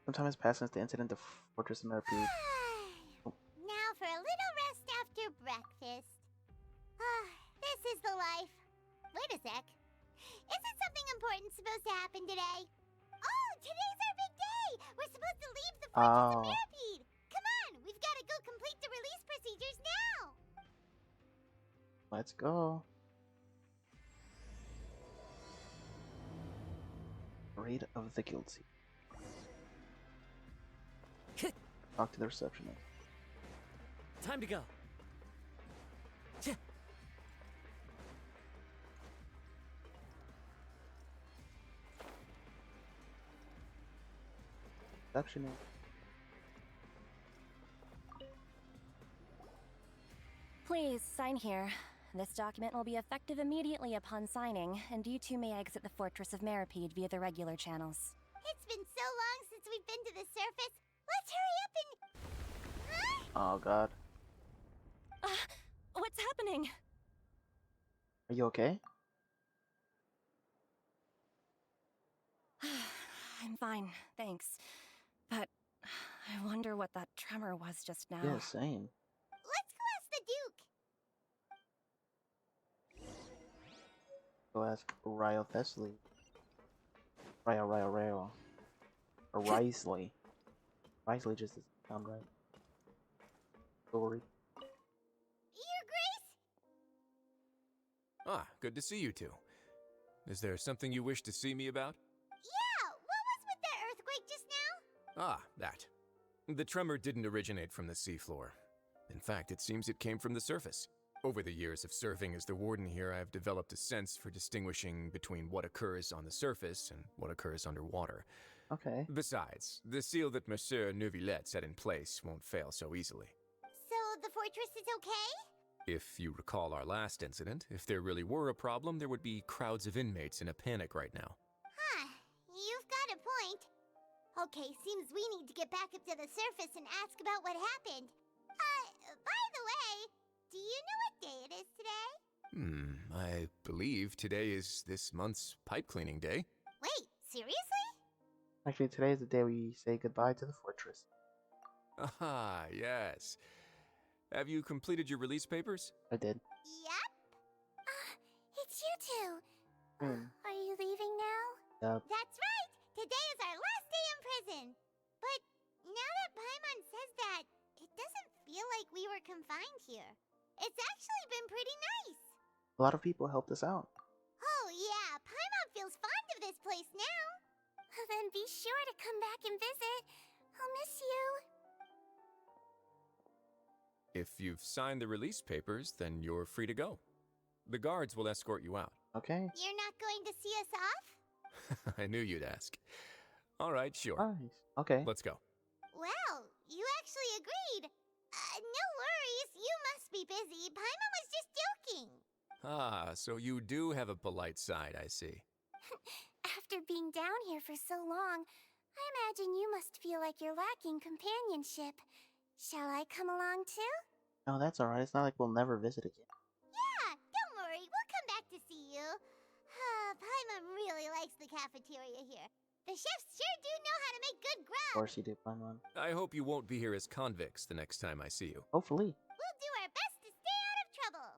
Some time has passed since the incident of Fortress of Merpeed. Oh. Now for a little rest after breakfast. This is the life. Wait a sec. Isn't something important supposed to happen today? Oh, today's our big day! We're supposed to leave the Fortress of Merpeed! Come on, we've got to go complete the release procedures now! Let's go. Raid of the Guilty. Talk to the receptionist. Time to go. Receptionist. Please, sign here. This document will be effective immediately upon signing, and you two may exit the Fortress of Merpeed via the regular channels. It's been so long since we've been to the surface. Let's hurry up and... Oh god. What's happening? Are you okay? I'm fine, thanks. But I wonder what that tremor was just now. Yeah, same. Let's go ask the Duke. Go ask Ryo Thessley. Ryo. Or Risley. Risley just doesn't sound right. Sorry. Your Grace? Ah, good to see you two. Is there something you wish to see me about? Yeah, what was with that earthquake just now? Ah, that. The tremor didn't originate from the seafloor. In fact, it seems it came from the surface. Over the years of serving as the warden here, I have developed a sense for distinguishing between what occurs on the surface and what occurs underwater. Okay. Besides, the seal that Monsieur Neuvillette set in place won't fail so easily. So the fortress is okay? If you recall our last incident, if there really were a problem, there would be crowds of inmates in a panic right now. Huh, you've got a point. Okay, seems we need to get back up to the surface and ask about what happened. By the way, do you know what day it is today? I believe today is this month's pipe cleaning day. Wait, seriously? Actually, today is the day we say goodbye to the fortress. Ah, yes. Have you completed your release papers? I did. Yep. It's you two. Are you leaving now? Yep. That's right. Today is our last day in prison. But now that Paimon says that, it doesn't feel like we were confined here. It's actually been pretty nice. A lot of people helped us out. Oh yeah, Paimon feels fond of this place now. Then be sure to come back and visit. I'll miss you. If you've signed the release papers, then you're free to go. The guards will escort you out. Okay. You're not going to see us off? I knew you'd ask. All right, sure. Nice. Okay. Let's go. Well, you actually agreed. No worries, you must be busy. Paimon was just joking. Ah, so you do have a polite side, I see. After being down here for so long, I imagine you must feel like you're lacking companionship. Shall I come along too? No, that's alright. It's not like we'll never visit again. Yeah, don't worry. We'll come back to see you. Paimon really likes the cafeteria here. The chefs sure do know how to make good Of grub. course you do, Paimon. I hope you won't be here as convicts the next time I see you. Hopefully. We'll do our best to stay out of trouble.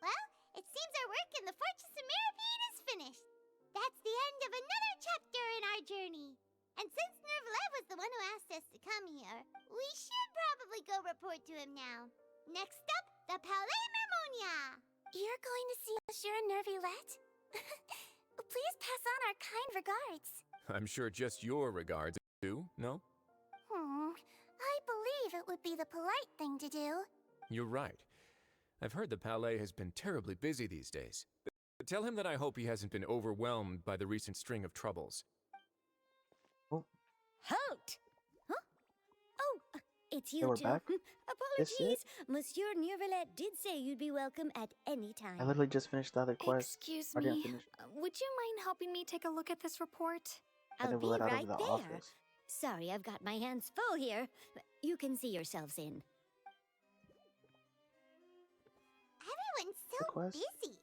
Well, it seems our work in the Fortress of Merpeed is finished. That's the end of another chapter in our journey. And since Neuvillette was the one who asked us to come here, we should probably go report to him now. Next up, the Palais Mermonia. You're going to see Monsieur Neuvillette? Please pass on our kind regards. I'm sure just your regards do, no? I believe it would be the polite thing to do. You're right. I've heard the Palais has been terribly busy these days. Tell him that I hope he hasn't been overwhelmed by the recent string of troubles. Halt! Huh? Oh, it's you we're two. back? This Apologies. Monsieur Neuvillette did say you'd be welcome at any time. I literally just finished the other quest. Excuse I didn't me. finish. Would you mind helping me take a look at this report? I I'll never be let out right of the there. office. Sorry, I've got my hands full here. You can see yourselves in. Everyone's so Request? busy.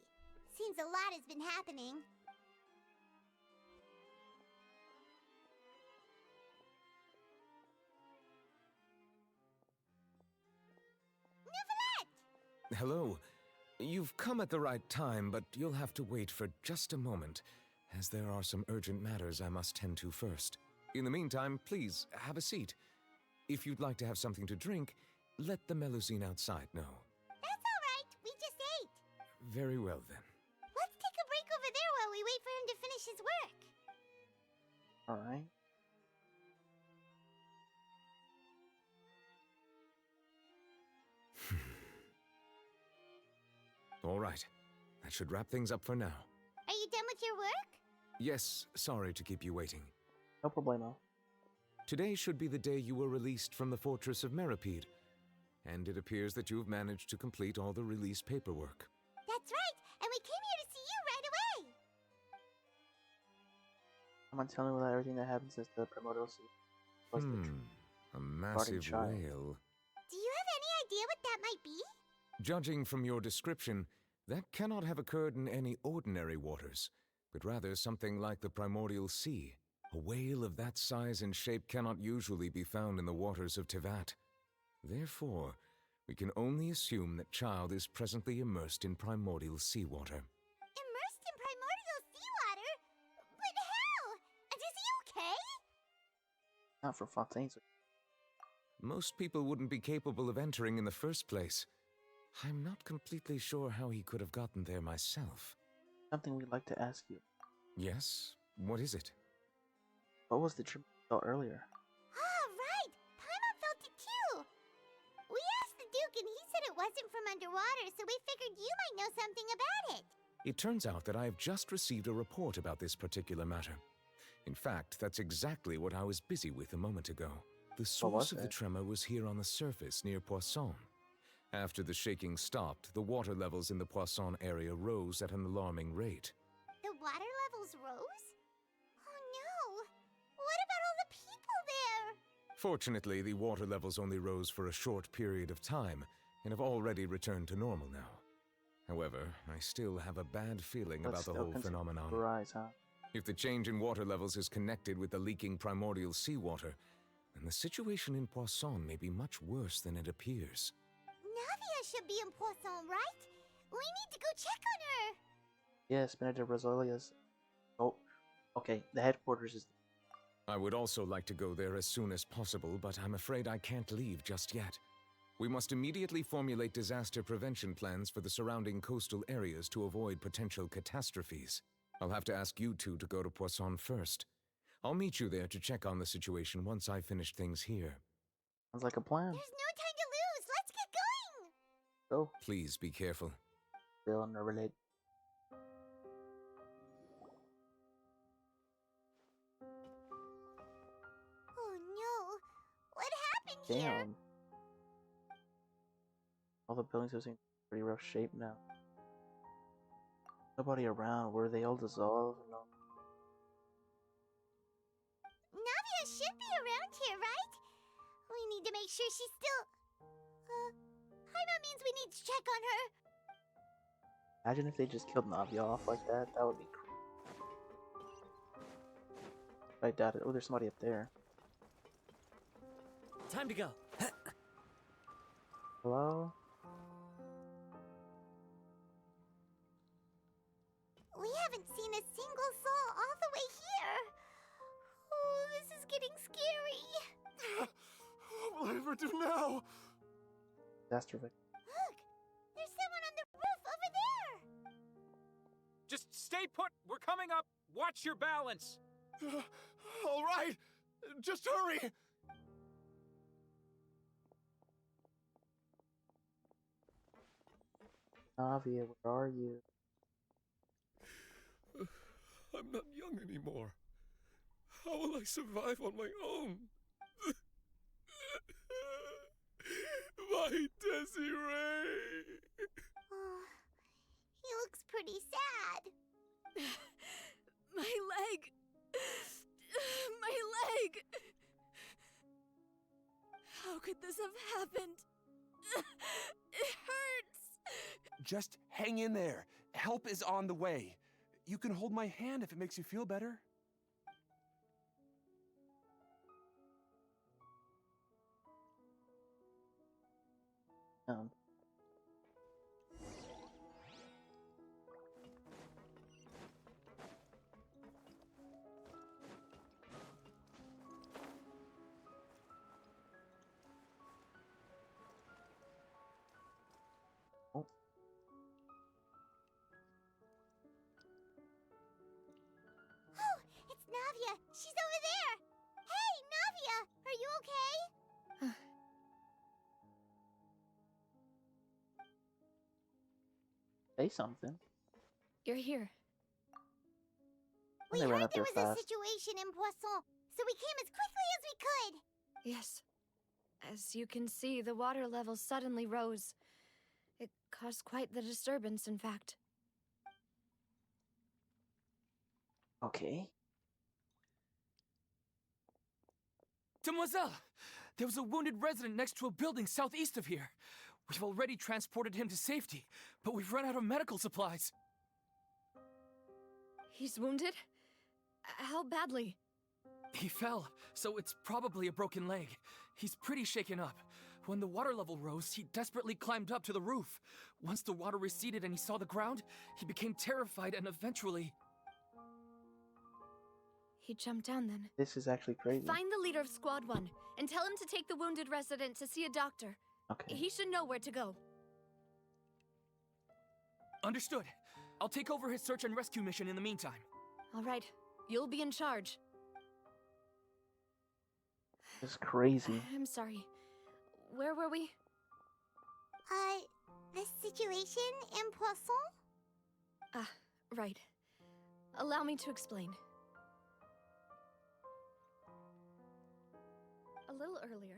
Seems a lot has been happening. Hello. You've come at the right time, but you'll have to wait for just a moment, as there are some urgent matters I must tend to first. In the meantime, please, have a seat. If you'd like to have something to drink, let the Melusine outside know. That's all right. We just ate. Very well, then. Let's take a break over there while we wait for him to finish his work. Alright. All right. That should wrap things up for now. Are you done with your work? Yes, sorry to keep you waiting. No problemo. Today should be the day you were released from the Fortress of Meripede, and it appears that you've managed to complete all the release paperwork. That's right, and we came here to see you right away. Come on, tell me about everything that happened since the primordial sea. Plus A massive child. whale. Do you have any idea what that might be? Judging from your description, that cannot have occurred in any ordinary waters, but rather something like the primordial sea. A whale of that size and shape cannot usually be found in the waters of Tevat. Therefore, we can only assume that Child is presently immersed in primordial seawater. Immersed in primordial seawater? But how? And is he okay? Not for Fontaine's. Most people wouldn't be capable of entering in the first place. I'm not completely sure how he could have gotten there myself. Something we'd like to ask you. Yes? What is it? What was the trip you felt earlier? Ah, right! Paimon felt it too! We asked the Duke and he said it wasn't from underwater, so we figured you might know something about it. It turns out that I have just received a report about this particular matter. In fact, that's exactly what I was busy with a moment ago. The source of the tremor was here on the surface near Poisson. After the shaking stopped, the water levels in the Poisson area rose at an alarming rate. The water levels rose? Oh no! What about all the people there? Fortunately, the water levels only rose for a short period of time and have already returned to normal now. However, I still have a bad feeling about the whole phenomenon. Rise, huh? If the change in water levels is connected with the leaking primordial seawater, then the situation in Poisson may be much worse than it appears. Navia should be in Poisson, right? We need to go check on her! Yes, Benedict Rosalia's. Oh, okay, the headquarters is. I would also like to go there as soon as possible, but I'm afraid I can't leave just yet. We must immediately formulate disaster prevention plans for the surrounding coastal areas to avoid potential catastrophes. I'll have to ask you two to go to Poisson first. I'll meet you there to check on the situation once I've finished things here. Sounds like a plan. There's no time to lose! Let's get going! Go. Please be careful. Still on the relate. Oh no! What happened here? Damn. All the buildings have seen pretty rough shape now. Nobody around. Were they all dissolved? No. Navia should be around here, right? We need to make sure she's still... Paimon means we need to check on her. Imagine if they just killed Navia off like that. That would be cool. I doubt it. Oh, there's somebody up there. Time to go. Hello? We haven't seen a single soul all the way here. Oh, this is getting scary. What will I ever do now? Disaster victim. Look, there's someone on the roof over there. Just stay put. We're coming up. Watch your balance. All right, just hurry. Navia, where are you? I'm not young anymore. How will I survive on my own? My Desiree! Oh, he looks pretty sad. My leg! My leg! How could this have happened? It hurts! Just hang in there. Help is on the way. You can hold my hand if it makes you feel better. Navia! She's over there! Hey, Navia! Are you okay? Say something. You're here. We They ran heard up there there was a fast. situation in Poisson, so we came as quickly as we could. Yes. As you can see, the water level suddenly rose. It caused quite the disturbance, in fact. Okay. Demoiselle! There was a wounded resident next to a building southeast of here. We've already transported him to safety, but we've run out of medical supplies. He's wounded? How badly? He fell, so it's probably a broken leg. He's pretty shaken up. When the water level rose, he desperately climbed up to the roof. Once the water receded and he saw the ground, he became terrified and eventually... He jumped down then. This is actually crazy. Find the leader of Squad 1 and tell him to take the wounded resident to see a doctor. Okay. He should know where to go. Understood. I'll take over his search and rescue mission in the meantime. All right. You'll be in charge. This is crazy. I'm sorry. Where were we? The situation in Poisson? Ah, right. Allow me to explain. A little earlier,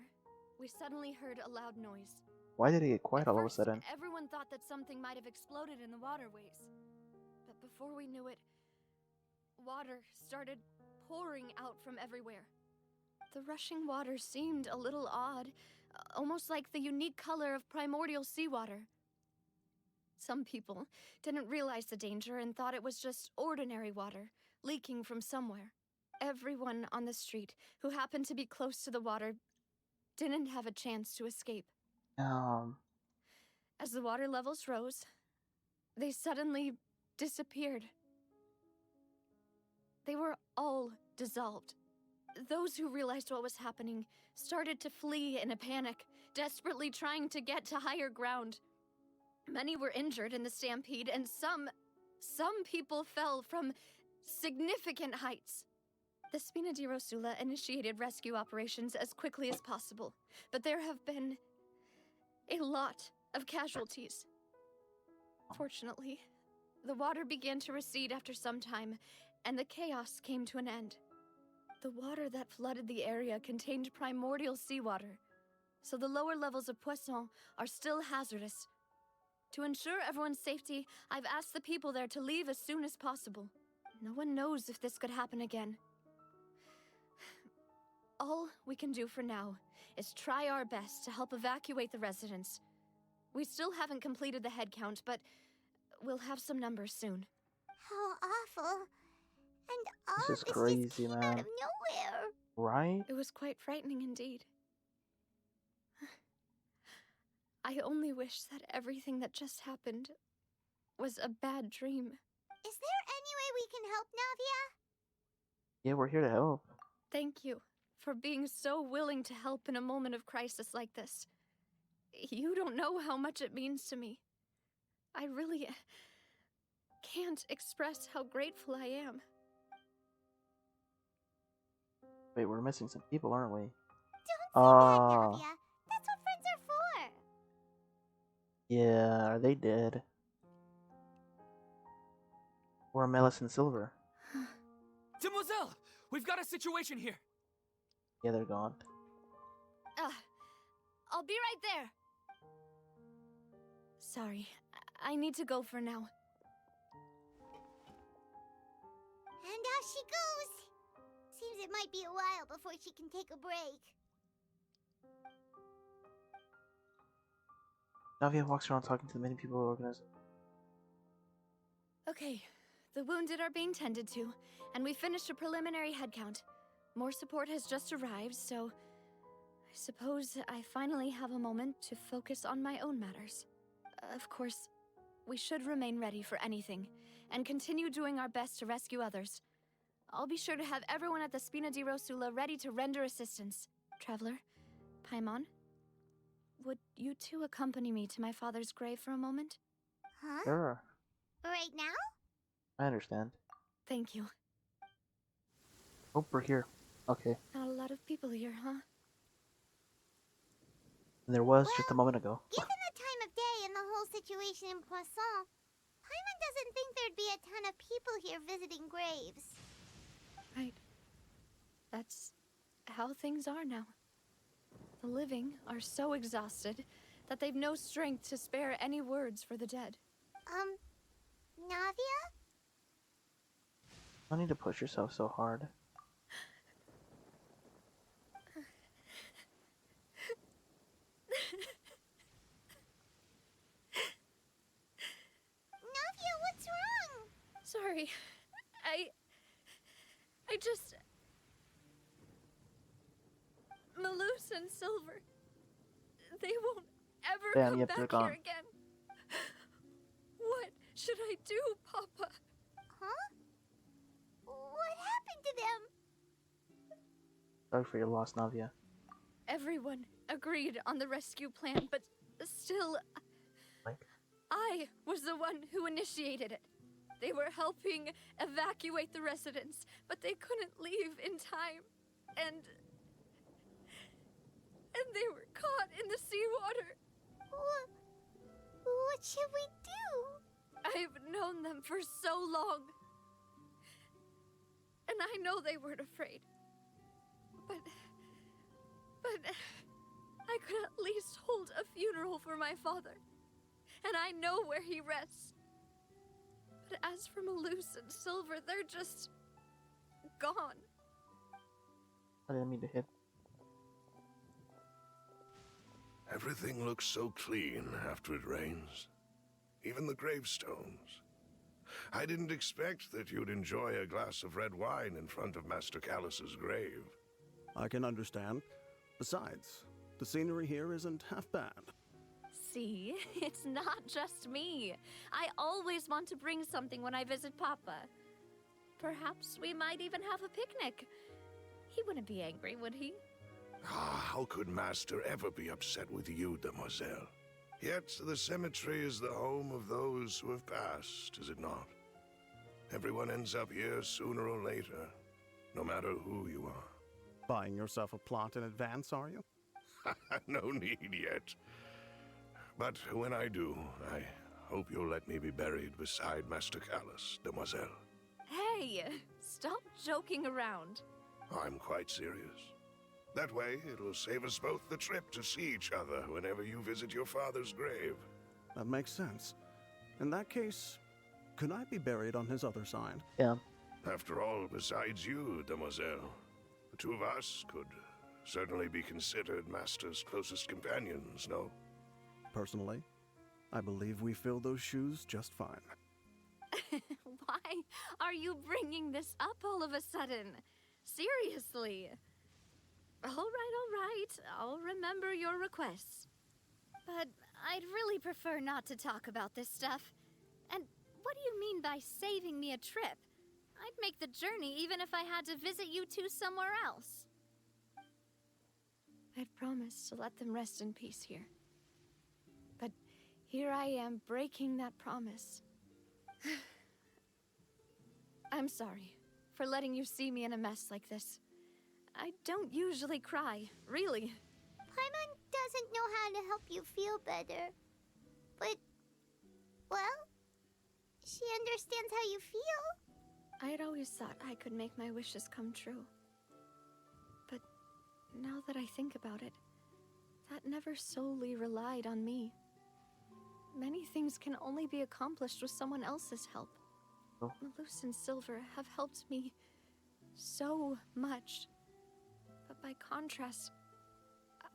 we suddenly heard a loud noise. Why did it get quiet At all of a first, sudden? Everyone thought that something might have exploded in the waterways. But before we knew it, water started pouring out from everywhere. The rushing water seemed a little odd, almost like the unique color of primordial seawater. Some people didn't realize the danger and thought it was just ordinary water, leaking from somewhere. Everyone on the street who happened to be close to the water didn't have a chance to escape. As the water levels rose, they suddenly disappeared. They were all dissolved. Those who realized what was happening started to flee in a panic, desperately trying to get to higher ground. Many were injured in the stampede, and some people fell from significant heights. The Spina di Rosula initiated rescue operations as quickly as possible, but there have been a lot of casualties. Fortunately, the water began to recede after some time, and the chaos came to an end. The water that flooded the area contained primordial seawater, so the lower levels of Poisson are still hazardous. To ensure everyone's safety, I've asked the people there to leave as soon as possible. No one knows if this could happen again. All we can do for now is try our best to help evacuate the residents. We still haven't completed the head count, but we'll have some numbers soon. How awful. And all This is this crazy, just came man. out of nowhere. Right? It was quite frightening indeed. I only wish that everything that just happened was a bad dream. Is there any way we can help, Navia? Yeah, we're here to help. Thank you for being so willing to help in a moment of crisis like this. You don't know how much it means to me. I really can't express how grateful I am. Wait, we're missing some people, aren't we? Don't say that, Navia. That's what friends are for. Yeah, are they dead? Or Melis and Silver? Demoiselle! We've got a situation here! Yeah, they're gone. I'll be right there. Sorry, I need to go for now. And off she goes. Seems it might be a while before she can take a break. Navia walks around talking to the many people organized. Okay, the wounded are being tended to, and we finished a preliminary head count. More support has just arrived, so I suppose I finally have a moment to focus on my own matters. Of course, we should remain ready for anything, and continue doing our best to rescue others. I'll be sure to have everyone at the Spina di Rosula ready to render assistance. Traveler, Paimon, would you two accompany me to my father's grave for a moment? Huh? Sure. Right now? I understand. Thank you. Oh, we're here. Okay. Not a lot of people here, huh? And there was just a moment ago. Given the time of day and the whole situation in Poisson, Paimon doesn't think there'd be a ton of people here visiting graves. Right. That's how things are now. The living are so exhausted that they've no strength to spare any words for the dead. Navia? You don't need to push yourself so hard. Navia, what's wrong? Sorry. I just... Malus and Silver. They won't ever Damn, come yep, back they're gone. here again. What should I do, Papa? Huh? What happened to them? Sorry for your loss, Navia. Everyone agreed on the rescue plan, but still... Like? I was the one who initiated it. They were helping evacuate the residents, but they couldn't leave in time. And they were caught in the seawater. What should we do? I've known them for so long. And I know they weren't afraid. But I could at least hold a funeral for my father. And I know where he rests. But as for Malus and Silver, they're just gone. I didn't mean to hit. Everything looks so clean after it rains. Even the gravestones. I didn't expect that you'd enjoy a glass of red wine in front of Master Callus's grave. I can understand. Besides, the scenery here isn't half bad. See, it's not just me. I always want to bring something when I visit Papa. Perhaps we might even have a picnic. He wouldn't be angry, would he? Ah, how could Master ever be upset with you, demoiselle? Yet the cemetery is the home of those who have passed, is it not? Everyone ends up here sooner or later, no matter who you are. Buying yourself a plot in advance, are you? No need yet. But when I do, I hope you'll let me be buried beside Master Callus, demoiselle. Hey, stop joking around. I'm quite serious. That way, it'll save us both the trip to see each other whenever you visit your father's grave. That makes sense. In that case, could I be buried on his other side? Yeah. After all, besides you, demoiselle, the two of us could certainly be considered Master's closest companions, no? Personally, I believe we fill those shoes just fine. Why are you bringing this up all of a sudden? Seriously. All right. I'll remember your requests. But I'd really prefer not to talk about this stuff. And what do you mean by saving me a trip? I'd make the journey even if I had to visit you two somewhere else. I'd promised to let them rest in peace here. But here I am breaking that promise. I'm sorry for letting you see me in a mess like this. I don't usually cry, really. Paimon doesn't know how to help you feel better. But, well, she understands how you feel. I had always thought I could make my wishes come true. But now that I think about it, that never solely relied on me. Many things can only be accomplished with someone else's help. Oh. Malus and Silver have helped me so much. But by contrast,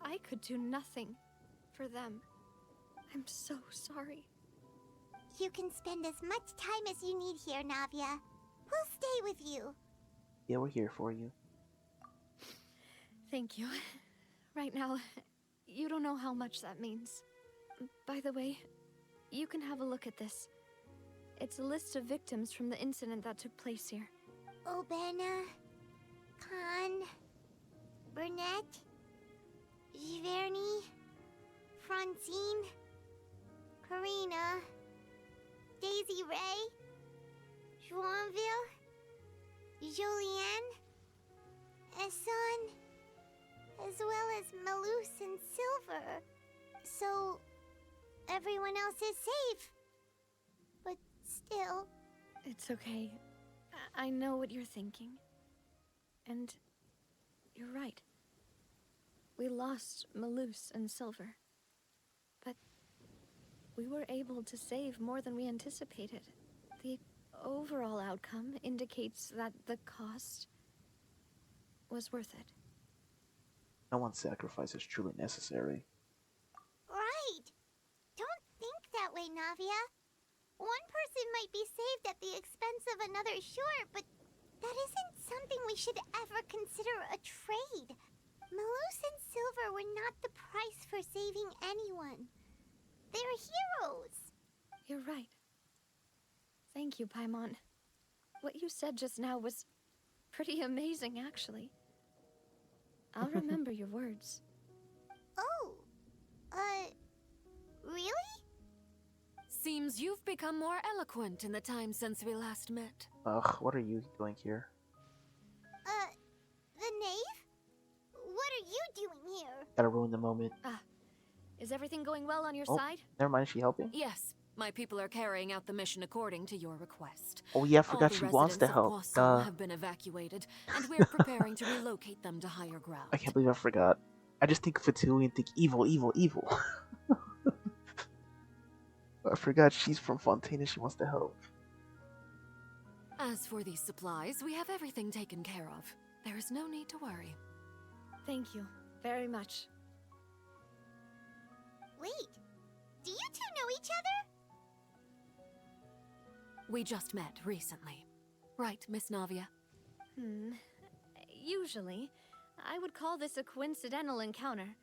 I could do nothing for them. I'm so sorry. You can spend as much time as you need here, Navia. We'll stay with you. Yeah, we're here for you. Thank you. Right now, you don't know how much that means. By the way, you can have a look at this. It's a list of victims from the incident that took place here. Obena, Khan, Burnett, Giverny, Francine, Karina, Daisy Ray, Joinville, Julianne, Son, as well as Malus and Silver. So, everyone else is safe. But still... It's okay. I know what you're thinking. And you're right. We lost Malus and Silver. But we were able to save more than we anticipated. The overall outcome indicates that the cost was worth it. No one's sacrifice is truly necessary. Right. Don't think that way, Navia. One person might be saved at the expense of another, sure, but that isn't something we should ever consider a trade. Malus and Silver were not the price for saving anyone. They're heroes. You're right. Thank you, Paimon. What you said just now was pretty amazing, actually. I'll remember your words. Oh, really? Seems you've become more eloquent in the time since we last met. Ugh, what are you doing here? The knave? What are you doing here? Gotta ruin the moment. Is everything going well on your Oh, side? never mind, is she helping? Yes, my people are carrying out the mission according to your request. Oh yeah, I All forgot the she wants to residents of help. Poisson have been evacuated, and we're preparing to relocate them to higher ground. I can't believe I forgot. I just think Fatui and think evil, evil, evil. I forgot she's from Fontaine and she wants to help. As for these supplies, we have everything taken care of. There is no need to worry. Thank you very much. Wait, do you two know each other? We just met recently. Right, Miss Navia? Usually, I would call this a coincidental encounter,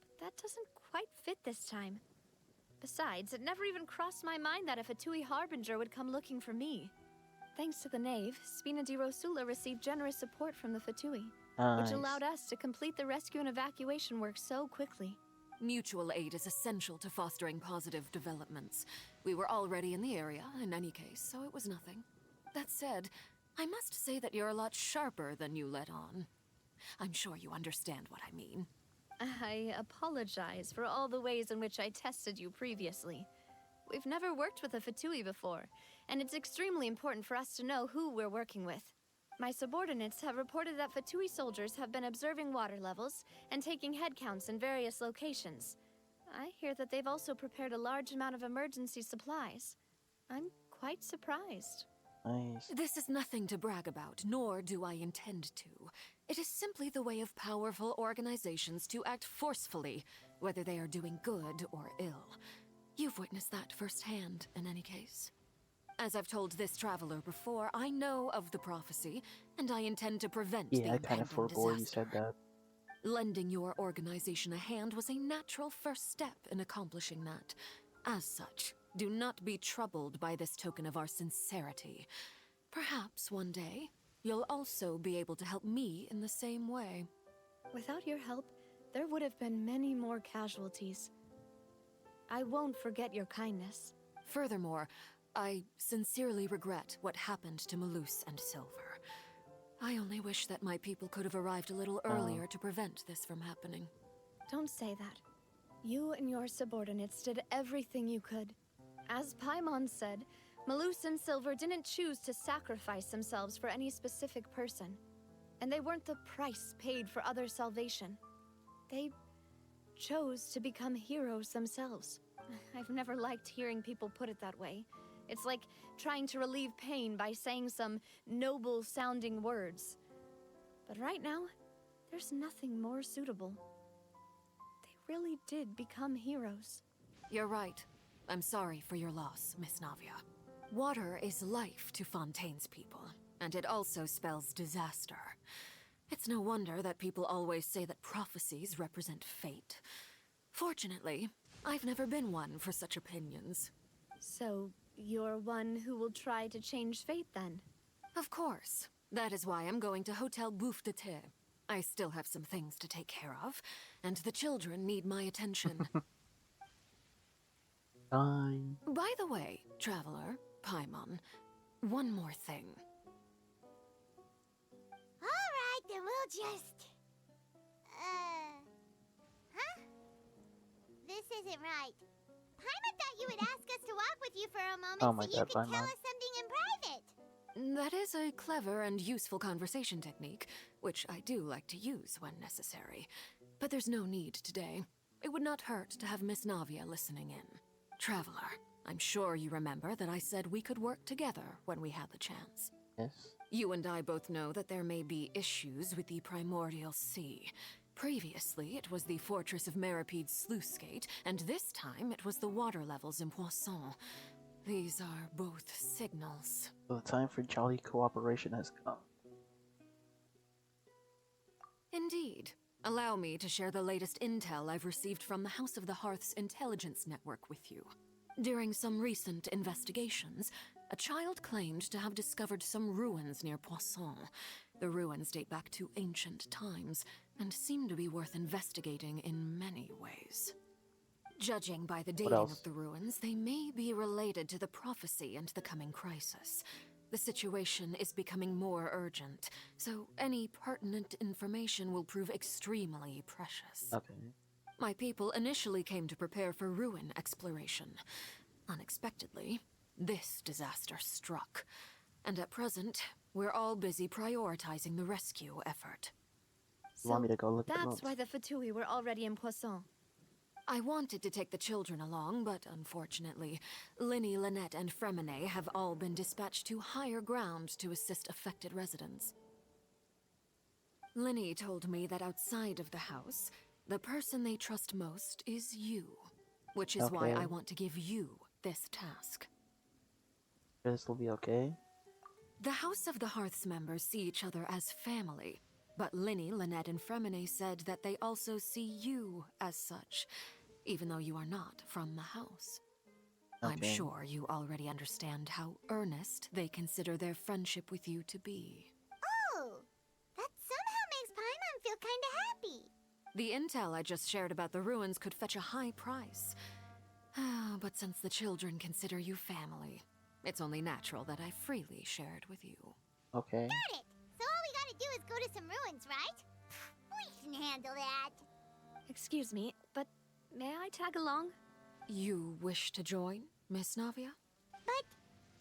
but that doesn't quite fit this time. Besides, it never even crossed my mind that a Fatui Harbinger would come looking for me. Thanks to the Knave, Spina di Rosula received generous support from the Fatui, which allowed us to complete the rescue and evacuation work so quickly. Mutual aid is essential to fostering positive developments. We were already in the area, in any case, so it was nothing. That said, I must say that you're a lot sharper than you let on. I'm sure you understand what I mean. I apologize for all the ways in which I tested you previously. We've never worked with a Fatui before, and it's extremely important for us to know who we're working with. My subordinates have reported that Fatui soldiers have been observing water levels and taking head counts in various locations. I hear that they've also prepared a large amount of emergency supplies. I'm quite surprised. Nice. This is nothing to brag about, nor do I intend to. It is simply the way of powerful organizations to act forcefully, whether they are doing good or ill. You've witnessed that firsthand, in any case. As I've told this traveler before, I know of the prophecy, and I intend to prevent the Yeah, I kind of impending forgot you disaster. said that. Lending your organization a hand was a natural first step in accomplishing that. As such, do not be troubled by this token of our sincerity. Perhaps one day, you'll also be able to help me in the same way. Without your help, there would have been many more casualties. I won't forget your kindness. Furthermore, I sincerely regret what happened to Malus and Silver. I only wish that my people could have arrived a little earlier to prevent this from happening. Don't say that. You and your subordinates did everything you could. As Paimon said, Malus and Silver didn't choose to sacrifice themselves for any specific person. And they weren't the price paid for others' salvation. They chose to become heroes themselves. I've never liked hearing people put it that way. It's like trying to relieve pain by saying some noble-sounding words. But right now, there's nothing more suitable. They really did become heroes. You're right. I'm sorry for your loss, Miss Navia. Water is life to Fontaine's people, and it also spells disaster. It's no wonder that people always say that prophecies represent fate. Fortunately, I've never been one for such opinions. So, you're one who will try to change fate, then? Of course. That is why I'm going to Hotel Bouffe de Thé. I still have some things to take care of, and the children need my attention. Fine. By the way, Traveler, Paimon, one more thing. Alright, then we'll I'll just... Huh? This isn't right. Paimon thought you would ask us to walk with you for a moment Oh my so you God, could tell Paimon. us something in private. That is a clever and useful conversation technique, which I do like to use when necessary. But there's no need today. It would not hurt to have Miss Navia listening in. Traveler, I'm sure you remember that I said we could work together when we had the chance. Yes. You and I both know that there may be issues with the Primordial Sea. Previously, it was the Fortress of Meripede's sluice gate, and this time it was the water levels in Poisson. These are both signals. So the time for jolly cooperation has come. Indeed. Allow me to share the latest intel I've received from the House of the Hearth's intelligence network with you. During some recent investigations, a child claimed to have discovered some ruins near Poisson. The ruins date back to ancient times, and seem to be worth investigating in many ways. Judging by the dating of the ruins, they may be related to the prophecy and the coming crisis. The situation is becoming more urgent, so any pertinent information will prove extremely precious. Okay. My people initially came to prepare for ruin exploration. Unexpectedly, this disaster struck, and at present, we're all busy prioritizing the rescue effort. You want me to go look at the That's ruins? why the Fatui were already in Poisson. I wanted to take the children along, but unfortunately, Linny, Lynette, and Fremine have all been dispatched to higher ground to assist affected residents. Linny told me that outside of the house, the person they trust most is you, which is why I want to give you this task. This will be okay. The House of the Hearth's members see each other as family, but Linny, Lynette, and Fremine said that they also see you as such, even though you are not from the house. I'm sure you already understand how earnest they consider their friendship with you to be. Oh, that somehow makes Paimon feel kinda happy. The intel I just shared about the ruins could fetch a high price. But since the children consider you family, it's only natural that I freely share it with you. Okay. Got it! So all we gotta do is go to some ruins, right? We can handle that. Excuse me, but may I tag along? You wish to join, Miss Navia? But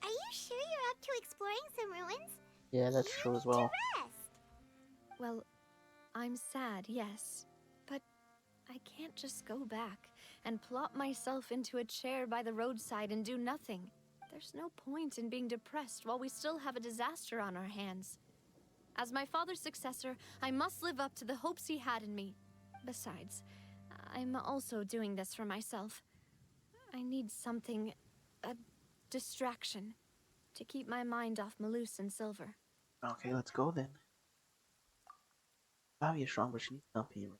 are you sure you're up to exploring some ruins? Yeah, that's true as well. Rest. Well, I'm sad, yes. But I can't just go back and plop myself into a chair by the roadside and do nothing. There's no point in being depressed while we still have a disaster on our hands. As my father's successor, I must live up to the hopes he had in me. Besides, I'm also doing this for myself. I need something, a distraction, to keep my mind off Malus and Silver. Okay, let's go then. Bobby is strong, but she needs company.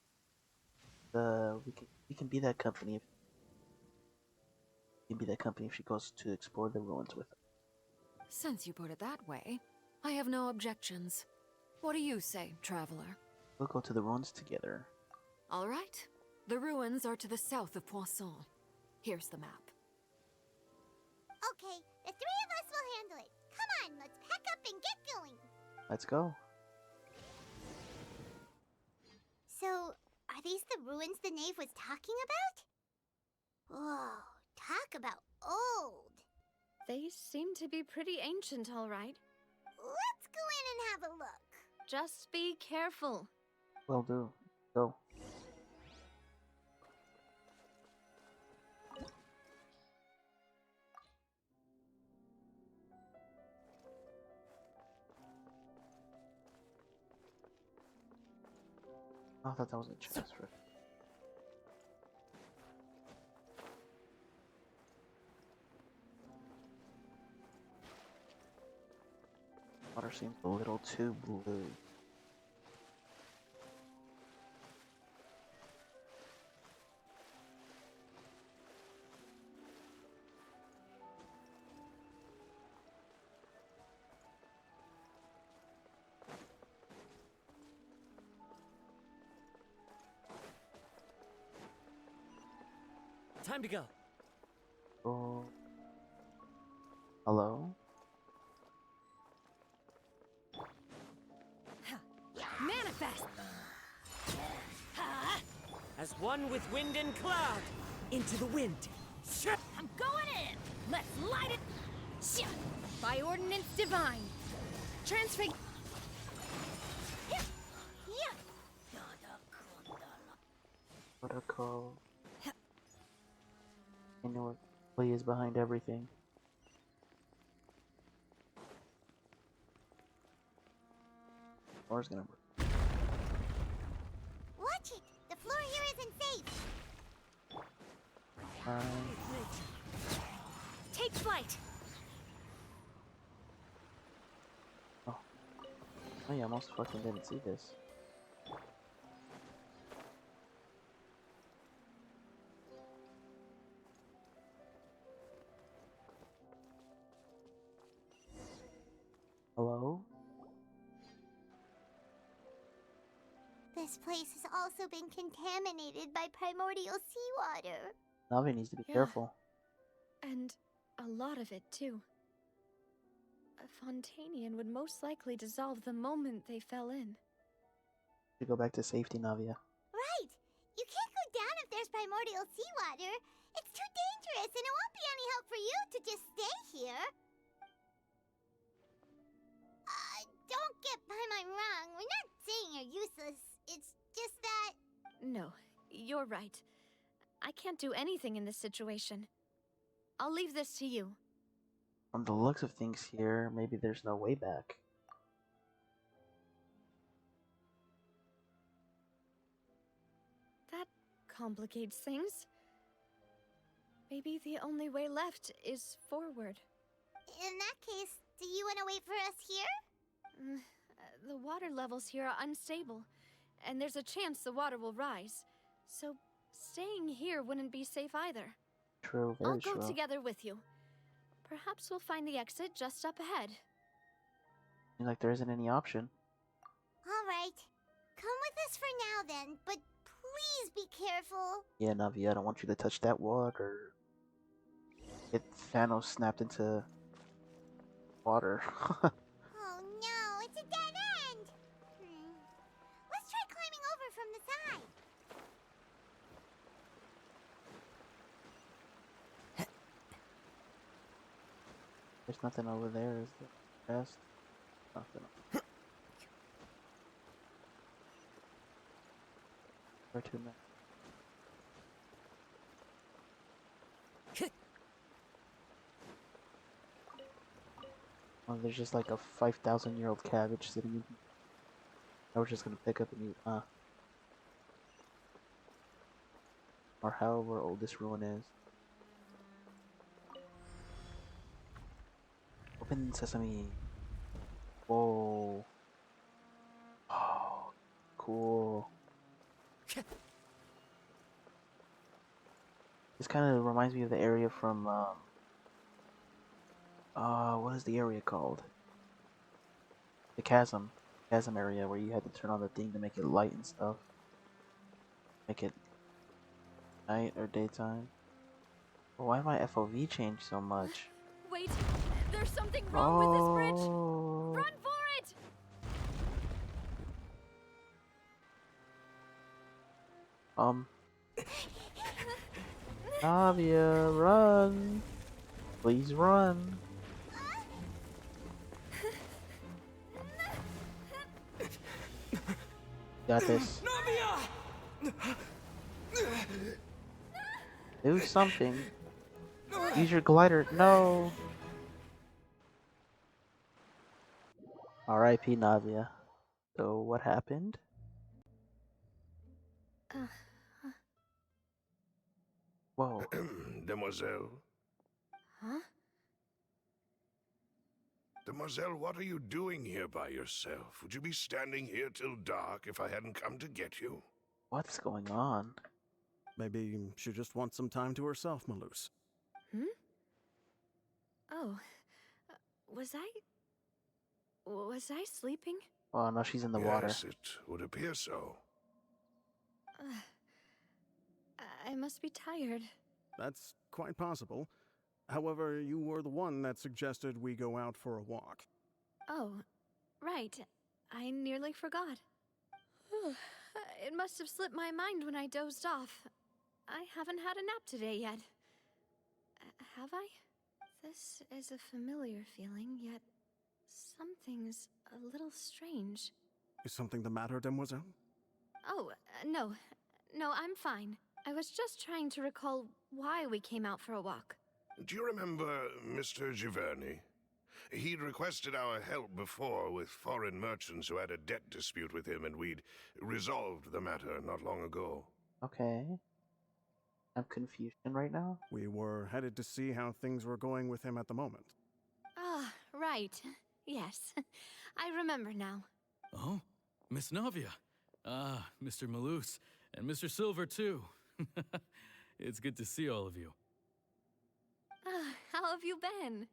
We can be that company. We can be that company if she goes to explore the ruins with us. Since you put it that way, I have no objections. What do you say, traveler? We'll go to the ruins together. All right. The ruins are to the south of Poisson. Here's the map. Okay, the three of us will handle it. Come on, let's pack up and get going. Let's go. So, are these the ruins the knave was talking about? Whoa, talk about old. They seem to be pretty ancient, all right. Let's go in and have a look. Just be careful. Will do. Go. I thought that was a chest for. Water seems a little too blue. Time to go. Oh. Hello? fast. As one with wind and cloud, into the wind. I'm going in. Let's light it. By ordinance divine. Transfig. Protocol. I know what play is behind everything. Floor's gonna break. Watch it! The floor here isn't safe! Take flight! Oh, I almost fucking didn't see this. Hello? This place has also been contaminated by primordial seawater. Navi needs to be Yeah. careful. And a lot of it, too. A Fontanian would most likely dissolve the moment they fell in. To go back to safety, Navia. Right! You can't go down if there's primordial seawater. It's too dangerous, and it won't be any help for you to just stay here. Don't get by my wrong. We're not saying you're useless. It's just that... No, you're right. I can't do anything in this situation. I'll leave this to you. From the looks of things here, maybe there's no way back. That complicates things. Maybe the only way left is forward. In that case, do you want to wait for us here? The water levels here are unstable, and there's a chance the water will rise. So staying here wouldn't be safe either. True, very I'll go true. together with you. Perhaps we'll find the exit just up ahead. Seems like there isn't any option. All right. Come with us for now then, but please be careful. Yeah, Navi, I don't want you to touch that water. Get Thanos snapped into water. Oh no, it's a dead end. Let's try climbing over from the side. There's nothing over there, is there? Chest? Nothing. For 2 minutes. Oh, there's just like a 5,000-year-old cabbage sitting in. I was just gonna pick up and eat, huh? Or however old this ruin is. Open sesame. Whoa. Oh, cool. This kind of reminds me of the area from, what is the area called? The chasm area where you had to turn on the thing to make it light and stuff. Make it night or daytime. But why did my FOV change so much? Wait, there's something wrong with this bridge! Run for it! Navia, run! Please run! Got this. Do something. Use your glider. No! R.I.P. Navia. So, what happened? Whoa. Demoiselle? Huh? Demoiselle, what are you doing here by yourself? Would you be standing here till dark if I hadn't come to get you? What's going on? Maybe she just wants some time to herself, Maloose. Oh, was I sleeping? Oh no, she's in the Yes, water. it would appear so. I must be tired. That's quite possible. However, you were the one that suggested we go out for a walk. Oh, right. I nearly forgot. It must have slipped my mind when I dozed off. I haven't had a nap today yet. Have I? This is a familiar feeling, yet something's a little strange. Is something the matter, Demoiselle? Oh, no. No, I'm fine. I was just trying to recall why we came out for a walk. Do you remember Mr. Giverny? He'd requested our help before with foreign merchants who had a debt dispute with him, and we'd resolved the matter not long ago. Okay. I'm confused right now. We were headed to see how things were going with him at the moment. Ah, right. Yes. I remember now. Oh, Miss Navia. Ah, Mr. Malus. And Mr. Silver, too. It's good to see all of you. How have you been?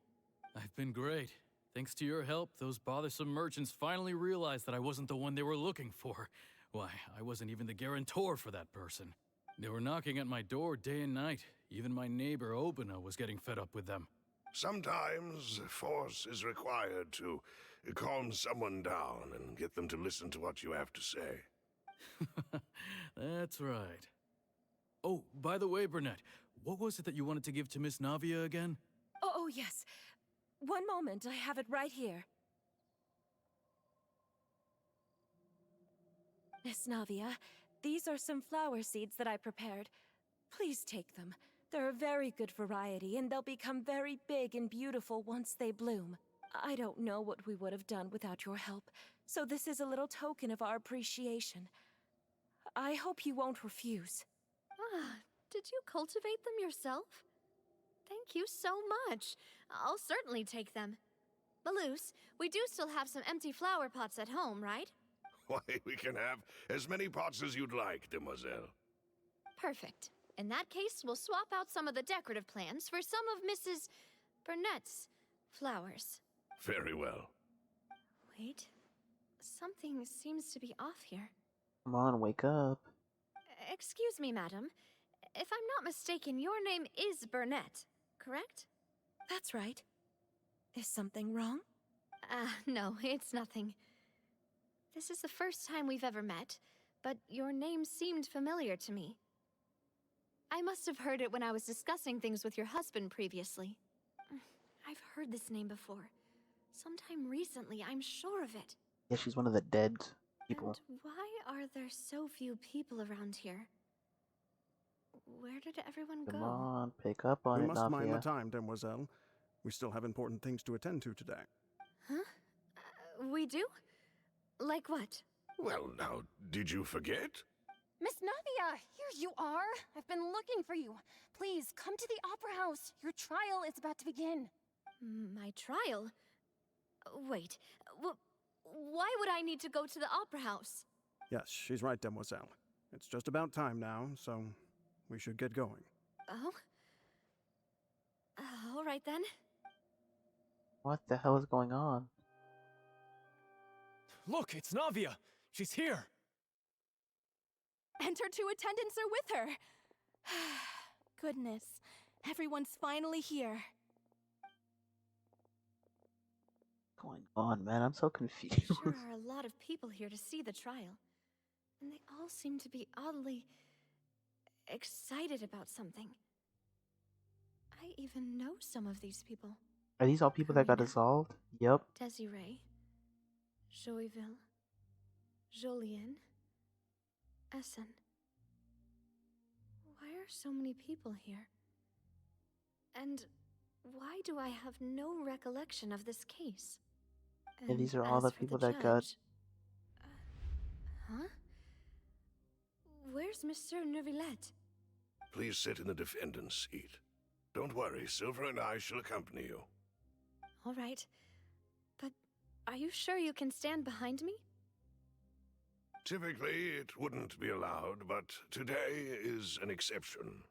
I've been great. Thanks to your help, those bothersome merchants finally realized that I wasn't the one they were looking for. Why, I wasn't even the guarantor for that person. They were knocking at my door day and night. Even my neighbor Obina was getting fed up with them. Sometimes force is required to calm someone down and get them to listen to what you have to say. That's right. Oh, by the way, Burnett, what was it that you wanted to give to Miss Navia again? Oh, yes. One moment, I have it right here. Miss Navia, these are some flower seeds that I prepared. Please take them. They're a very good variety, and they'll become very big and beautiful once they bloom. I don't know what we would have done without your help, so this is a little token of our appreciation. I hope you won't refuse. Ah, did you cultivate them yourself? Thank you so much. I'll certainly take them. Malus, we do still have some empty flower pots at home, right? Why, we can have as many pots as you'd like, demoiselle. Perfect. In that case, we'll swap out some of the decorative plants for some of Mrs. Burnett's flowers. Very well. Wait. Something seems to be off here. Come on, wake up. Excuse me, madam. If I'm not mistaken, your name is Burnett, correct? That's right. Is something wrong? No, it's nothing. This is the first time we've ever met, but your name seemed familiar to me. I must have heard it when I was discussing things with your husband previously. I've heard this name before. Sometime recently, I'm sure of it. Yeah, she's one of the dead people. And why are there so few people around here? Where did everyone go? Come on, pick up on we it, must mind Navia. the time, demoiselle. We still have important things to attend to today. Huh? We do? Like what? Well, now, did you forget? Miss Navia, here you are. I've been looking for you. Please, come to the Opera House. Your trial is about to begin. My trial? Wait, why would I need to go to the Opera House? Yes, she's right, demoiselle. It's just about time now, so we should get going. Oh? All right then. What the hell is going on? Look, it's Navia! She's here! And her two attendants are with her. Goodness, everyone's finally here. What's going on, man? I'm so confused. There sure are a lot of people here to see the trial. And they all seem to be oddly excited about something. I even know some of these people. Are these all people that got dissolved? Yep. Desiree, Joyville, Jolien, Essen. Why are so many people here? And why do I have no recollection of this case? And these are all as the for people that got... Huh? Where's Monsieur Neuvillette? Please sit in the defendant's seat. Don't worry, Silver and I shall accompany you. All right. But are you sure you can stand behind me? Typically, it wouldn't be allowed, but today is an exception.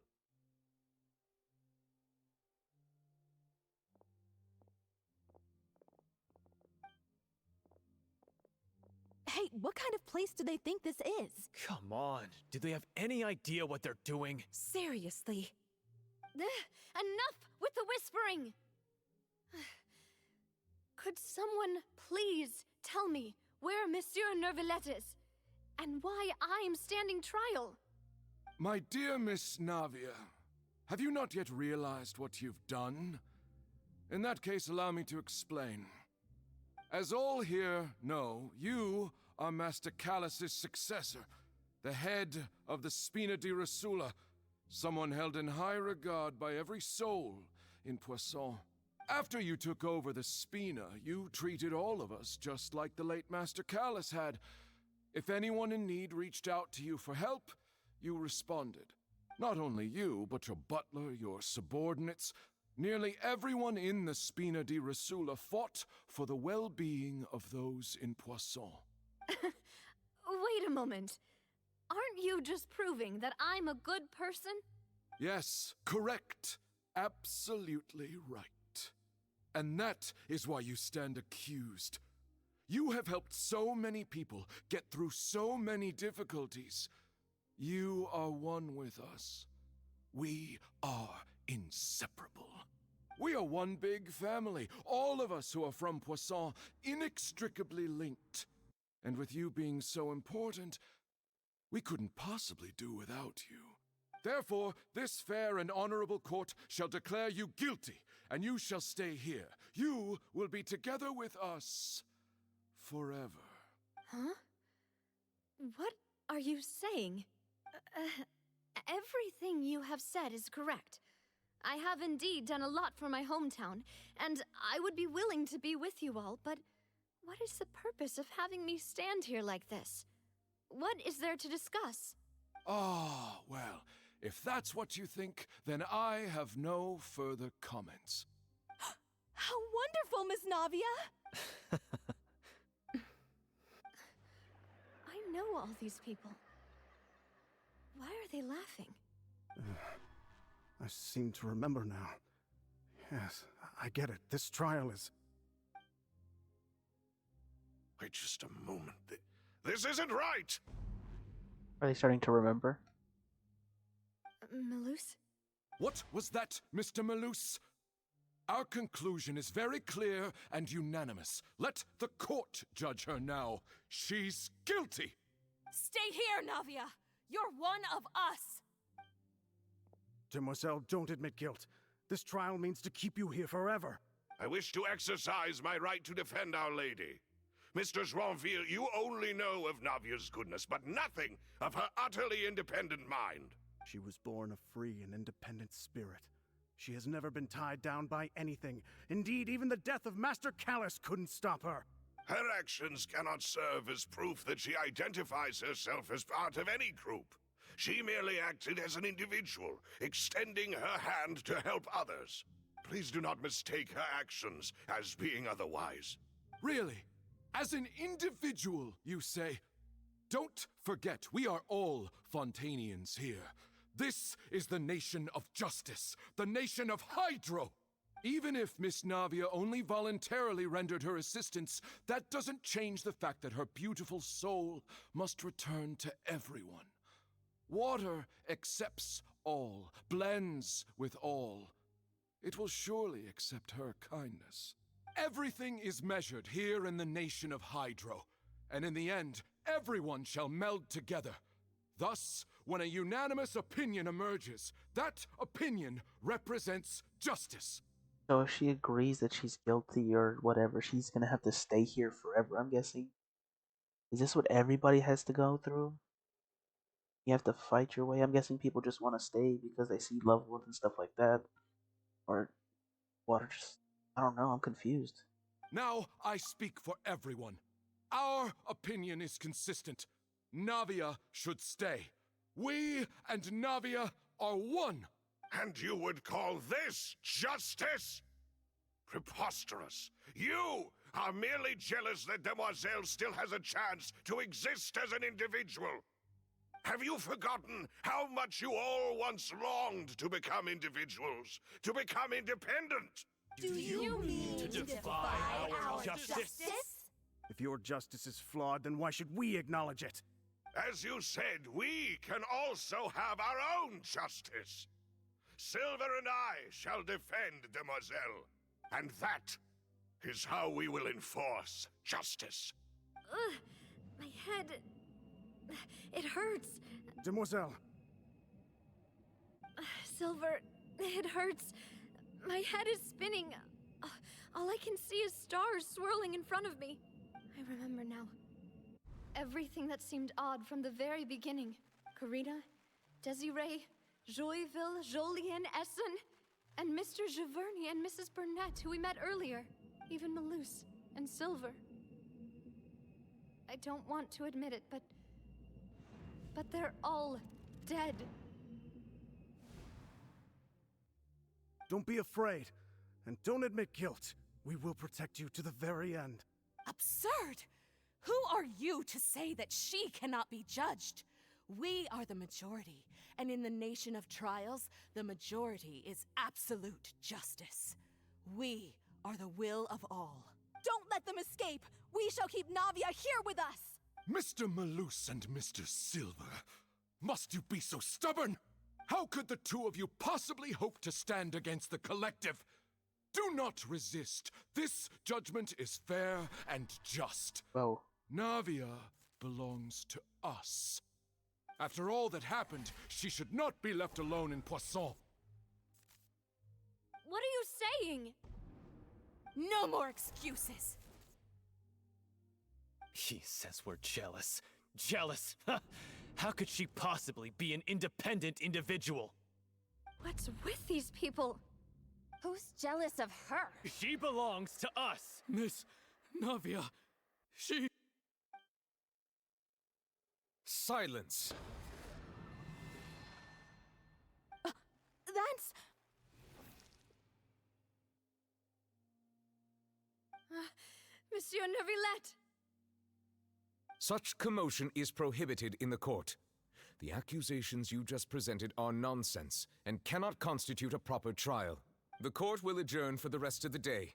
Hey, what kind of place do they think this is? Come on, do they have any idea what they're doing? Seriously. Enough with the whispering! Could someone please tell me where Monsieur Neuvillette is? and why I'm standing trial. My dear Miss Navia, have you not yet realized what you've done? In that case, allow me to explain. As all here know, you are Master Callus's successor, the head of the Spina di Rosula, someone held in high regard by every soul in Poisson. After you took over the Spina, you treated all of us just like the late Master Callus had. If anyone in need reached out to you for help, you responded. Not only you, but your butler, your subordinates, nearly everyone in the Spina di Rosula fought for the well-being of those in Poisson. Wait a moment. Aren't you just proving that I'm a good person? Yes, correct. Absolutely right. And that is why you stand accused. You have helped so many people get through so many difficulties. You are one with us. We are inseparable. We are one big family, all of us who are from Poisson, inextricably linked. And with you being so important, we couldn't possibly do without you. Therefore, this fair and honorable court shall declare you guilty, and you shall stay here. You will be together with us forever. Huh? What are you saying? Everything you have said is correct. I have indeed done a lot for my hometown, and I would be willing to be with you all, but what is the purpose of having me stand here like this? What is there to discuss? Ah, well, if that's what you think, then I have no further comments. How wonderful, Miss Navia! I know all these people. Why are they laughing? I seem to remember now. Yes, I get it. This trial is... Wait just a moment. This isn't right! Are they starting to remember? Malus? What was that, Mr. Malus? Our conclusion is very clear and unanimous. Let the court judge her now. She's guilty! Stay here, Navia! You're one of us! Demoiselle, don't admit guilt. This trial means to keep you here forever. I wish to exercise my right to defend Our Lady. Mr. Joinville, you only know of Navia's goodness, but nothing of her utterly independent mind. She was born a free and independent spirit. She has never been tied down by anything. Indeed, even the death of Master Callus couldn't stop her. Her actions cannot serve as proof that she identifies herself as part of any group. She merely acted as an individual, extending her hand to help others. Please do not mistake her actions as being otherwise. Really? As an individual, you say? Don't forget, we are all Fontanians here. This is the nation of justice, the nation of Hydro. Even if Miss Navia only voluntarily rendered her assistance, that doesn't change the fact that her beautiful soul must return to everyone. Water accepts all, blends with all. It will surely accept her kindness. Everything is measured here in the nation of Hydro, and in the end, everyone shall meld together. Thus, when a unanimous opinion emerges, that opinion represents justice. So if she agrees that she's guilty or whatever, she's gonna have to stay here forever, I'm guessing. Is this what everybody has to go through? You have to fight your way? I'm guessing people just want to stay because they see loved ones and stuff like that. Or what? I don't know, I'm confused. Now I speak for everyone. Our opinion is consistent. Navia should stay. We and Navia are one. And you would call this justice? Preposterous. You are merely jealous that Demoiselle still has a chance to exist as an individual. Have you forgotten how much you all once longed to become individuals, to become independent? Do you mean to defy our justice? If your justice is flawed, then why should we acknowledge it? As you said, we can also have our own justice. Silver and I shall defend Demoiselle. And that is how we will enforce justice. My head... It hurts. Demoiselle, Silver, it hurts. My head is spinning. All I can see is stars swirling in front of me. I remember now. Everything that seemed odd from the very beginning. Karina, Desiree, Joyville, Jolien, Essen, and Mr. Giverny and Mrs. Burnett, who we met earlier. Even Malus and Silver. I don't want to admit it, but they're all dead. don't be afraid. And don't admit guilt. We will protect you to the very end. Absurd! Who are you to say that she cannot be judged? We are the majority, and in the nation of trials, the majority is absolute justice. We are the will of all. Don't let them escape! We shall keep Navia here with us! Mr. Malus and Mr. Silver, must you be so stubborn? How could the two of you possibly hope to stand against the collective? Do not resist. This judgment is fair and just. Oh. Navia belongs to us. After all that happened, she should not be left alone in Poisson. What are you saying? No more excuses! He says we're jealous. Jealous? How could she possibly be an independent individual? What's with these people? Who's jealous of her? She belongs to us! Miss Navia, she... Silence! That's... Monsieur Neuvillette! Such commotion is prohibited in the court. The accusations you just presented are nonsense and cannot constitute a proper trial. The court will adjourn for the rest of the day.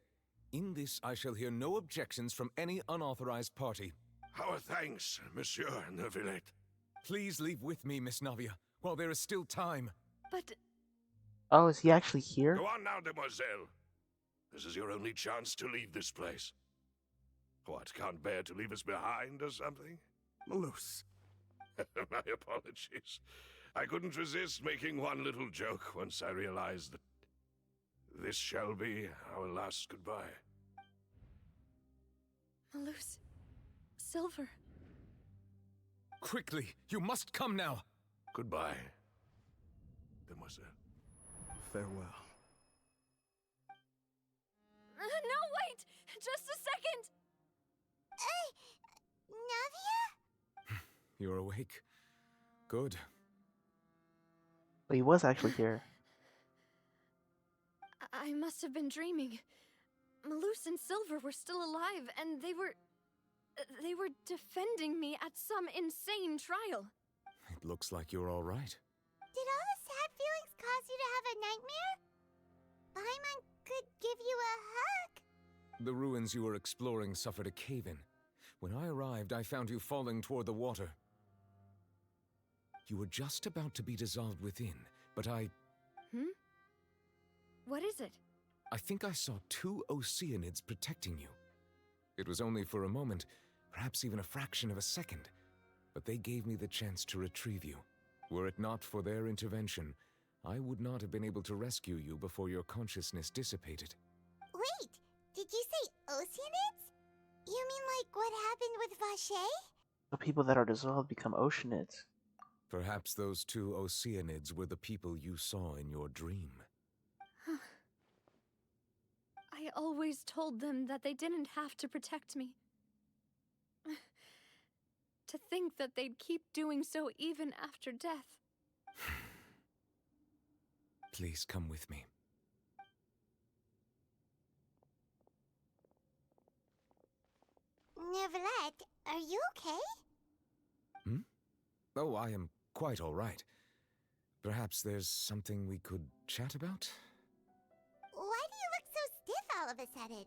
In this, I shall hear no objections from any unauthorized party. Our thanks, Monsieur Neuvillette. Please leave with me, Miss Navia, while there is still time. But... Oh, is he actually here? Go on now, demoiselle. This is your only chance to leave this place. What, can't bear to leave us behind or something? Malus. My apologies. I couldn't resist making one little joke once I realized that this shall be our last goodbye. Malus. Silver. Quickly, you must come now. Goodbye, demoiselle. Farewell. No, wait! Just a second! Navia? You're awake. Good. But he was actually here. I must have been dreaming. Malus and Silver were still alive, and they were defending me at some insane trial. It looks like you're all right. Did all the sad feelings cause you to have a nightmare? Paimon could give you a hug. The ruins you were exploring suffered a cave-in. When I arrived, I found you falling toward the water. You were just about to be dissolved within, but I What is it? I think I saw 2 Oceanids protecting you. It was only for a moment, perhaps even a fraction of a second, but they gave me the chance to retrieve you. Were it not for their intervention, I would not have been able to rescue you before your consciousness dissipated. Wait, did you say Oceanids? You mean like what happened with Vache? The people that are dissolved become oceanids. Perhaps those 2 Oceanids were the people you saw in your dream. I always told them that they didn't have to protect me. To think that they'd keep doing so even after death. Please come with me. Neuvillette, are you okay? Oh, I am quite all right. Perhaps there's something we could chat about? Why do you look so stiff all of a sudden?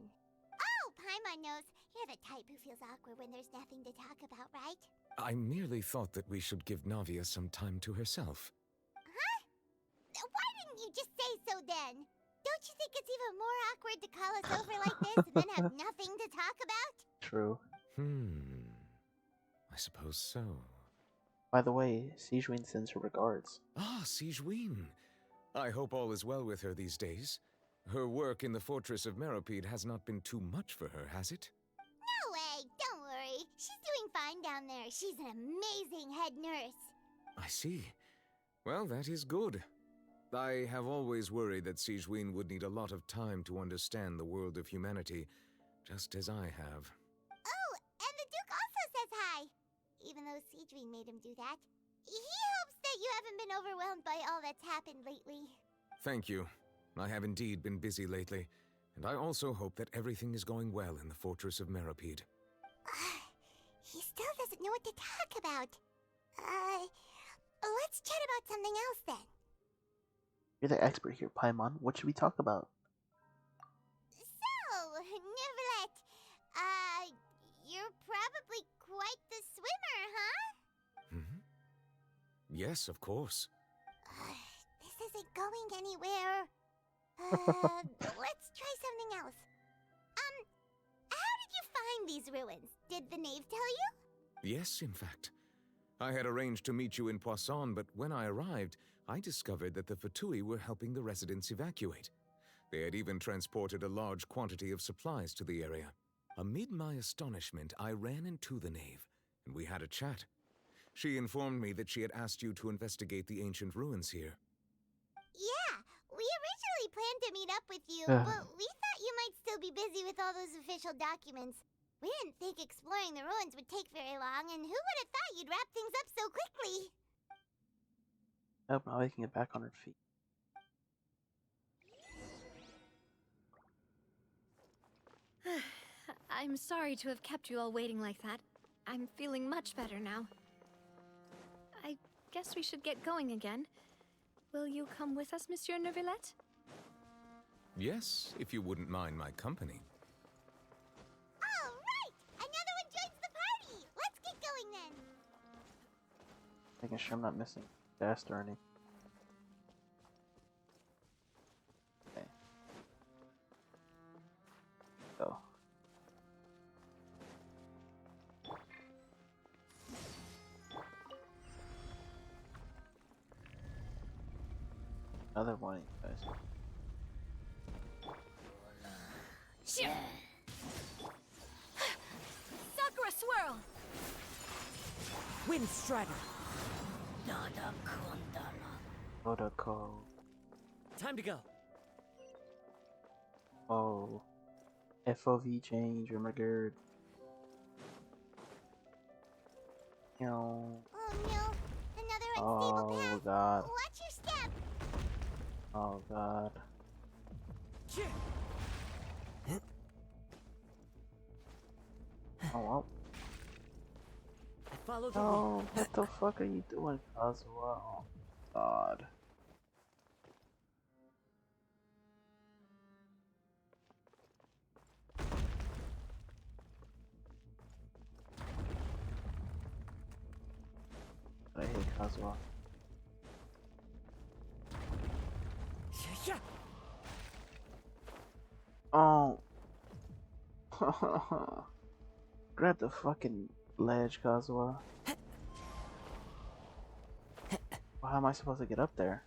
Oh, Paimon knows. You're the type who feels awkward when there's nothing to talk about, right? I merely thought that we should give Navia some time to herself. Huh? Why didn't you just say so then? Don't you think it's even more awkward to call us over like this and then have nothing to talk about? True. I suppose so. By the way, Sijuin sends her regards. Ah, Sijuin. I hope all is well with her these days. Her work in the Fortress of Meropide has not been too much for her, has it? No way, don't worry. She's doing fine down there. She's an amazing head nurse. I see. Well, that is good. I have always worried that Sijuin would need a lot of time to understand the world of humanity, just as I have. Oh, and the Duke also says hi. Even though Sijuin made him do that. He hopes that you haven't been overwhelmed by all that's happened lately. Thank you. I have indeed been busy lately, and I also hope that everything is going well in the Fortress of Meropide. He still doesn't know what to talk about. Let's chat about something else then. You're the expert here, Paimon. What should we talk about? So, Neverlet, you're probably quite the swimmer, huh? Mm-hmm. Yes, of course. This isn't going anywhere. Let's try something else. How did you find these ruins? Did the knave tell you? Yes, in fact. I had arranged to meet you in Poisson, but when I arrived, I discovered that the Fatui were helping the residents evacuate. They had even transported a large quantity of supplies to the area. Amid my astonishment, I ran into the knave, and we had a chat. She informed me that she had asked you to investigate the ancient ruins here. Yeah, we originally planned to meet up with you, Ugh. but we thought you might still be busy with all those official documents. We didn't think exploring the ruins would take very long, and who would have thought you'd wrap things up so quickly? Nope, now we can get back on her feet. I'm sorry to have kept you all waiting like that. I'm feeling much better now. I guess we should get going again. Will you come with us, Monsieur Neuvillette? Yes, if you wouldn't mind my company. All right! Another one joins the party! Let's get going then! Making sure I'm not missing fast or anything. Okay. Go. Another one of you guys. Shit! Sakura swirl! Wind Strider. Protocol. Time to go. Oh. FOV change, Remigard. Oh no, another unstable Oh path. god. Watch your step! Oh god. Oh well. I follow the Oh, what the fuck are you doing, Kazuha? Oh god. I hate Kazuha. Oh. Grab the fucking ledge, Kazuha. Well, how am I supposed to get up there?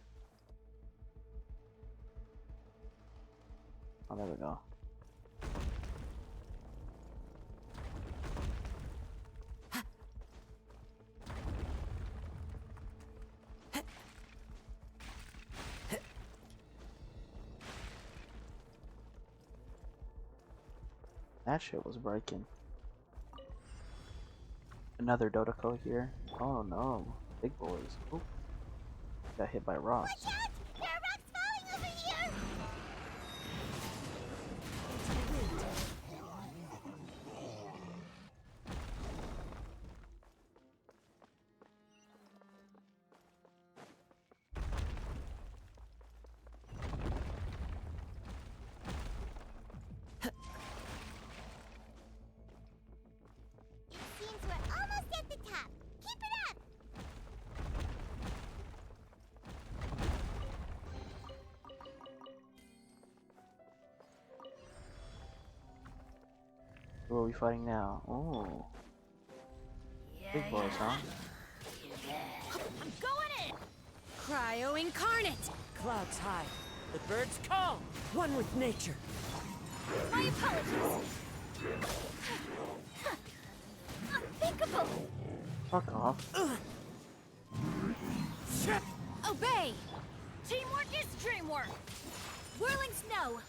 Oh, there we go. That shit was breaking. Another Dodoko here. Oh no. Big boys. Oop. Got hit by rocks. Watch out! There are rocks falling over here! It seems we're almost at the top. Keep it up! Who are we fighting now? Oh. Big boys, huh? I'm going in! Cryo incarnate! Clouds high. The birds call. One with nature. My apologies. Unthinkable. Fuck off. Obey. Teamwork is dreamwork. Whirling snow.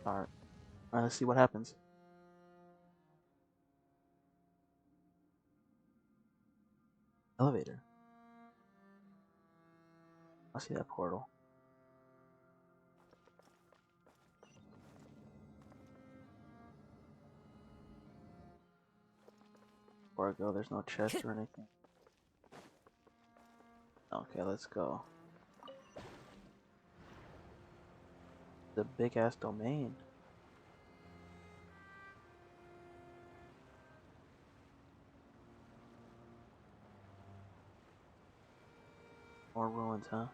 Alright. Alright, let's see what happens. Elevator. I see that portal. Before I go, there's no chest or anything. Okay, let's go. The big ass domain. More ruins, huh?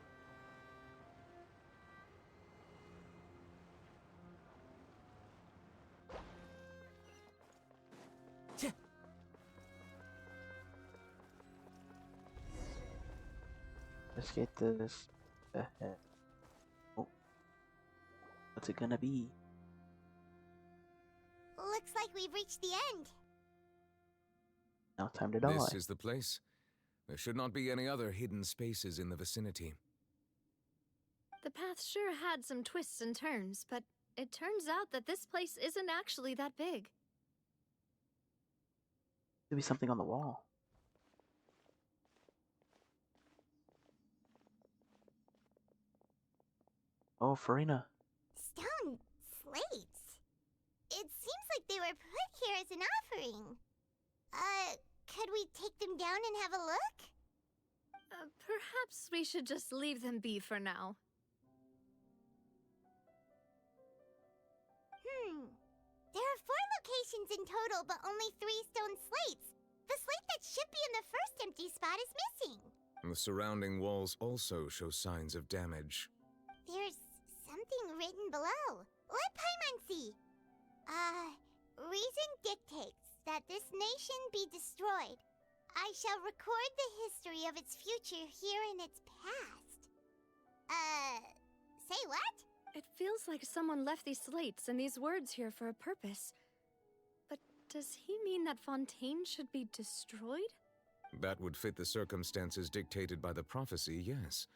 Let's get this ahead. Oh. What's it gonna be? Looks like we've reached the end. Now time to die. This is the place. There should not be any other hidden spaces in the vicinity. The path sure had some twists and turns, but it turns out that this place isn't actually that big. Could be something on the wall. Oh, FURINA. Stone slates. It seems like they were put here as an offering. Could we take them down and have a look? Perhaps we should just leave them be for now. There are 4 locations in total, but only 3 stone slates. The slate that should be in the first empty spot is missing. The surrounding walls also show signs of damage. There's something written below. Let Paimon see. Reason dictates that this nation be destroyed. I shall record the history of its future here in its past. Say what? It feels like someone left these slates and these words here for a purpose. But does he mean that Fontaine should be destroyed? That would fit the circumstances dictated by the prophecy, yes.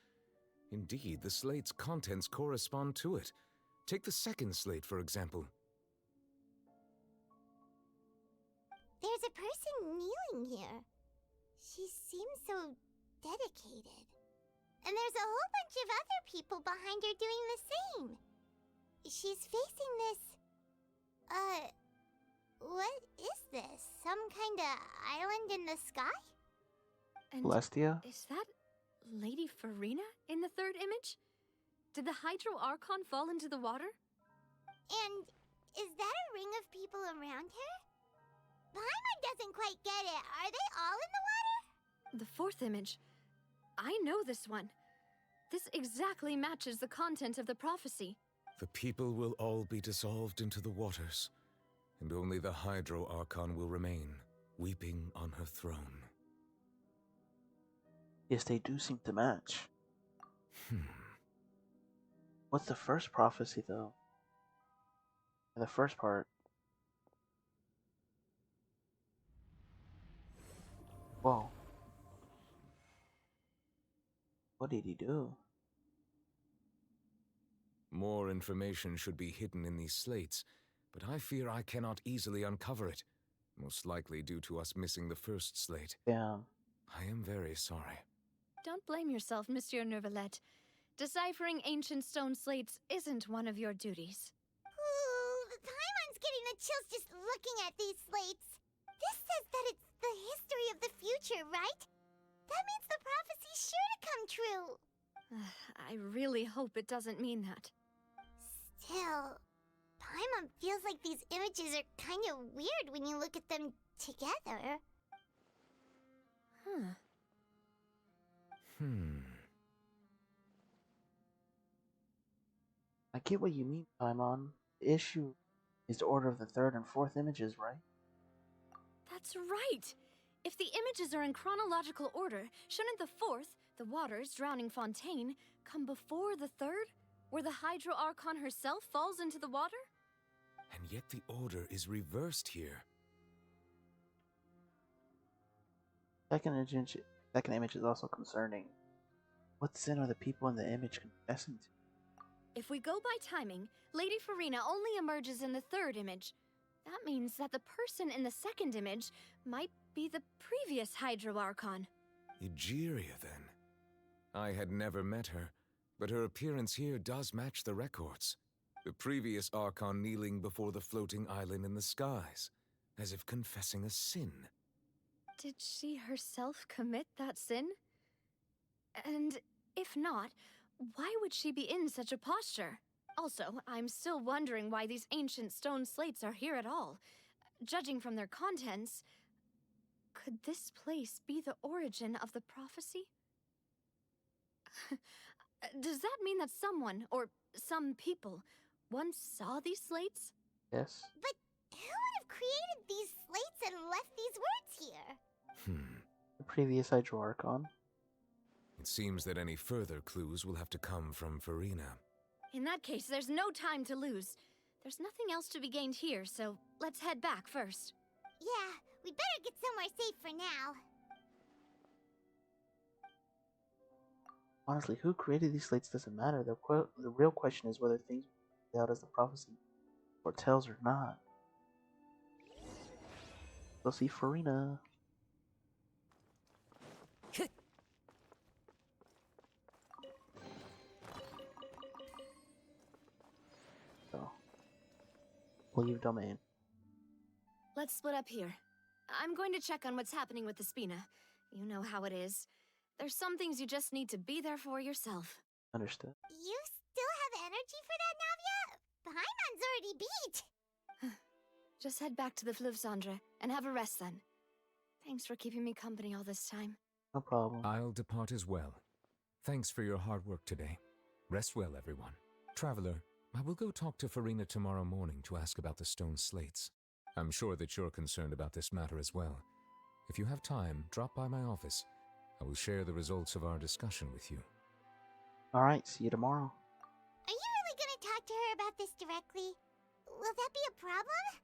Indeed, the slate's contents correspond to it. Take the second slate, for example. There's a person kneeling here. She seems so dedicated. And there's a whole bunch of other people behind her doing the same. She's facing this... what is this? Some kind of island in the sky? And Celestia? is that Lady FURINA in the third image? Did the Hydro Archon fall into the water? And is that a ring of people around her? Paimon doesn't quite get it. Are they all in the water? The fourth image. I know this one. This exactly matches the content of the prophecy. The people will all be dissolved into the waters, and only the Hydro Archon will remain, weeping on her throne. Yes, they do seem to match. What's the first prophecy, though? The first part. Whoa. What did he do? More information should be hidden in these slates, but I fear I cannot easily uncover it, most likely due to us missing the first slate. Yeah. I am very sorry. Don't blame yourself, Monsieur Neuvillette. Deciphering ancient stone slates isn't one of your duties. Ooh, Paimon's getting the chills just looking at these slates. This says that it's the history of the future, right? That means the prophecy's sure to come true. I really hope it doesn't mean that. Still, Paimon feels like these images are kind of weird when you look at them together. I get what you mean, Paimon. The issue is the order of the third and fourth images, right? That's right! If the images are in chronological order, shouldn't the fourth, the waters drowning Fontaine, come before the third, where the Hydro Archon herself falls into the water? And yet the order is reversed here. Second image is also concerning. What sin are the people in the image confessing to? If we go by timing, Lady FURINA only emerges in the third image. That means that the person in the second image might be the previous Hydro Archon. Egeria, then. I had never met her, but her appearance here does match the records. The previous Archon kneeling before the floating island in the skies, as if confessing a sin. Did she herself commit that sin? And if not, why would she be in such a posture? Also, I'm still wondering why these ancient stone slates are here at all. Judging from their contents, could this place be the origin of the prophecy? Does that mean that someone, or some people, once saw these slates? Yes. But who would have created these slates and left these words here? The previous Hydro Archon. It seems that any further clues will have to come from FURINA. In that case, there's no time to lose. There's nothing else to be gained here, so let's head back first. Yeah, we better get somewhere safe for now. Honestly, who created these slates doesn't matter. The real question is whether things play out as the prophecy foretells or not. Go see FURINA. So, leave domain. Let's split up here. I'm going to check on what's happening with the Spina. You know how it is. There's some things you just need to be there for yourself. Understood. You still have energy for that, Navia? Paimon's already beat. Just head back to the Fleuve Cendre and have a rest then. Thanks for keeping me company all this time. No problem. I'll depart as well. Thanks for your hard work today. Rest well, everyone. Traveler, I will go talk to FURINA tomorrow morning to ask about the stone slates. I'm sure that you're concerned about this matter as well. If you have time, drop by my office. I will share the results of our discussion with you. Alright, see you tomorrow. Are you really gonna talk to her about this directly? Will that be a problem?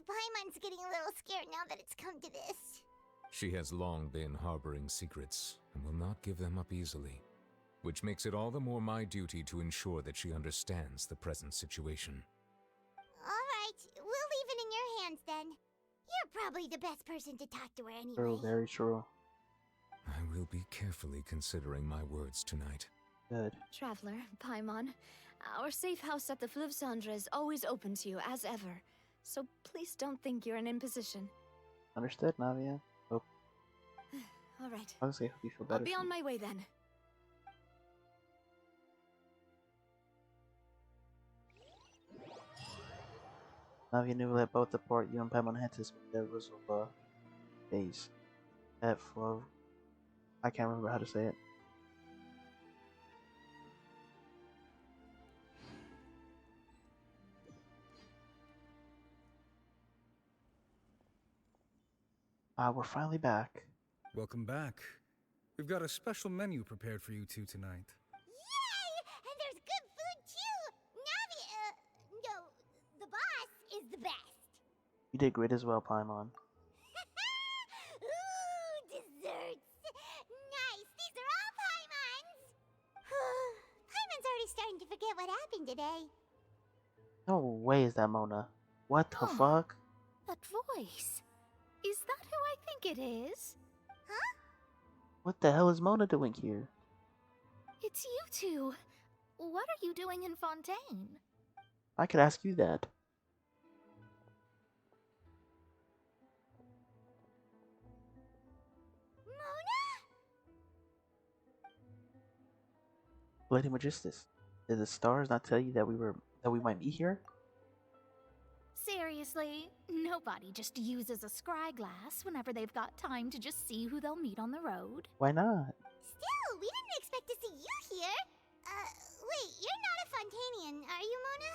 Paimon's getting a little scared now that it's come to this. She has long been harboring secrets and will not give them up easily, which makes it all the more my duty to ensure that she understands the present situation. Alright, we'll leave it in your hands then. You're probably the best person to talk to her anyway. True, very true. I will be carefully considering my words tonight. Good. Traveler, Paimon, our safe house at the Fleuve Cendre is always open to you as ever. So please don't think you're an imposition. Understood, Navia. Hope. Alright. Honestly, I hope you feel better. I'll be on my way then. Navia knew that both the port you and Paimon had to spend their Rizova days at Fleuve. I can't remember how to say it. We're finally back. Welcome back. We've got a special menu prepared for you two tonight. Yay! And there's good food too! Navia, no, the boss is the best. You did great as well, Paimon. Ooh, desserts! Nice, these are all Paimon's! Paimon's already starting to forget what happened today. No way is that Mona. What the fuck? That voice. Is that who I think it is? Huh? What the hell is Mona doing here? It's you two. What are you doing in Fontaine? I could ask you that. Lady Magistus, did the stars not tell you that we might be here? Seriously, nobody just uses a scry glass whenever they've got time to just see who they'll meet on the road. Why not? Still, we didn't expect to see you here. Wait, you're not a Fontainian, are you, Mona?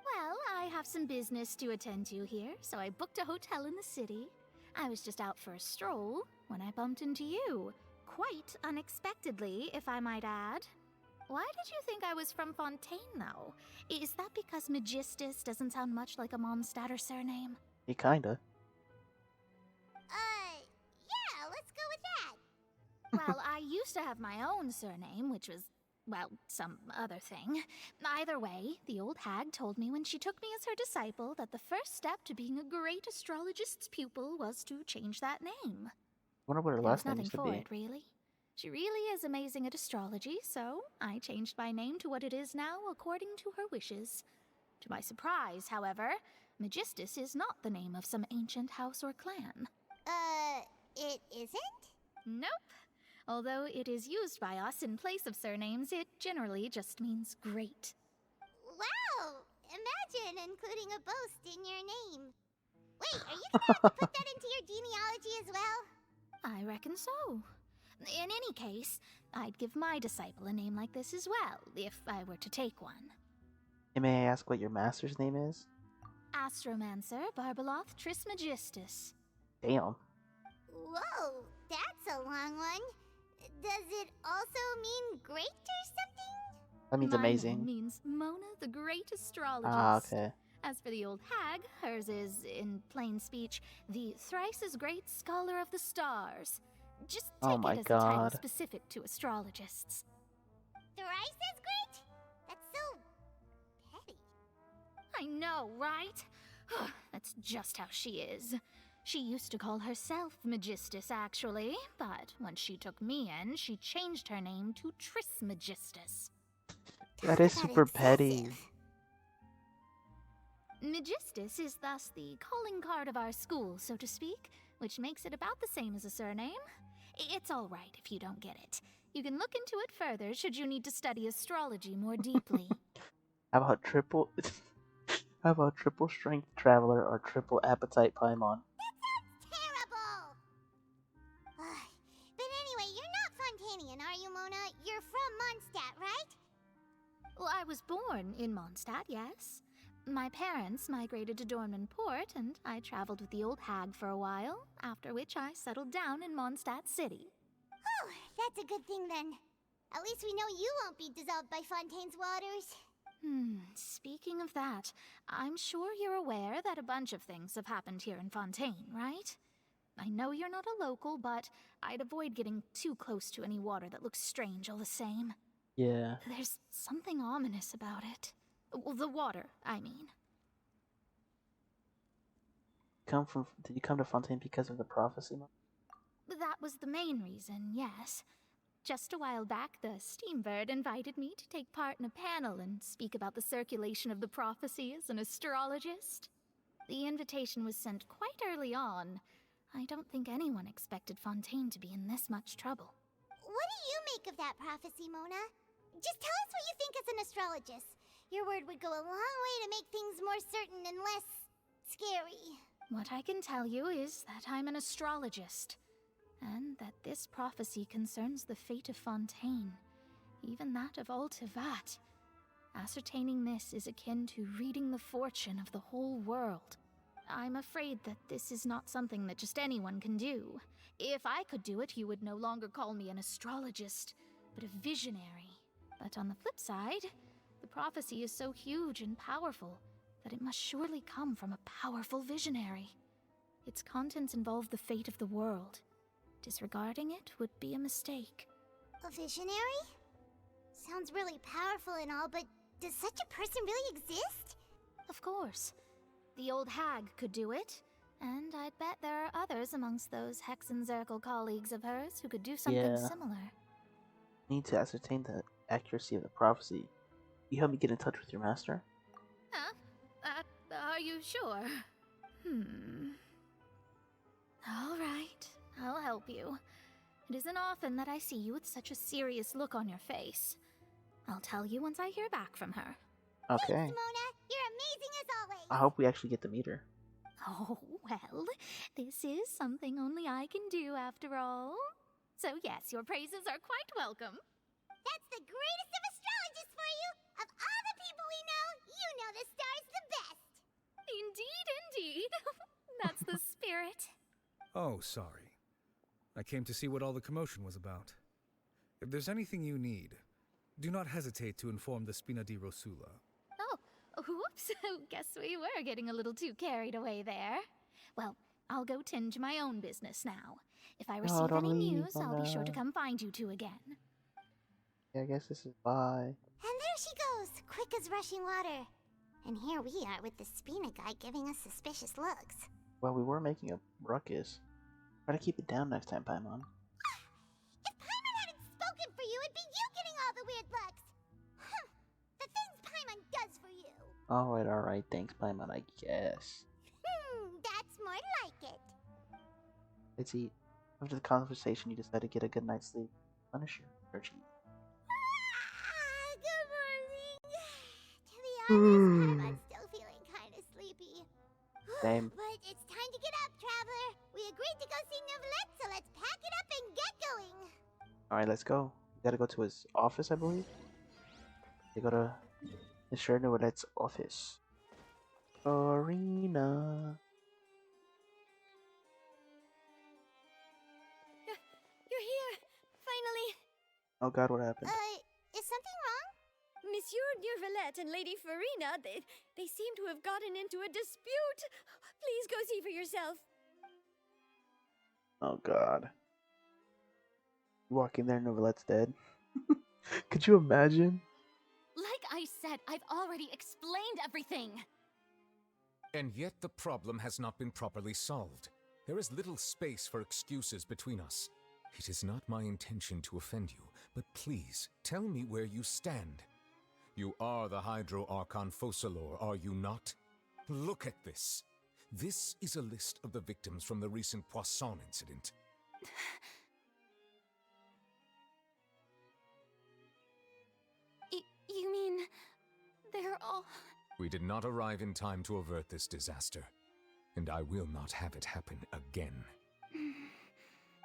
Well, I have some business to attend to here, so I booked a hotel in the city. I was just out for a stroll when I bumped into you. Quite unexpectedly, if I might add. Why did you think I was from Fontaine, though? Is that because Magistus doesn't sound much like a Mondstadter surname? He kinda. Yeah, let's go with that. Well, I used to have my own surname, which was, well, some other thing. Either way, the old hag told me when she took me as her disciple that the first step to being a great astrologist's pupil was to change that name. Wonder what her There was last name nothing used to for be. it, really. She really is amazing at astrology, so I changed my name to what it is now according to her wishes. To my surprise, however, Magistus is not the name of some ancient house or clan. It isn't? Nope. Although it is used by us in place of surnames, it generally just means great. Wow! Imagine including a boast in your name. Wait, are you gonna have to put that into your genealogy as well? I reckon so. In any case, I'd give my disciple a name like this as well, if I were to take one. And may I ask what your master's name is? Astromancer Barbeloth Trismegistus. Damn. Whoa, that's a long one. Does it also mean great or something? That means My amazing. name means Mona the Great Astrologist. Ah, okay. As for the old hag, hers is, in plain speech, the thrice as great scholar of the stars. Just take my it as a title God. specific to astrologists. Thrice as great? That's so petty. I know, right? That's just how she is. She used to call herself Magistus, actually, but when she took me in, she changed her name to Trismegistus. That is super petty. Magistus is thus the calling card of our school, so to speak, which makes it about the same as a surname. It's all right if you don't get it. You can look into it further should you need to study astrology more deeply. How about triple? How about triple strength traveler or triple appetite Paimon? Terrible! But anyway, you're not Fontanian, are you, Mona? You're from Mondstadt, right? Well, I was born in Mondstadt, yes. My parents migrated to Dornman Port, and I traveled with the old hag for a while, after which I settled down in Mondstadt City. Oh, that's a good thing then. At least we know you won't be dissolved by Fontaine's waters. Speaking of that, I'm sure you're aware that a bunch of things have happened here in Fontaine, right? I know you're not a local, but I'd avoid getting too close to any water that looks strange all the same. Yeah. There's something ominous about it. Well, the water, I mean. Did you come to Fontaine because of the prophecy? That was the main reason, yes. Just a while back, the Steambird invited me to take part in a panel and speak about the circulation of the prophecy as an astrologist. The invitation was sent quite early on. I don't think anyone expected Fontaine to be in this much trouble. What do you make of that prophecy, Mona? Just tell us what you think as an astrologist. Your word would go a long way to make things more certain and less scary. What I can tell you is that I'm an astrologist, and that this prophecy concerns the fate of Fontaine, even that of Altivat. Ascertaining this is akin to reading the fortune of the whole world. I'm afraid that this is not something that just anyone can do. If I could do it, you would no longer call me an astrologist, but a visionary. But on the flip side, the prophecy is so huge and powerful that it must surely come from a powerful visionary. Its contents involve the fate of the world. Disregarding it would be a mistake. A visionary? Sounds really powerful and all, but does such a person really exist? Of course. The old hag could do it, and I'd bet there are others amongst those Hexenzirkel colleagues of hers who could do something similar. Need to ascertain the accuracy of the prophecy. You help me get in touch with your master? Huh? Are you sure? All right, I'll help you. It isn't often that I see you with such a serious look on your face. I'll tell you once I hear back from her. Okay. Thanks, Mona. You're amazing as always. I hope we actually get to meet her. Oh, well, this is something only I can do after all. So yes, your praises are quite welcome. That's the greatest of astrologists for you! Of all the people we know, you know the star's the best. Indeed. That's the spirit. Oh, sorry. I came to see what all the commotion was about. If there's anything you need, do not hesitate to inform the Spina di Rosula. Oh, whoops. Guess we were getting a little too carried away there. Well, I'll go tend to my own business now. If I receive don't any leave, news, I'll be sure to Mama. come find you two again. Yeah, I guess this is bye. And there she goes, quick as rushing water. And here we are with the Spina guy giving us suspicious looks. Well, we were making a ruckus. Try to keep it down next time, Paimon. If Paimon hadn't spoken for you, it'd be you getting all the weird looks. The things Paimon does for you. Alright, thanks, Paimon, I guess. That's more like it. Let's eat. After the conversation, you decide to get a good night's sleep. Punish your energy. Good morning. To be honest, I'm still feeling kind of sleepy. Same. But it's time to get up, traveler. We agreed to go see Neuvillette, so let's pack it up and get going. Alright, let's go. We gotta go to his office, I believe. They go to Mr. Neuvillette's office. FURINA. You're here! Finally! Oh god, what happened? Is something wrong? Monsieur Neuvillette and Lady FURINA, they seem to have gotten into a dispute. Please go see for yourself. Oh god. You walk in there, Neuvillette's dead. Could you imagine? Like I said, I've already explained everything. And yet the problem has not been properly solved. There is little space for excuses between us. It is not my intention to offend you, but please, tell me where you stand. You are the Hydro Archon Focalor, are you not? Look at this. This is a list of the victims from the recent Poisson incident. You mean they're all... We did not arrive in time to avert this disaster, and I will not have it happen again.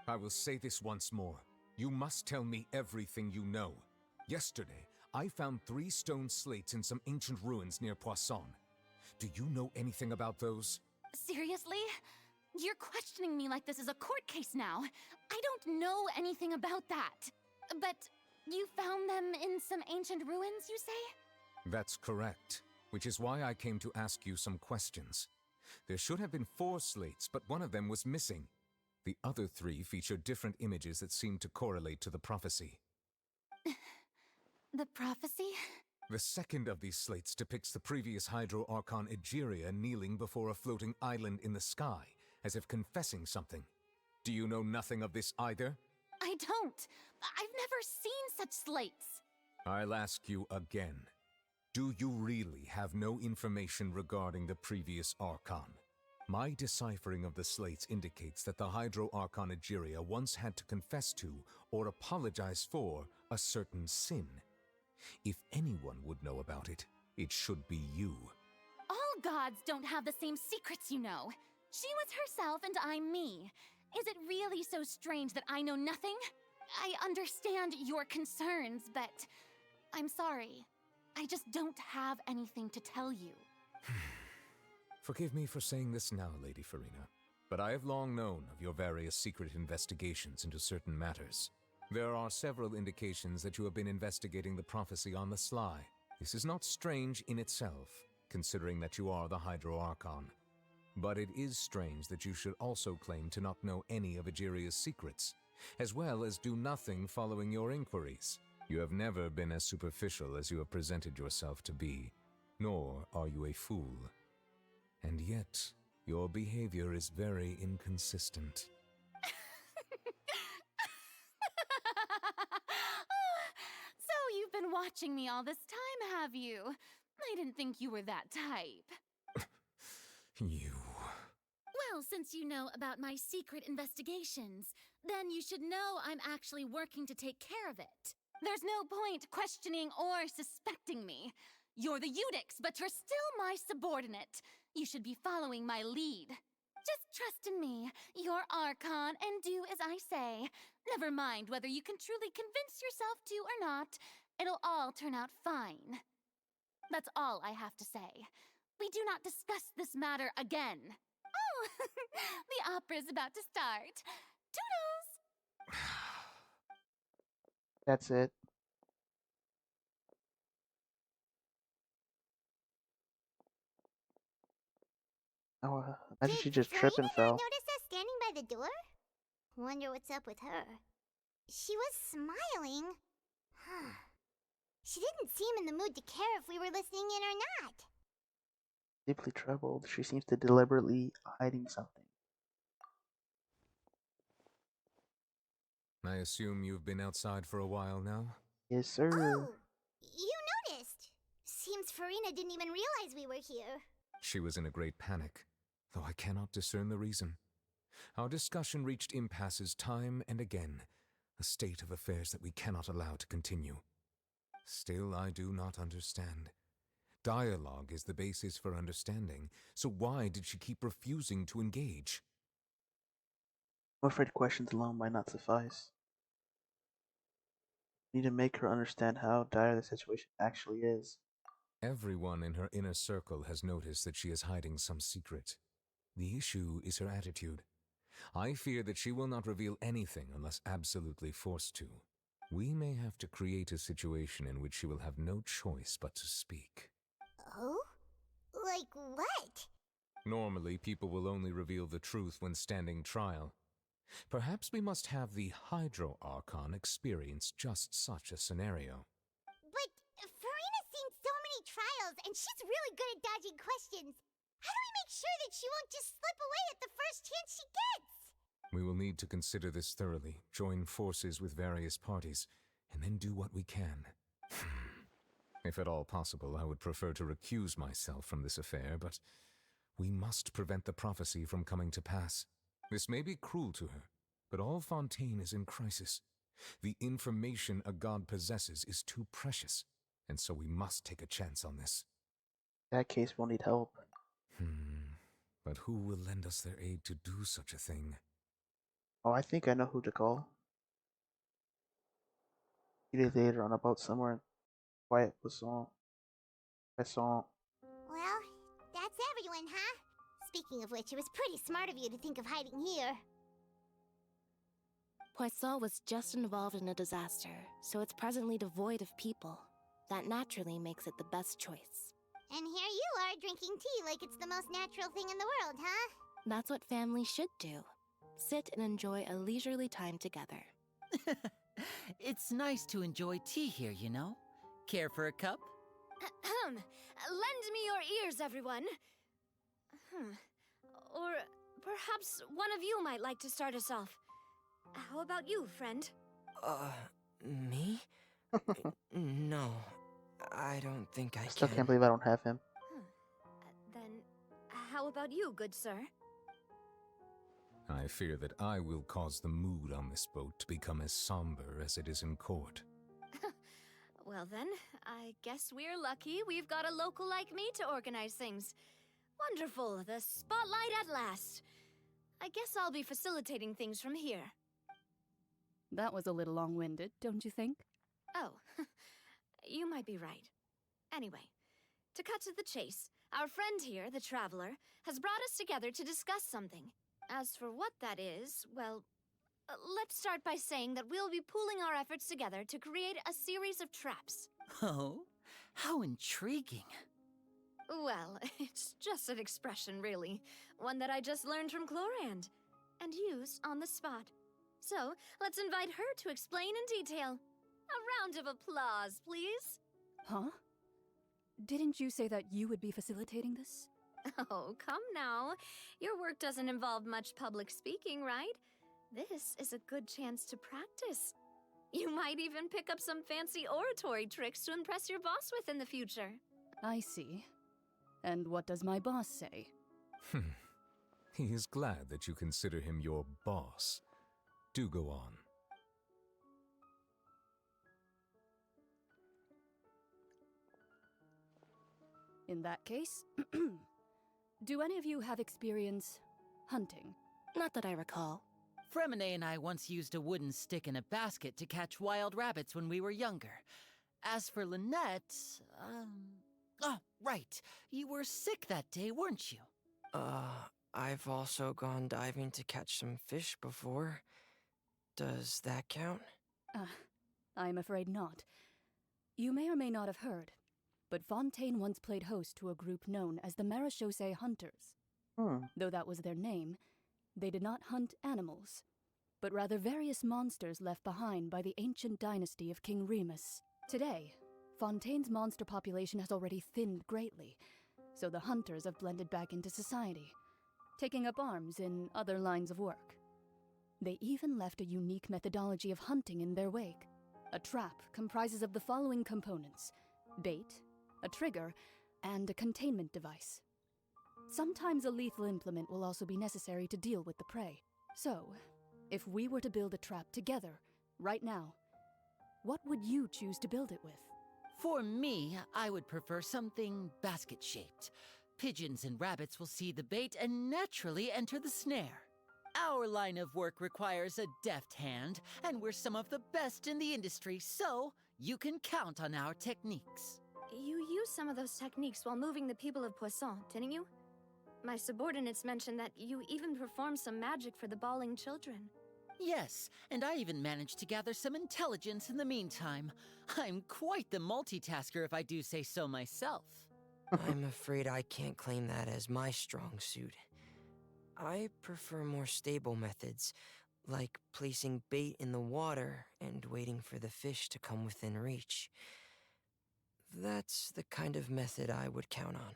I will say this once more. You must tell me everything you know. Yesterday, I found 3 stone slates in some ancient ruins near Poisson. Do you know anything about those? Seriously? You're questioning me like this is a court case now. I don't know anything about that. But you found them in some ancient ruins, you say? That's correct, which is why I came to ask you some questions. There should have been 4 slates, but one of them was missing. The other 3 featured different images that seemed to correlate to the prophecy. The prophecy? The second of these slates depicts the previous Hydro Archon Egeria kneeling before a floating island in the sky, as if confessing something. Do you know nothing of this either? I don't. I've never seen such slates. I'll ask you again. Do you really have no information regarding the previous Archon? My deciphering of the slates indicates that the Hydro Archon Egeria once had to confess to, or apologize for, a certain sin. If anyone would know about it, it should be you. All gods don't have the same secrets, you know. She was herself and I'm me. Is it really so strange that I know nothing? I understand your concerns, but I'm sorry. I just don't have anything to tell you. Forgive me for saying this now, Lady FURINA, but I have long known of your various secret investigations into certain matters. There are several indications that you have been investigating the prophecy on the sly. This is not strange in itself, considering that you are the Hydro Archon. But it is strange that you should also claim to not know any of Egeria's secrets, as well as do nothing following your inquiries. You have never been as superficial as you have presented yourself to be, nor are you a fool. And yet, your behavior is very inconsistent. So you've been watching me all this time, have you? I didn't think you were that type. You... Well, since you know about my secret investigations, then you should know I'm actually working to take care of it. There's no point questioning or suspecting me. You're the Eudix, but you're still my subordinate. You should be following my lead. Just trust in me. You're Archon, and do as I say. Never mind whether you can truly convince yourself to or not. It'll all turn out fine. That's all I have to say. We do not discuss this matter again. Oh, the opera's about to start. Toodles! That's it. Oh, imagine she just tripped and fell. Notice us standing by the door? Wonder what's up with her. She was smiling. She didn't seem in the mood to care if we were listening in or not. Deeply troubled, she seems to deliberately hiding something. I assume you've been outside for a while now? Yes, sir. Oh, you noticed. Seems FURINA didn't even realize we were here. She was in a great panic, though I cannot discern the reason. Our discussion reached impasses time and again, a state of affairs that we cannot allow to continue. Still, I do not understand. Dialogue is the basis for understanding, so why did she keep refusing to engage? I'm afraid questions alone might not suffice. We need to make her understand how dire the situation actually is. Everyone in her inner circle has noticed that she is hiding some secret. The issue is her attitude. I fear that she will not reveal anything unless absolutely forced to. We may have to create a situation in which she will have no choice but to speak. Oh? Like what? Normally, people will only reveal the truth when standing trial. Perhaps we must have the Hydro Archon experience just such a scenario. But FURINA's seen so many trials, and she's really good at dodging questions. How do we make sure that she won't just slip away at the first chance she gets? We will need to consider this thoroughly, join forces with various parties, and then do what we can. If at all possible, I would prefer to recuse myself from this affair, but we must prevent the prophecy from coming to pass. This may be cruel to her, but all Fontaine is in crisis. The information a god possesses is too precious, and so we must take a chance on this. In that case, we'll need help. But who will lend us their aid to do such a thing? Oh, I think I know who to call. A few days later, on a boat somewhere in quiet Poisson. Well, that's everyone, huh? Speaking of which, it was pretty smart of you to think of hiding here. Poisson was just involved in a disaster, so it's presently devoid of people. That naturally makes it the best choice. And here you are drinking tea like it's the most natural thing in the world, huh? That's what family should do. Sit and enjoy a leisurely time together. It's nice to enjoy tea here, you know? Care for a cup? Lend me your ears, everyone. Or perhaps one of you might like to start us off. How about you, friend? Me? No, I don't think I can. Still can't believe I don't have him. Then, how about you, good sir? I fear that I will cause the mood on this boat to become as somber as it is in court. Well then, I guess we're lucky we've got a local like me to organize things. Wonderful, the spotlight at last. I guess I'll be facilitating things from here. That was a little long-winded, don't you think? Oh, you might be right. Anyway, to cut to the chase, our friend here, the Traveler, has brought us together to discuss something. As for what that is, well, let's start by saying that we'll be pooling our efforts together to create a series of traps. Oh, how intriguing. Well, it's just an expression, really. One that I just learned from Chlorand, and used on the spot. So, let's invite her to explain in detail. A round of applause, please. Huh? Didn't you say that you would be facilitating this? Oh, come now. Your work doesn't involve much public speaking, right? This is a good chance to practice. You might even pick up some fancy oratory tricks to impress your boss with in the future. I see. And what does my boss say? He is glad that you consider him your boss. Do go on. In that case, do any of you have experience hunting? Not that I recall. Fremine and I once used a wooden stick in a basket to catch wild rabbits when we were younger. As for Lynette, Oh, right. You were sick that day, weren't you? I've also gone diving to catch some fish before. Does that count? I'm afraid not. You may or may not have heard, but Fontaine once played host to a group known as the Marechaussee Hunters. Though that was their name, they did not hunt animals, but rather various monsters left behind by the ancient dynasty of King Remus. Today, Fontaine's monster population has already thinned greatly, so the hunters have blended back into society, taking up arms in other lines of work. They even left a unique methodology of hunting in their wake. A trap comprises of the following components: bait, a trigger, and a containment device. Sometimes a lethal implement will also be necessary to deal with the prey. So, if we were to build a trap together, right now, what would you choose to build it with? For me, I would prefer something basket-shaped. Pigeons and rabbits will see the bait and naturally enter the snare. Our line of work requires a deft hand, and we're some of the best in the industry, so you can count on our techniques. You used some of those techniques while moving the people of Poisson, didn't you? My subordinates mentioned that you even performed some magic for the bawling children. Yes, and I even managed to gather some intelligence in the meantime. I'm quite the multitasker if I do say so myself. I'm afraid I can't claim that as my strong suit. I prefer more stable methods, like placing bait in the water and waiting for the fish to come within reach. That's the kind of method I would count on.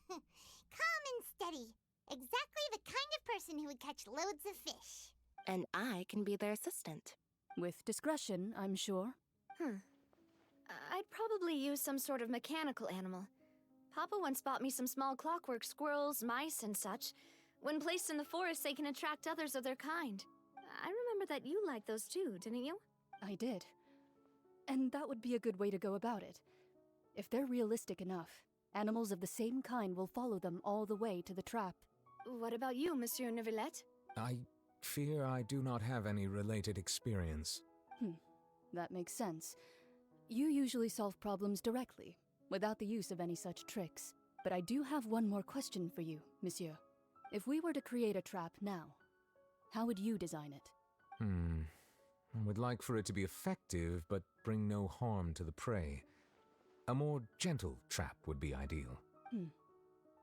Calm and steady. Exactly the kind of person who would catch loads of fish. And I can be their assistant. With discretion, I'm sure. I'd probably use some sort of mechanical animal. Papa once bought me some small clockwork squirrels, mice, and such. When placed in the forest, they can attract others of their kind. I remember that you liked those too, didn't you? I did. And that would be a good way to go about it. If they're realistic enough, animals of the same kind will follow them all the way to the trap. What about you, Monsieur Neuvillette? I fear I do not have any related experience. That makes sense. You usually solve problems directly, without the use of any such tricks. But I do have one more question for you, Monsieur. If we were to create a trap now, how would you design it? I would like for it to be effective, but bring no harm to the prey. A more gentle trap would be ideal.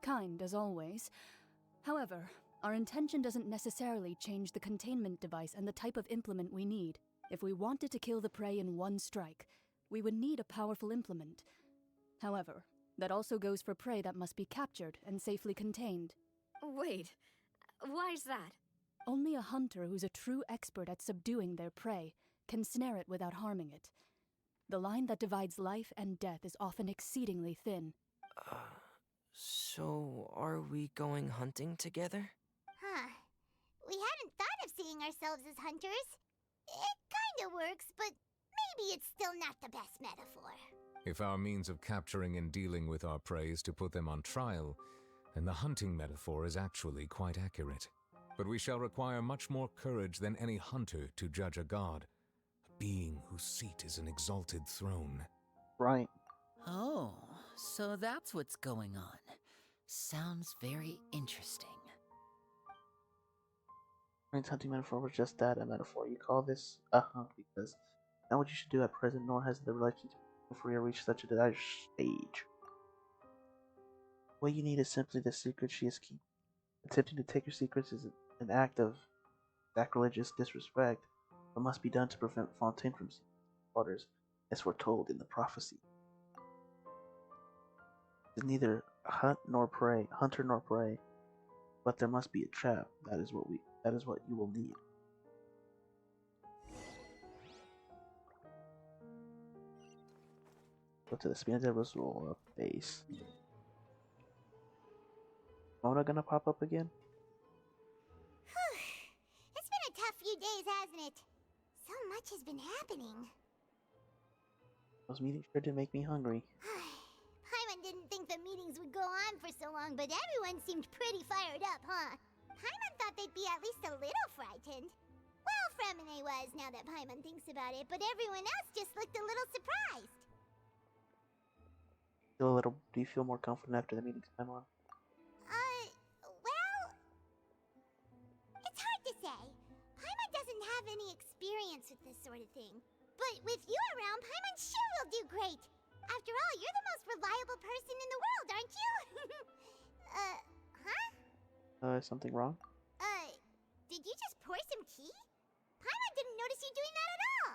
Kind, as always. However, our intention doesn't necessarily change the containment device and the type of implement we need. If we wanted to kill the prey in one strike, we would need a powerful implement. However, that also goes for prey that must be captured and safely contained. Wait, why's that? Only a hunter who's a true expert at subduing their prey can snare it without harming it. The line that divides life and death is often exceedingly thin. So are we going hunting together? We hadn't thought of seeing ourselves as hunters. It kinda works, but maybe it's still not the best metaphor. If our means of capturing and dealing with our prey is to put them on trial, then the hunting metaphor is actually quite accurate. But we shall require much more courage than any hunter to judge a god, a being whose seat is an exalted throne. Right. Oh, so that's what's going on. Sounds very interesting. Ryan's hunting metaphor was just that, a metaphor. You call this a hunt because not what you should do at present, nor has the relationship with Furia reached such a dire stage. What you need is simply the secret she is keeping. Attempting to take her secrets is an act of sacrilegious disrespect, but must be done to prevent Fontaine from seeing waters, as foretold in the prophecy. It is neither hunter nor prey, but there must be a trap. That is what you will need. Go to the Spina de Rosula base. Mona gonna pop up again? It's been a tough few days, hasn't it? So much has been happening. Those meetings sure did make me hungry. Paimon didn't think the meetings would go on for so long, but everyone seemed pretty fired up, huh? Paimon thought they'd be at least a little frightened. Well, Fremine was, now that Paimon thinks about it, but everyone else just looked a little surprised. Do you feel more confident after the meeting's Paimon? Well, it's hard to say. Paimon doesn't have any experience with this sort of thing. But with you around, Paimon sure will do great. After all, you're the most reliable person in the world, aren't you? Huh? Is something wrong? Did you just pour some tea? Paimon didn't notice you doing that at all.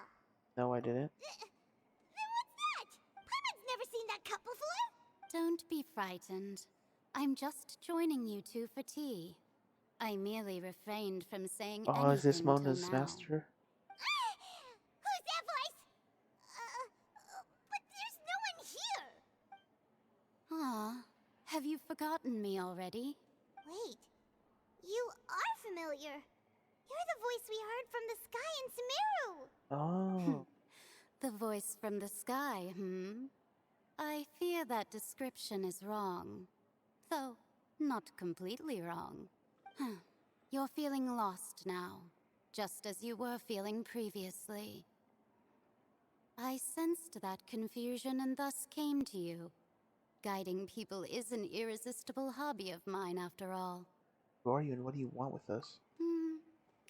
No, I didn't. Then what's that? Paimon's never seen that cup before. Don't be frightened. I'm just joining you two for tea. I merely refrained from saying anything Oh, is this till Mona's now. master? Who's that voice? But there's no one here. Ah, have you forgotten me already? Wait, you are familiar. You're the voice we heard from the sky in Sumeru. Oh. The voice from the sky, I fear that description is wrong. Though, not completely wrong. You're feeling lost now, just as you were feeling previously. I sensed that confusion and thus came to you. Guiding people is an irresistible hobby of mine, after all. Who are you and what do you want with us?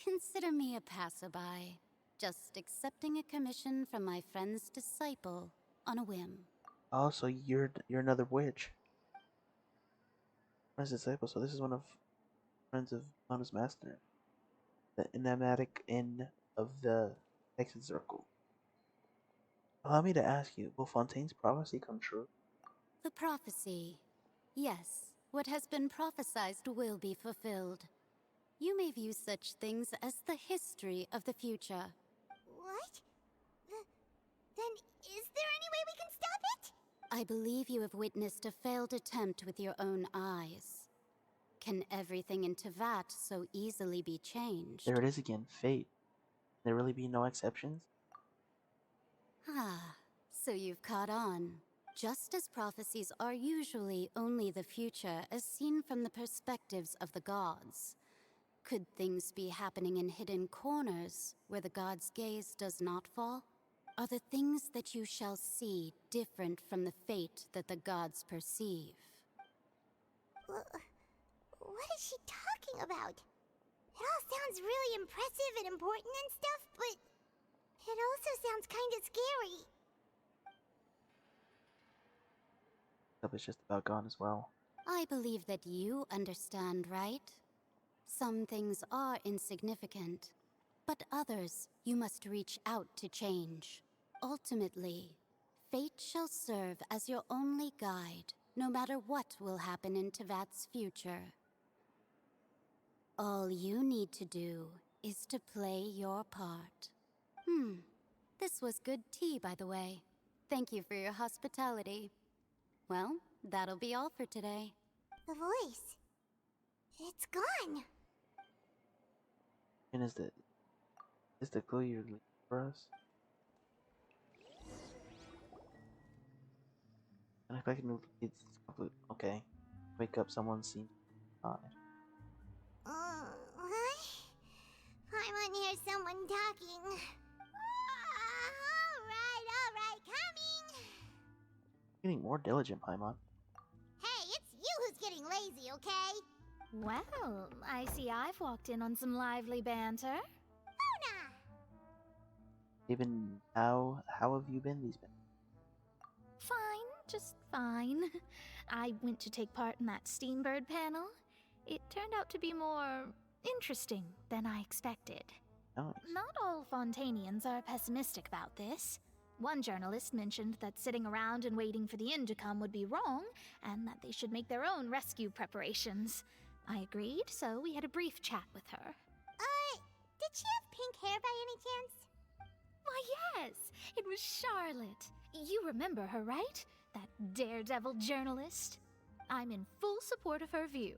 Consider me a passerby, just accepting a commission from my friend's disciple on a whim. Oh, so you're another witch. Friend's disciple, so this is one of friends of Mona's master. The enigmatic end of the exit circle. Allow me to ask you, will Fontaine's prophecy come true? The prophecy. Yes, what has been prophesied will be fulfilled. You may view such things as the history of the future. What? Then is there any way we can stop it? I believe you have witnessed a failed attempt with your own eyes. Can everything in Tevat so easily be changed? There it is again, fate. There really be no exceptions? Ah, so you've caught on. Just as prophecies are usually only the future as seen from the perspectives of the gods, could things be happening in hidden corners where the gods' gaze does not fall? Are the things that you shall see different from the fate that the gods perceive? What is she talking about? It all sounds really impressive and important and stuff, but it also sounds kind of scary. It's just about gone as well. I believe that you understand, right? Some things are insignificant, but others you must reach out to change. Ultimately, fate shall serve as your only guide, no matter what will happen in Tevat's future. All you need to do is to play your part. This was good tea, by the way. Thank you for your hospitality. Well, that'll be all for today. The voice. It's gone. And is the clue you're looking for us? And if I can, it's complete. Okay. Wake up, someone seen. What? Paimon hears someone talking. Alright, coming! Getting more diligent, Paimon. Hey, it's you who's getting lazy, okay? Well, I see I've walked in on some lively banter. Mona! Even how have you been these days? Fine, just fine. I went to take part in that Steambird panel. It turned out to be more interesting than I expected. Nice. Not all Fontainians are pessimistic about this. One journalist mentioned that sitting around and waiting for the end to come would be wrong, and that they should make their own rescue preparations. I agreed, so we had a brief chat with her. Did she have pink hair by any chance? Why, yes! It was Charlotte. You remember her, right? That daredevil journalist? I'm in full support of her view.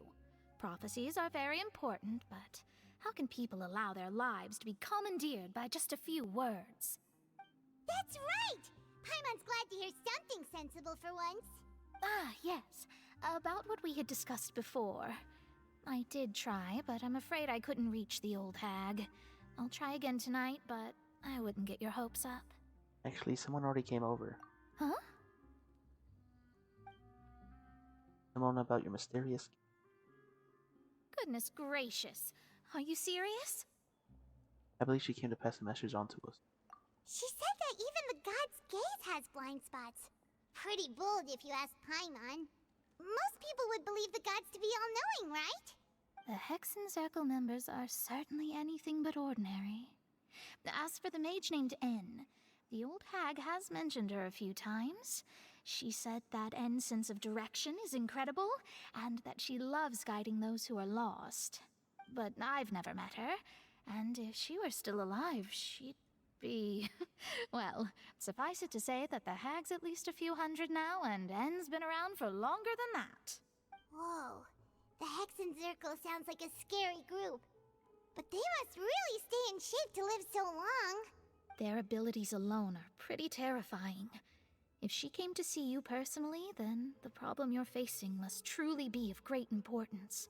Prophecies are very important, but how can people allow their lives to be commandeered by just a few words? That's right! Paimon's glad to hear something sensible for once. Ah, yes. About what we had discussed before. I did try, but I'm afraid I couldn't reach the old hag. I'll try again tonight, but I wouldn't get your hopes up. Actually, someone already came over. Huh? Mona, about your mysterious. Goodness gracious. Are you serious? I believe she came to pass a message on to us. She said that even the god's gaze has blind spots. Pretty bold if you ask Paimon. Most people would believe the gods to be all-knowing, right? The Hexen Circle members are certainly anything but ordinary. As for the mage named N, the old hag has mentioned her a few times. She said that N's sense of direction is incredible, and that she loves guiding those who are lost. But I've never met her, and if she were still alive, she'd be... well, suffice it to say that the hag's at least a few hundred now, and N's been around for longer than that. Whoa, the Hexen Circle sounds like a scary group. But they must really stay in shape to live so long. Their abilities alone are pretty terrifying. If she came to see you personally, then the problem you're facing must truly be of great importance.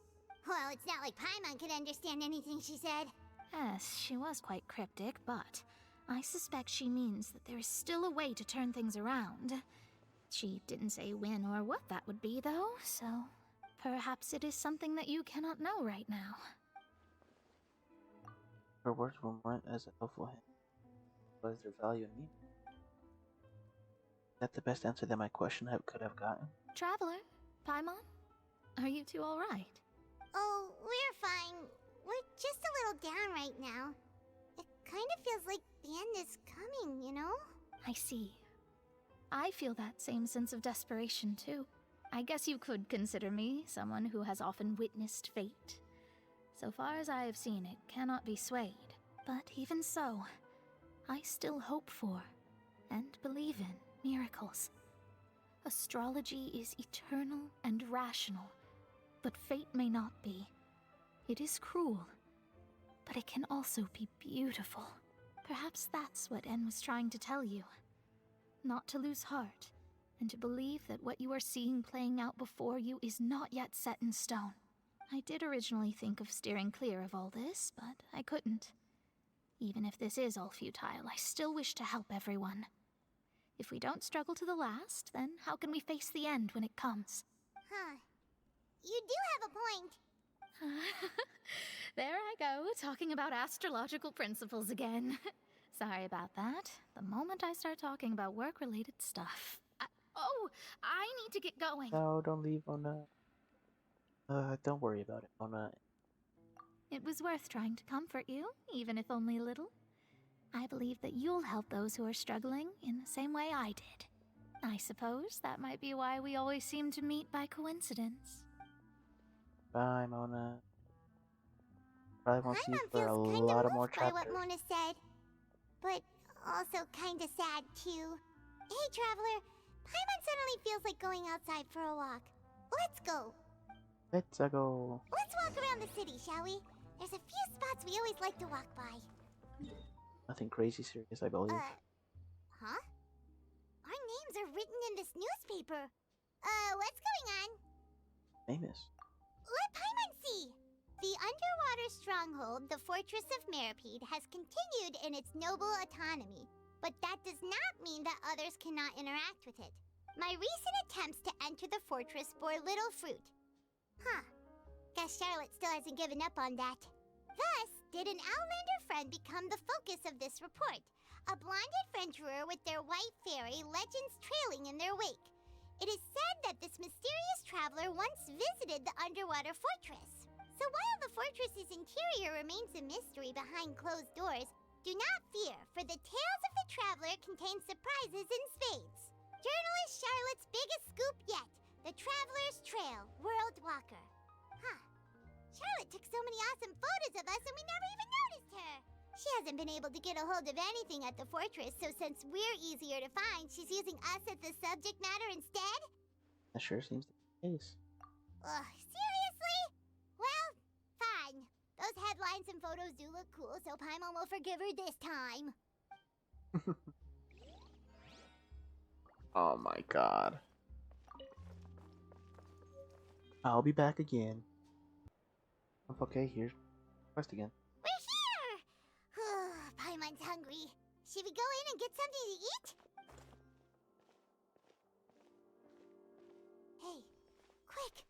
Well, it's not like Paimon could understand anything she said. Yes, she was quite cryptic, but I suspect she means that there is still a way to turn things around. She didn't say when or what that would be, though, so perhaps it is something that you cannot know right now. Her words were meant as a helpful hint. What is their value in me? Is that the best answer that my question could have gotten? Traveler, Paimon, are you two all right? Oh, we're fine. We're just a little down right now. It kind of feels like the end is coming, you know? I see. I feel that same sense of desperation, too. I guess you could consider me someone who has often witnessed fate. So far as I have seen, it cannot be swayed. But even so, I still hope for, and believe in, miracles. Astrology is eternal and rational, but fate may not be. It is cruel, but it can also be beautiful. Perhaps that's what N was trying to tell you. Not to lose heart, and to believe that what you are seeing playing out before you is not yet set in stone. I did originally think of steering clear of all this, but I couldn't. Even if this is all futile, I still wish to help everyone. If we don't struggle to the last, then how can we face the end when it comes? Huh. You do have a point. There I go, talking about astrological principles again. Sorry about that. The moment I start talking about work-related stuff... I need to get going. No, don't leave, Mona. Don't worry about it, Mona. It was worth trying to comfort you, even if only a little. I believe that you'll help those who are struggling in the same way I did. I suppose that might be why we always seem to meet by coincidence. Bye, Mona. Probably won't see you Paimon for a feels lot kinda of more moved by chapters. what Mona said, but also kinda sad too. Hey, Traveler, Paimon suddenly feels like going outside for a walk. Let's go. Let's go. Let's walk around the city, shall we? There's a few spots we always like to walk by. Nothing crazy serious, I believe. Huh? Our names are written in this newspaper. What's going on? Famous. Let Paimon see! The underwater stronghold, the Fortress of Meripede, has continued in its noble autonomy, but that does not mean that others cannot interact with it. My recent attempts to enter the fortress bore little fruit. Huh. Guess Charlotte still hasn't given up on that. Thus, did an Outlander friend become the focus of this report, a blonde adventurer with their white fairy legends trailing in their wake. It is said that this mysterious traveler once visited the underwater fortress. So while the fortress's interior remains a mystery behind closed doors, do not fear, for the tales of the traveler contain surprises in spades. Journalist Charlotte's biggest scoop yet, the Traveler's Trail, World Walker. Huh. Charlotte took so many awesome photos of us and we never even noticed her. She hasn't been able to get a hold of anything at the fortress, so since we're easier to find, she's using us as the subject matter instead? That sure seems to be the case. Ugh, seriously? Well, fine. Those headlines and photos do look cool, so Paimon will forgive her this time. Oh my god. I'll be back again. Okay, here's quest again. We're here! Paimon's hungry. Should we go in and get something to eat? Hey, quick!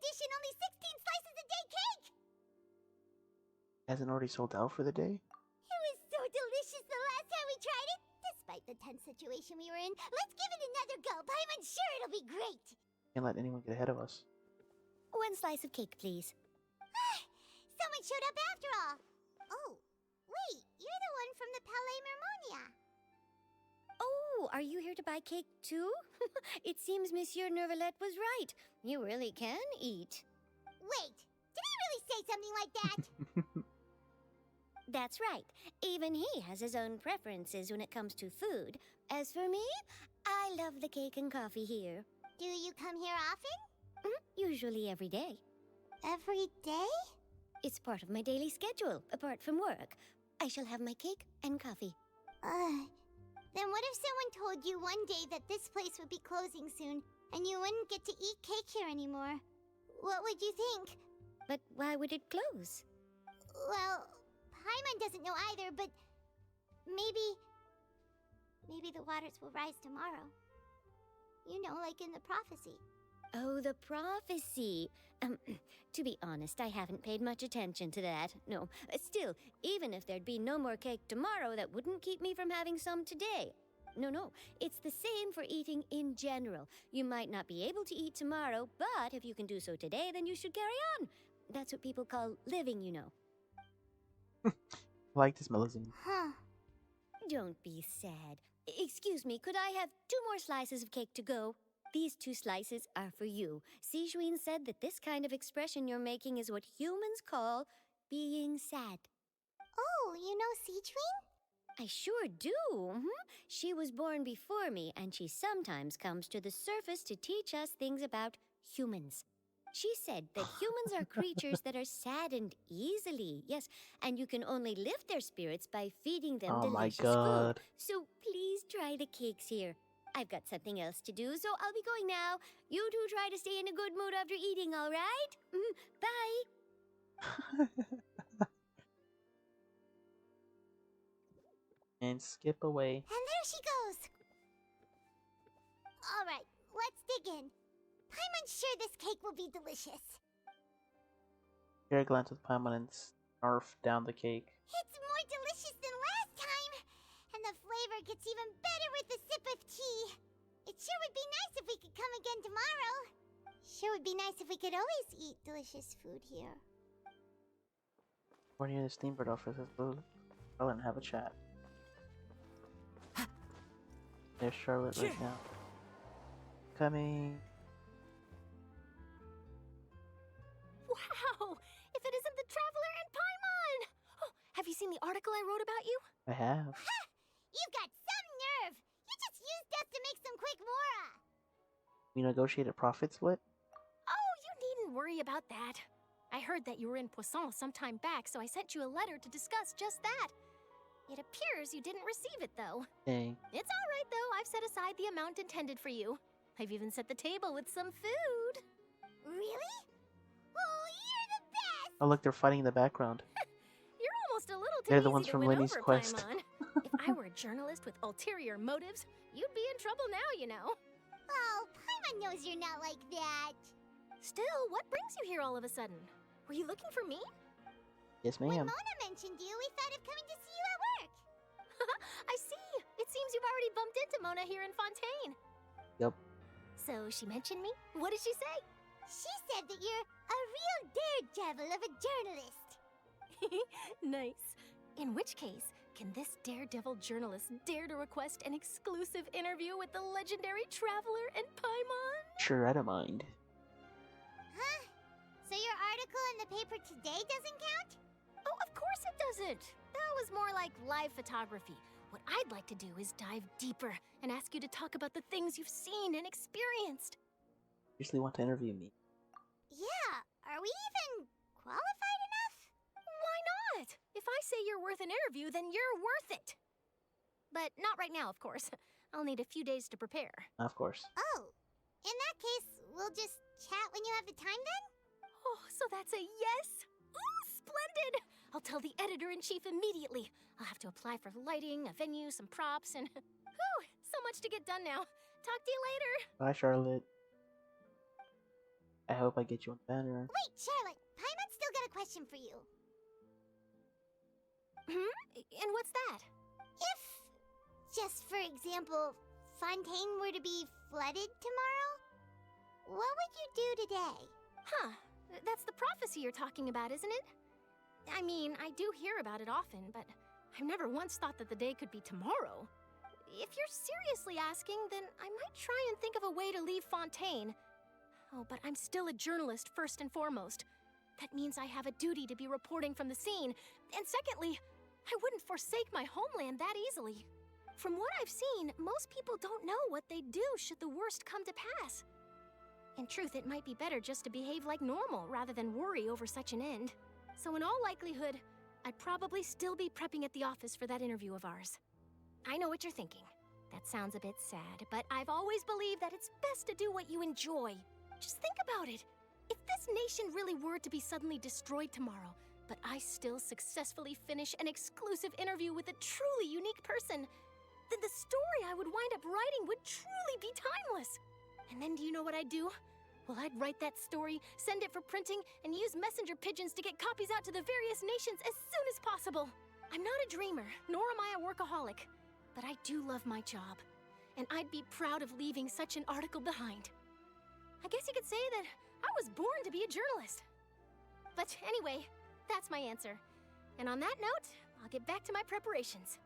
edition, only 16 slices a day cake! Hasn't already sold out for the day? It was so delicious the last time we tried it. Despite the tense situation we were in, let's give it another go. I'm sure it'll be great. Can't let anyone get ahead of us. 1 slice of cake, please. Someone showed up after all. Oh, wait, you're the one from the Palais Mermonia. Oh, are you here to buy cake too? It seems Monsieur Nervalette was right. You really can eat. Wait, did he really say something like that? That's right. Even he has his own preferences when it comes to food. As for me, I love the cake and coffee here. Do you come here often? Usually every day. Every day? It's part of my daily schedule, apart from work. I shall have my cake and coffee. Then what if someone told you one day that this place would be closing soon, and you wouldn't get to eat cake here anymore? What would you think? But why would it close? Well, Paimon doesn't know either, but maybe the waters will rise tomorrow. You know, like in the prophecy. Oh, the prophecy. To be honest, I haven't paid much attention to that. No, still, even if there'd be no more cake tomorrow, that wouldn't keep me from having some today. No, it's the same for eating in general. You might not be able to eat tomorrow, but if you can do so today, then you should carry on. That's what people call living, you know. I like this, Melusine. Huh. Don't be sad. Excuse me, could I have 2 more slices of cake to go? These 2 slices are for you. Sijuin said that this kind of expression you're making is what humans call being sad. Oh, you know Sijuin? I sure do. She was born before me, and she sometimes comes to the surface to teach us things about humans. She said that humans are creatures that are saddened easily, yes, and you can only lift their spirits by feeding them delicious food. So please try the cakes here. I've got something else to do, so I'll be going now. You two try to stay in a good mood after eating, all right? Bye. And skip away. And there she goes. All right, let's dig in. Paimon's sure this cake will be delicious. Share a glance with Paimon and snarf down the cake. It's more delicious than last time, and the flavor gets even better with a sip of tea. It sure would be nice if we could come again tomorrow. Sure would be nice if we could always eat delicious food here. We're near the Steamboat office. Let's go and have a chat. There's Charlotte right now. Coming. Wow! If it isn't the Traveler and Paimon! Oh, have you seen the article I wrote about you? I have. Ha! You've got some nerve! You just used us to make some quick mora! We negotiated profit split? Oh, you needn't worry about that. I heard that you were in Poisson some time back, so I sent you a letter to discuss just that. It appears you didn't receive it, though. Dang. It's all right, though. I've set aside the amount intended for you. I've even set the table with some food. Really? Oh, you're the best! Oh look, they're fighting in the background. You're almost a little too They're the easy ones to from win Lenny's over, Quest. Paimon. If I were a journalist with ulterior motives, you'd be in trouble now, you know. Oh, Paimon knows you're not like that. Still, what brings you here all of a sudden? Were you looking for me? Yes, When ma'am. Mona mentioned you, we thought of coming to see you at work. I see. It seems you've already bumped into Mona here in Fontaine. Yep. So she mentioned me? What did she say? She said that you're a real daredevil of a journalist. Nice. In which case, can this daredevil journalist dare to request an exclusive interview with the legendary Traveler and Paimon? Sure, I don't mind. Huh? So your article in the paper today doesn't count? Oh, of course it doesn't. That was more like live photography. What I'd like to do is dive deeper and ask you to talk about the things you've seen and experienced. Seriously want to interview me? Yeah, are we even qualified enough? Why not? If I say you're worth an interview, then you're worth it. But not right now, of course. I'll need a few days to prepare. Of course. Oh, in that case, we'll just chat when you have the time then? Oh, so that's a yes? Ooh, splendid! I'll tell the editor-in-chief immediately. I'll have to apply for lighting, a venue, some props, and... Whew, so much to get done now. Talk to you later. Bye, Charlotte. I hope I get you on banner. Wait, Charlotte, Paimon's still got a question for you. And what's that? If, just for example, Fontaine were to be flooded tomorrow, what would you do today? Huh. That's the prophecy you're talking about, isn't it? I mean, I do hear about it often, but I've never once thought that the day could be tomorrow. If you're seriously asking, then I might try and think of a way to leave Fontaine. Oh, but I'm still a journalist first and foremost. That means I have a duty to be reporting from the scene. And secondly, I wouldn't forsake my homeland that easily. From what I've seen, most people don't know what they'd do should the worst come to pass. In truth, it might be better just to behave like normal rather than worry over such an end. So in all likelihood, I'd probably still be prepping at the office for that interview of ours. I know what you're thinking. That sounds a bit sad, but I've always believed that it's best to do what you enjoy. Just think about it. If this nation really were to be suddenly destroyed tomorrow, but I still successfully finish an exclusive interview with a truly unique person, then the story I would wind up writing would truly be timeless. And then do you know what I'd do? Well, I'd write that story, send it for printing, and use messenger pigeons to get copies out to the various nations as soon as possible. I'm not a dreamer, nor am I a workaholic, but I do love my job, and I'd be proud of leaving such an article behind. I guess you could say that I was born to be a journalist. But anyway, that's my answer. And on that note, I'll get back to my preparations.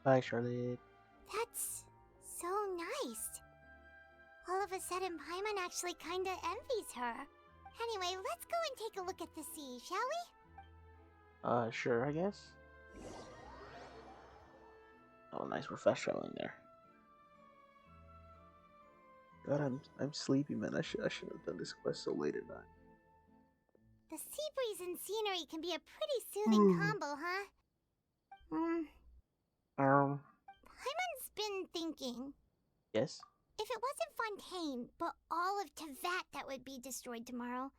Bye, Charlotte. That's so nice. All of a sudden, Paimon actually kinda envies her. Anyway, let's go and take a look at the sea, shall we? Sure, I guess. Oh, nice. We're fast traveling there. God, I'm sleepy, man. I shouldn't have done this quest so late at night. The sea breeze and scenery can be a pretty soothing combo, huh? Paimon's been thinking. Yes? If it wasn't Fontaine, but all of Tevat that would be destroyed tomorrow,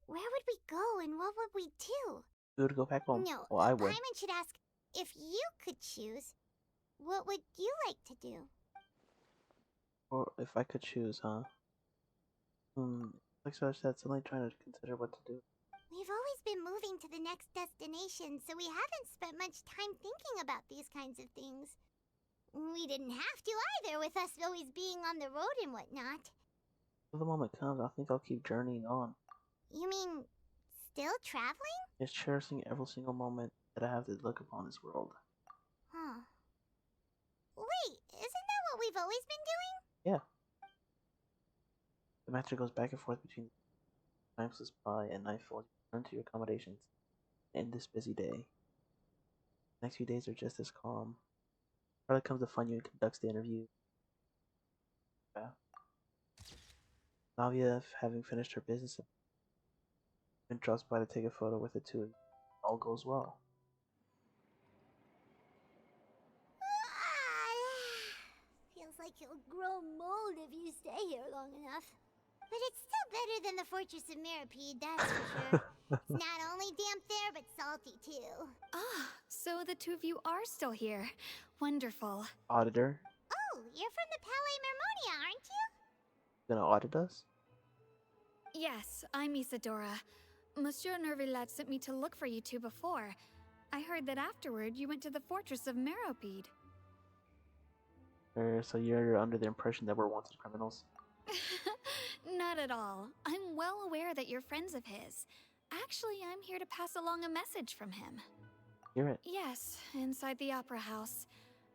where would we go and what would we do? We would go back home. No, well, I would. Paimon should ask, if you could choose, what would you like to do? Or if I could choose, huh? Like so I said, suddenly trying to consider what to do. We've always been moving to the next destination, so we haven't spent much time thinking about these kinds of things. We didn't have to either, with us always being on the road and whatnot. When the moment comes, I think I'll keep journeying on. You mean, still traveling? Just cherishing every single moment that I have to look upon this world. Huh. Wait, isn't that what we've always been doing? Yeah. The master goes back and forth between time slips by and nightfall. Return to your accommodations. End this busy day. The next few days are just as calm. Charlotte comes to find you and conducts the interview. Yeah. Navia, having finished her business, and drops by to take a photo with the two of you. All goes well. Feels like you'll grow mold if you stay here long enough. But it's still better than the Fortress of Mirapede, that's for sure. It's not only damp there, but salty too. Ah, so the two of you are still here. Wonderful. Auditor? Oh, you're from the Palais Mermonia, aren't you? Gonna audit us? Yes, I'm Isadora. Monsieur Nervillet sent me to look for you two before. I heard that afterward you went to the Fortress of Mirapede. So you're under the impression that we're wanted criminals? Not at all. I'm well aware that you're friends of his. Actually, I'm here to pass along a message from him. Hear it? Yes, inside the Opera House.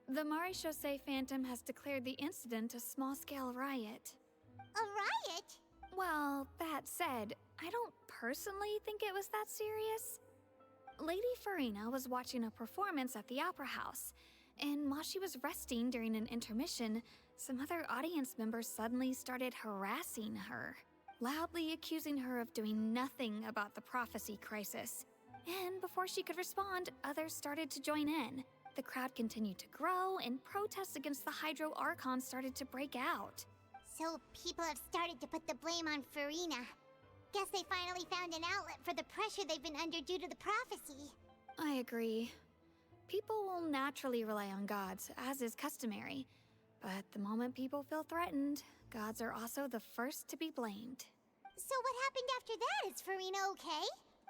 The Maréchaussée Phantom has declared the incident a small-scale riot. A riot? Well, that said, I don't personally think it was that serious. Lady FURINA was watching a performance at the Opera House, and while she was resting during an intermission, some other audience members suddenly started harassing her, loudly accusing her of doing nothing about the prophecy crisis. And before she could respond, others started to join in. The crowd continued to grow, and protests against the Hydro Archon started to break out. So people have started to put the blame on FURINA. Guess they finally found an outlet for the pressure they've been under due to the prophecy. I agree. People will naturally rely on gods, as is customary. But the moment people feel threatened, gods are also the first to be blamed. So what happened after that? Is FURINA okay?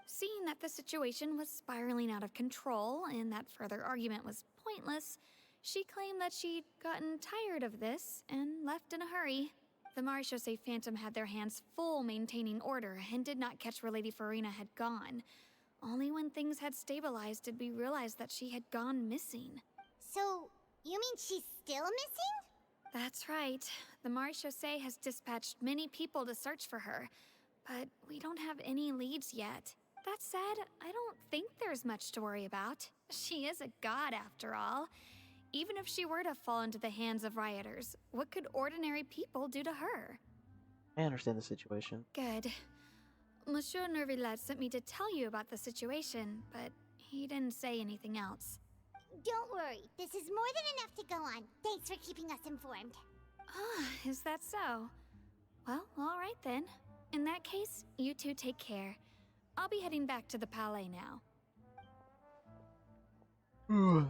Seeing that the situation was spiraling out of control and that further argument was pointless, she claimed that she'd gotten tired of this and left in a hurry. The Marechaussee Phantom had their hands full maintaining order and did not catch where Lady FURINA had gone. Only when things had stabilized did we realize that she had gone missing. So, you mean she's still missing? That's right. The Marechaussee has dispatched many people to search for her, but we don't have any leads yet. That said, I don't think there's much to worry about. She is a god after all. Even if she were to fall into the hands of rioters, what could ordinary people do to her? I understand the situation. Good. Monsieur Nervillette sent me to tell you about the situation, but he didn't say anything else. Don't worry, this is more than enough to go on. Thanks for keeping us informed. Ah, is that so? Well, all right then. In that case, you two take care. I'll be heading back to the Palais now. Well,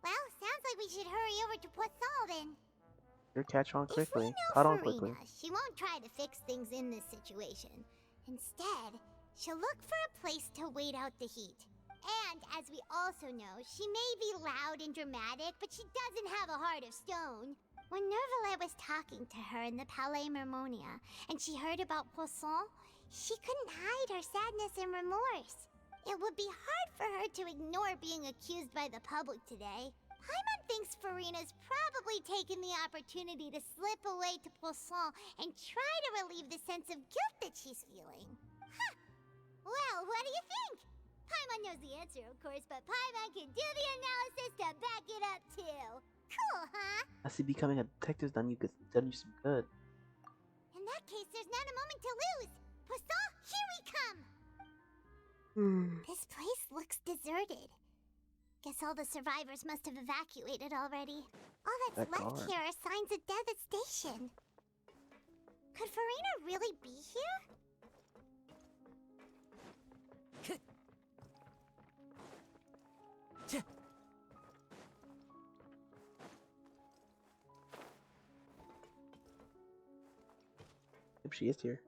sounds like we should hurry over to Poisson then. You're catch on quickly. If we know Caught on FURINA, quickly. she won't try to fix things in this situation. Instead, she'll look for a place to wait out the heat. And, as we also know, she may be loud and dramatic, but she doesn't have a heart of stone. When Nervillette was talking to her in the Palais Mermonia, and she heard about Poisson, she couldn't hide her sadness and remorse. It would be hard for her to ignore being accused by the public today. Paimon thinks FURINA's probably taken the opportunity to slip away to Poisson and try to relieve the sense of guilt that she's feeling. Huh. Well, what do you think? Paimon knows the answer, of course, but Paimon can do the analysis to back it up, too. Cool, huh? I see becoming a detective's done you some good. In that case, there's not a moment to lose. Poisson, here we come! This place looks deserted. Guess all the survivors must have evacuated already. All that's left here are signs of devastation. Could FURINA really be here? If she is here.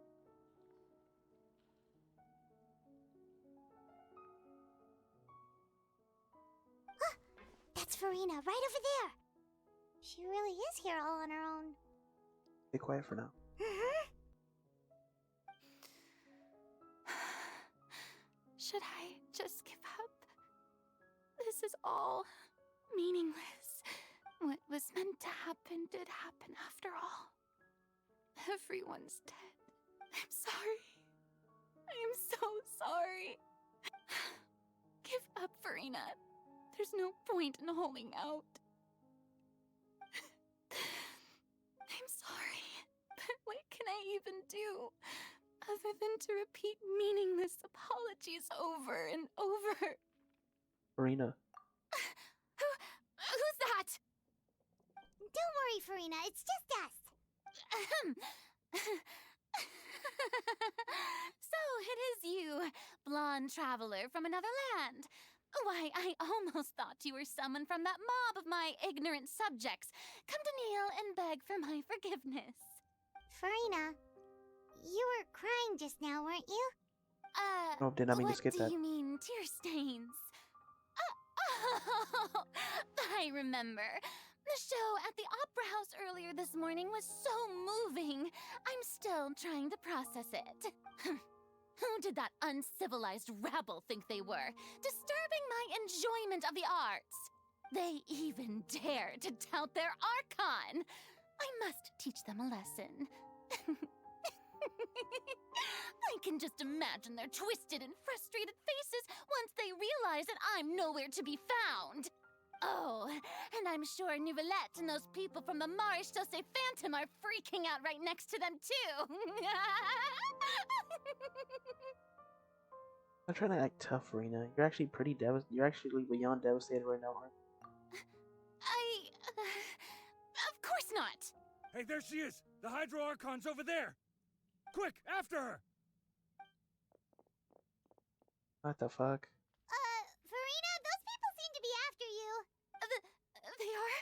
That's FURINA, right over there. She really is here all on her own. Stay quiet for now. Should I just give up? This is all meaningless. What was meant to happen did happen after all. Everyone's dead. I'm sorry. I am so sorry. Give up, FURINA. There's no point in holding out. I'm sorry, but what can I even do other than to repeat meaningless apologies over and over? FURINA. Who's that? Don't worry, FURINA, it's just us. So it is you, blonde traveler from another land. Why, I almost thought you were someone from that mob of my ignorant subjects, come to kneel and beg for my forgiveness. FURINA, you were crying just now, weren't you? Oh, did not mean to skip that. What do you mean, tear stains? I remember. The show at the Opera House earlier this morning was so moving. I'm still trying to process it. Who did that uncivilized rabble think they were, disturbing my enjoyment of the arts? They even dare to tout their Archon. I must teach them a lesson. I can just imagine their twisted and frustrated faces once they realize that I'm nowhere to be found. Oh, and I'm sure Neuvillette and those people from the Marechaussee Phantom are freaking out right next to them, too. I'm trying to act tough, FURINA. You're actually pretty You're actually beyond devastated right now, aren't you? Of course not. Hey, there she is! The Hydro Archon's over there! Quick, after her! What the fuck? FURINA, those people seem to be after you. They are?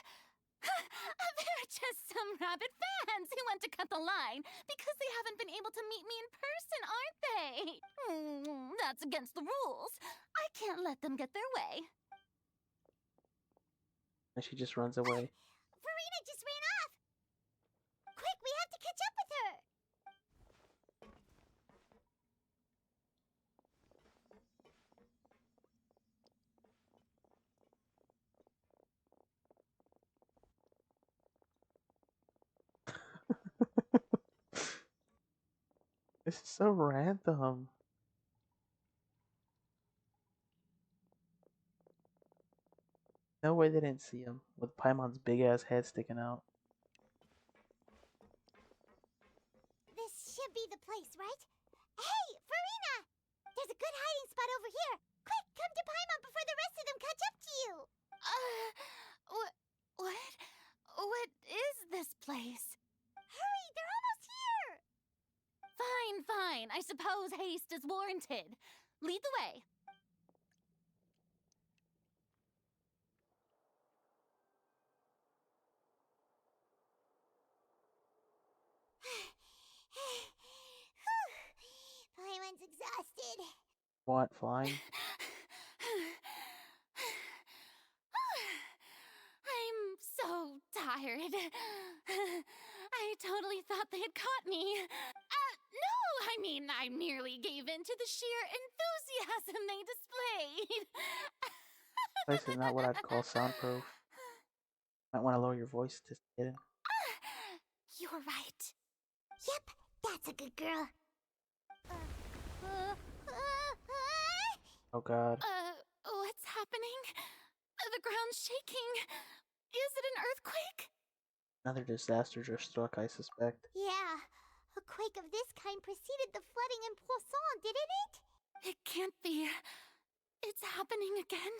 They're just some rabid fans who want to cut the line because they haven't been able to meet me in person, aren't they? That's against the rules. I can't let them get their way. And she just runs away. Furina just ran off! Quick, we have to catch up with her! This is so random. No way they didn't see him, with Paimon's big ass head sticking out. This should be the place, right? Hey, Furina! There's a good hiding spot over here! Quick, come to Paimon before the rest of them catch up to you! What is this place? Hurry, they're almost here! Fine. I suppose haste is warranted. Lead the way. Paimon's exhausted. What, flying? I'm so tired. I totally thought they had caught me. No, I mean, I merely gave in to the sheer enthusiasm they displayed. This is not what I'd call soundproof. Might want to lower your voice to get in. You're right. Yep, that's a good girl. Oh god. What's happening? The ground's shaking. Is it an earthquake? Another disaster just struck, I suspect. Yeah, a quake of this kind preceded the flooding in Poisson, didn't it? It can't be. It's happening again.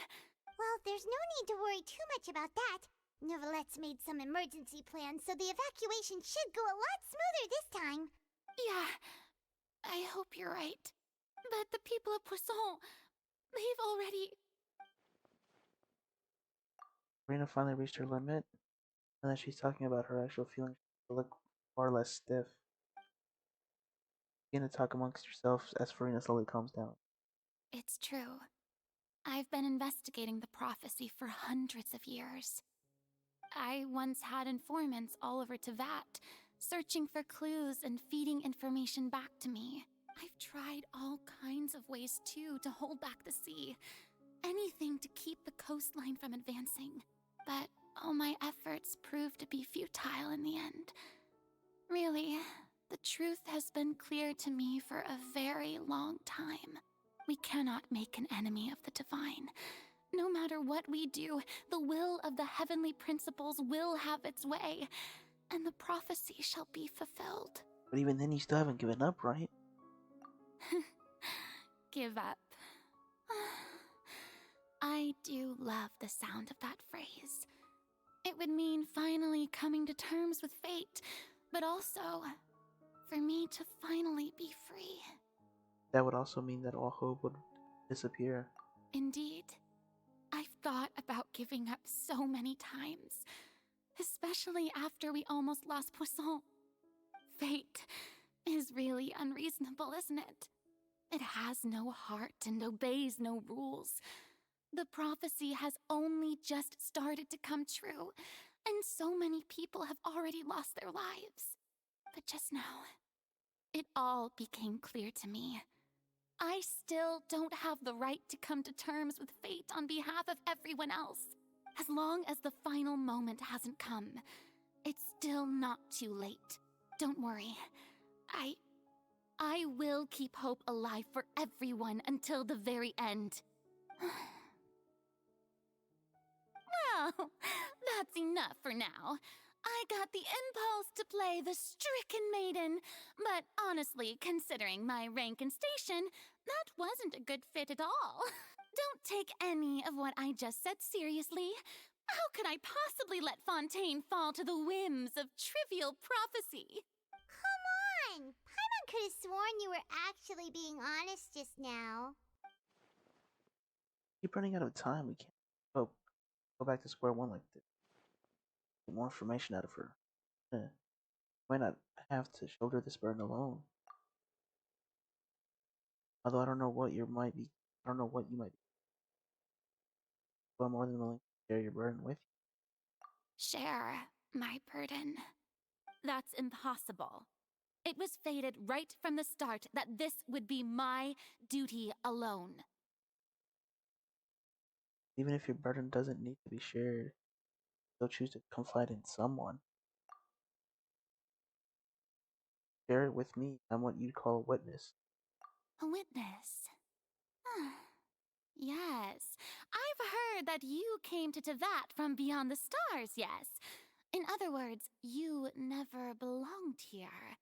Well, there's no need to worry too much about that. Neverlette's made some emergency plans, so the evacuation should go a lot smoother this time. Yeah, I hope you're right. But the people of Poisson, they've already... Rena finally reached her limit, and then she's talking about her actual feelings to look far less stiff. Begin to talk amongst yourselves as Farina slowly calms down. It's true. I've been investigating the prophecy for hundreds of years. I once had informants all over Tevat, searching for clues and feeding information back to me. I've tried all kinds of ways, too, to hold back the sea. Anything to keep the coastline from advancing. But all my efforts proved to be futile in the end. Really, the truth has been clear to me for a very long time. We cannot make an enemy of the divine. No matter what we do, the will of the heavenly principles will have its way, and the prophecy shall be fulfilled. But even then, you still haven't given up, right? Give up. I do love the sound of that phrase. It would mean finally coming to terms with fate, but also for me to finally be free. That would also mean that all hope would disappear. Indeed. I've thought about giving up so many times, especially after we almost lost Poisson. Fate is really unreasonable, isn't it? It has no heart and obeys no rules. The prophecy has only just started to come true, and so many people have already lost their lives. But just now, it all became clear to me. I still don't have the right to come to terms with fate on behalf of everyone else. As long as the final moment hasn't come, it's still not too late. Don't worry. I will keep hope alive for everyone until the very end. Well, that's enough for now. I got the impulse to play the stricken maiden, but honestly, considering my rank and station, that wasn't a good fit at all. Don't take any of what I just said seriously. How could I possibly let Fontaine fall to the whims of trivial prophecy? Come on! Paimon could have sworn you were actually being honest just now. Keep running out of time. We can't go back to square one like this. Get more information out of her. Might not have to shoulder this burden alone. Although I don't know what you might be. I don't know what you might be. But I'm more than willing to share your burden with you. Share my burden. That's impossible. It was fated right from the start that this would be my duty alone. Even if your burden doesn't need to be shared, you'll choose to confide in someone. Share it with me. I'm what you'd call a witness. A witness? Yes. I've heard that you came to Tevat from beyond the stars, yes. In other words, you never belonged here.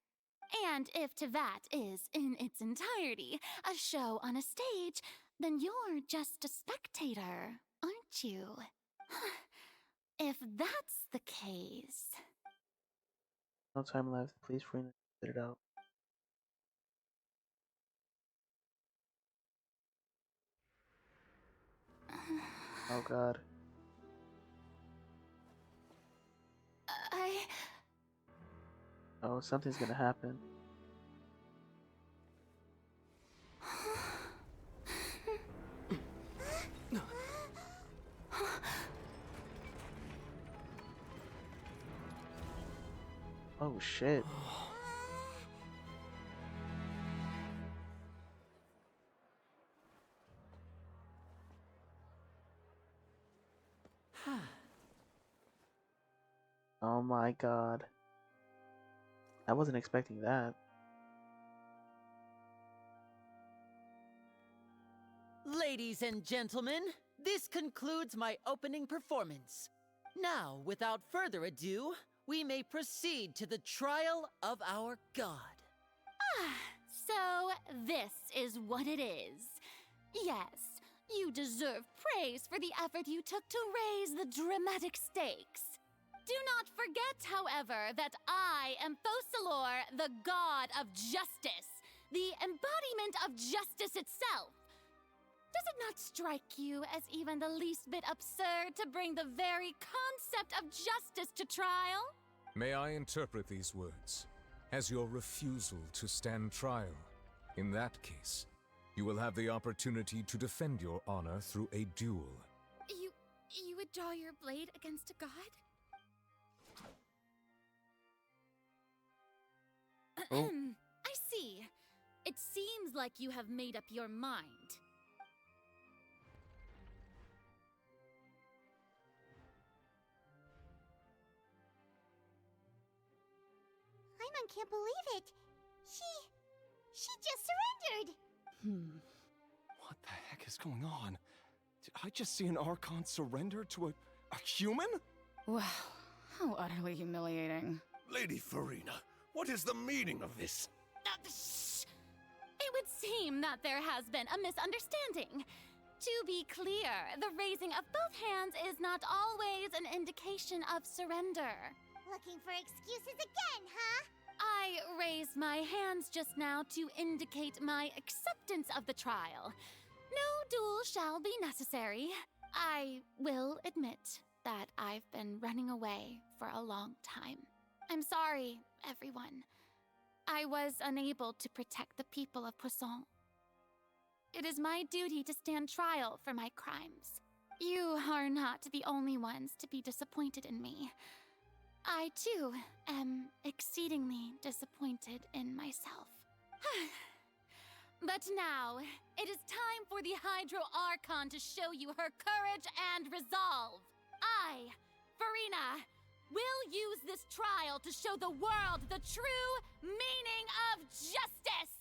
And if Tevat is, in its entirety, a show on a stage, then you're just a spectator, aren't you? If that's the case... No time left. Please, FURINA, spit it out. Oh god. Oh, something's gonna happen. Oh shit. Oh my god. I wasn't expecting that. Ladies and gentlemen, this concludes my opening performance. Now, without further ado, we may proceed to the trial of our god. So this is what it is. Yes, you deserve praise for the effort you took to raise the dramatic stakes. Do not forget, however, that I am Focalor, the god of justice, the embodiment of justice itself. Does it not strike you as even the least bit absurd to bring the very concept of justice to trial? May I interpret these words as your refusal to stand trial? In that case, you will have the opportunity to defend your honor through a duel. You would draw your blade against a god? Oh. I see. It seems like you have made up your mind. Paimon can't believe it. She just surrendered. What the heck is going on? Did I just see an Archon surrender to a human? Wow, how utterly humiliating. Lady FURINA, what is the meaning of this? Shh! It would seem that there has been a misunderstanding. To be clear, the raising of both hands is not always an indication of surrender. Looking for excuses again, huh? I raised my hands just now to indicate my acceptance of the trial. No duel shall be necessary. I will admit that I've been running away for a long time. I'm sorry, everyone. I was unable to protect the people of Poisson. It is my duty to stand trial for my crimes. You are not the only ones to be disappointed in me. I, too, am exceedingly disappointed in myself. But now, it is time for the Hydro Archon to show you her courage and resolve. I, FURINA, will use this trial to show the world the true meaning of justice!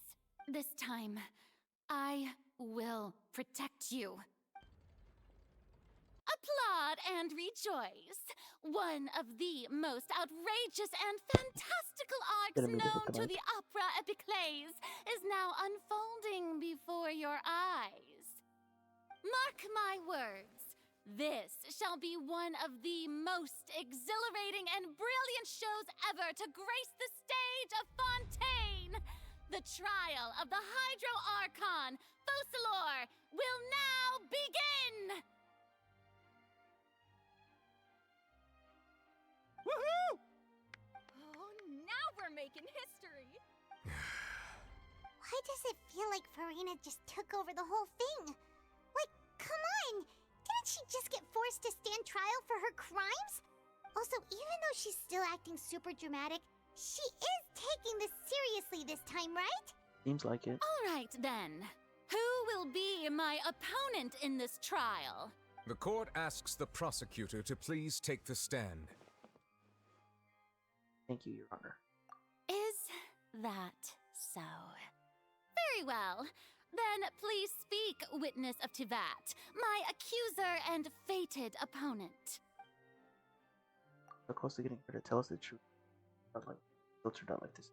This time, I will protect you. Applaud and rejoice! One of the most outrageous and fantastical arcs known to the opera epiclese is now unfolding before your eyes. Mark my words, this shall be one of the most exhilarating and brilliant shows ever to grace the stage of Fontaine! The trial of the Hydro Archon, Focalor, will now begin! Woohoo! Oh, now we're making history! Why does it feel like FURINA just took over the whole thing? Like, come on! Didn't she just get forced to stand trial for her crimes? Also, even though she's still acting super dramatic, she is taking this seriously this time, right? Seems like it. All right, then. Who will be my opponent in this trial? The court asks the prosecutor to please take the stand. Thank you, Your Honor. Is that so? Very well. Then please speak, witness of Tivat, my accuser and fated opponent. So close to getting her to tell us the truth. Not like it'll turn out like this.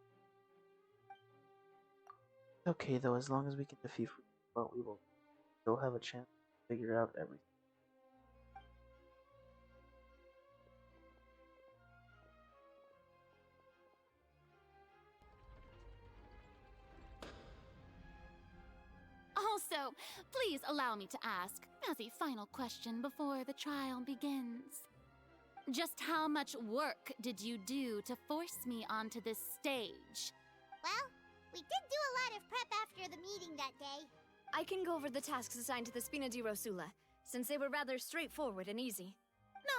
Okay, though, as long as we can defeat FURINA, well, we will still have a chance to figure out everything. Also, please allow me to ask, as a final question before the trial begins. Just how much work did you do to force me onto this stage? Well, we did do a lot of prep after the meeting that day. I can go over the tasks assigned to the Spina di Rosula, since they were rather straightforward and easy.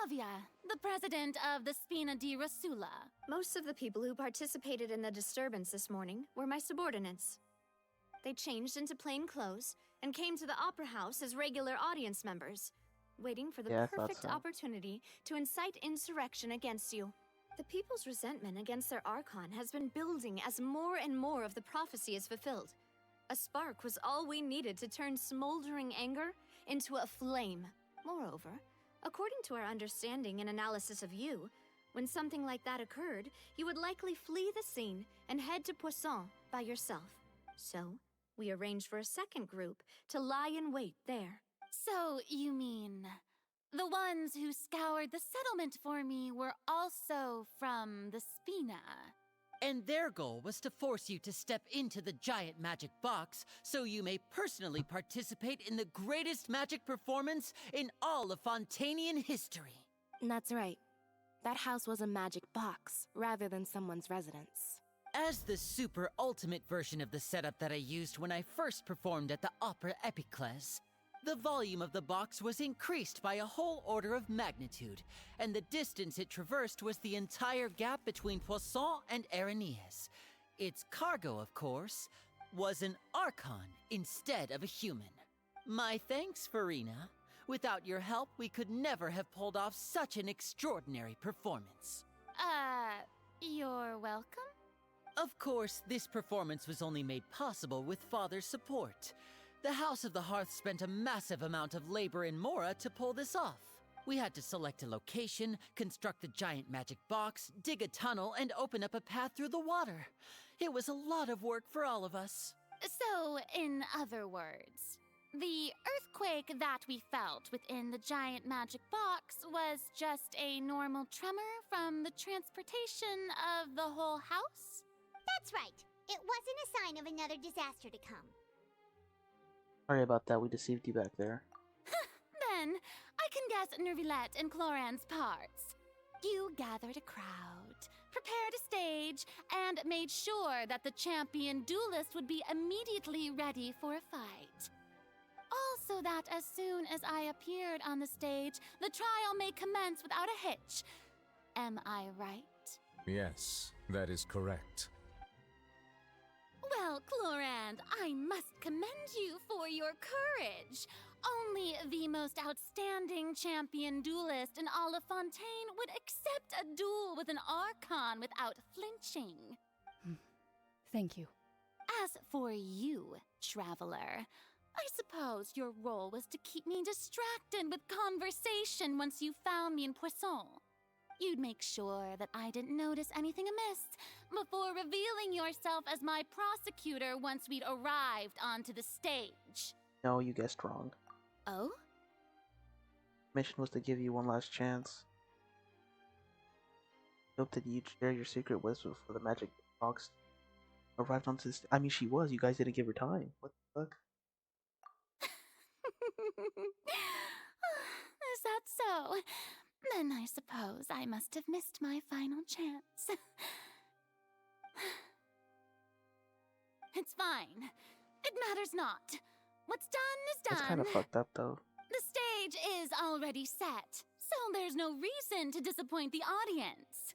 Navia, the president of the Spina di Rosula. Most of the people who participated in the disturbance this morning were my subordinates. They changed into plain clothes and came to the Opera House as regular audience members, waiting for the perfect opportunity to incite insurrection against you. The people's resentment against their Archon has been building as more and more of the prophecy is fulfilled. A spark was all we needed to turn smoldering anger into a flame. Moreover, according to our understanding and analysis of you, when something like that occurred, you would likely flee the scene and head to Poisson by yourself. So, we arranged for a second group to lie in wait there. So, you mean, the ones who scoured the settlement for me were also from the Spina? And their goal was to force you to step into the giant magic box so you may personally participate in the greatest magic performance in all of Fontanian history. That's right. That house was a magic box, rather than someone's residence. As the super ultimate version of the setup that I used when I first performed at the Opera Epiclese, the volume of the box was increased by a whole order of magnitude, and the distance it traversed was the entire gap between Poisson and Areneas. Its cargo, of course, was an Archon instead of a human. My thanks, FURINA. Without your help, we could never have pulled off such an extraordinary performance. You're welcome? Of course, this performance was only made possible with Father's support. The House of the Hearth spent a massive amount of labor in Mora to pull this off. We had to select a location, construct the giant magic box, dig a tunnel, and open up a path through the water. It was a lot of work for all of us. So, in other words, the earthquake that we felt within the giant magic box was just a normal tremor from the transportation of the whole house? That's right. It wasn't a sign of another disaster to come. Sorry about that, we deceived you back there. Then, I can guess Nervilette and Cloran's parts. You gathered a crowd, prepared a stage, and made sure that the champion duelist would be immediately ready for a fight. Also that as soon as I appeared on the stage, the trial may commence without a hitch. Am I right? Yes, that is correct. Well, Clorand, I must commend you for your courage. Only the most outstanding champion duelist in all of Fontaine would accept a duel with an Archon without flinching. Thank you. As for you, Traveler, I suppose your role was to keep me distracted with conversation once you found me in Poisson. You'd make sure that I didn't notice anything amiss before revealing yourself as my prosecutor once we'd arrived onto the stage. No, you guessed wrong. Oh? Mission was to give you one last chance. Hope that you'd share your secret with for the magic box arrived onto this. I mean, she was. You guys didn't give her time. What the fuck? Is that so? Then I suppose I must have missed my final chance. It's fine. It matters not. What's done is done. That's kind of fucked up, though. The stage is already set, so there's no reason to disappoint the audience.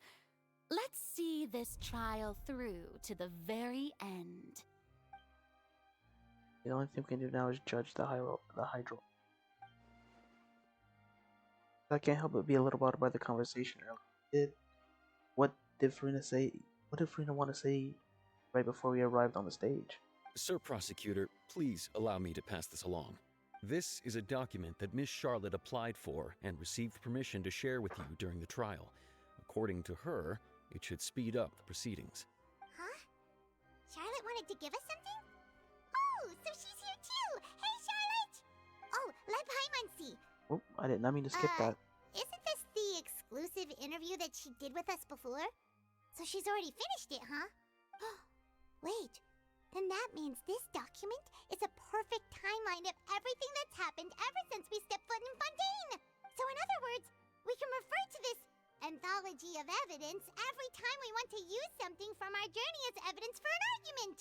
Let's see this trial through to the very end. The only thing we can do now is judge the hydro. I can't help but be a little bothered by the conversation earlier. What did Farina say? What did Farina want to say right before we arrived on the stage? Sir Prosecutor, please allow me to pass this along. This is a document that Miss Charlotte applied for and received permission to share with you during the trial. According to her, it should speed up the proceedings. Huh? Charlotte wanted to give us something? Oh, so she's here too! Hey, Charlotte! Oh, let Paimon see. Oh, I did not mean to skip that. Isn't this the exclusive interview that she did with us before? So she's already finished it, huh? Wait, then that means this document is a perfect timeline of everything that's happened ever since we stepped foot in Fontaine! So in other words, we can refer to this anthology of evidence every time we want to use something from our journey as evidence for an argument!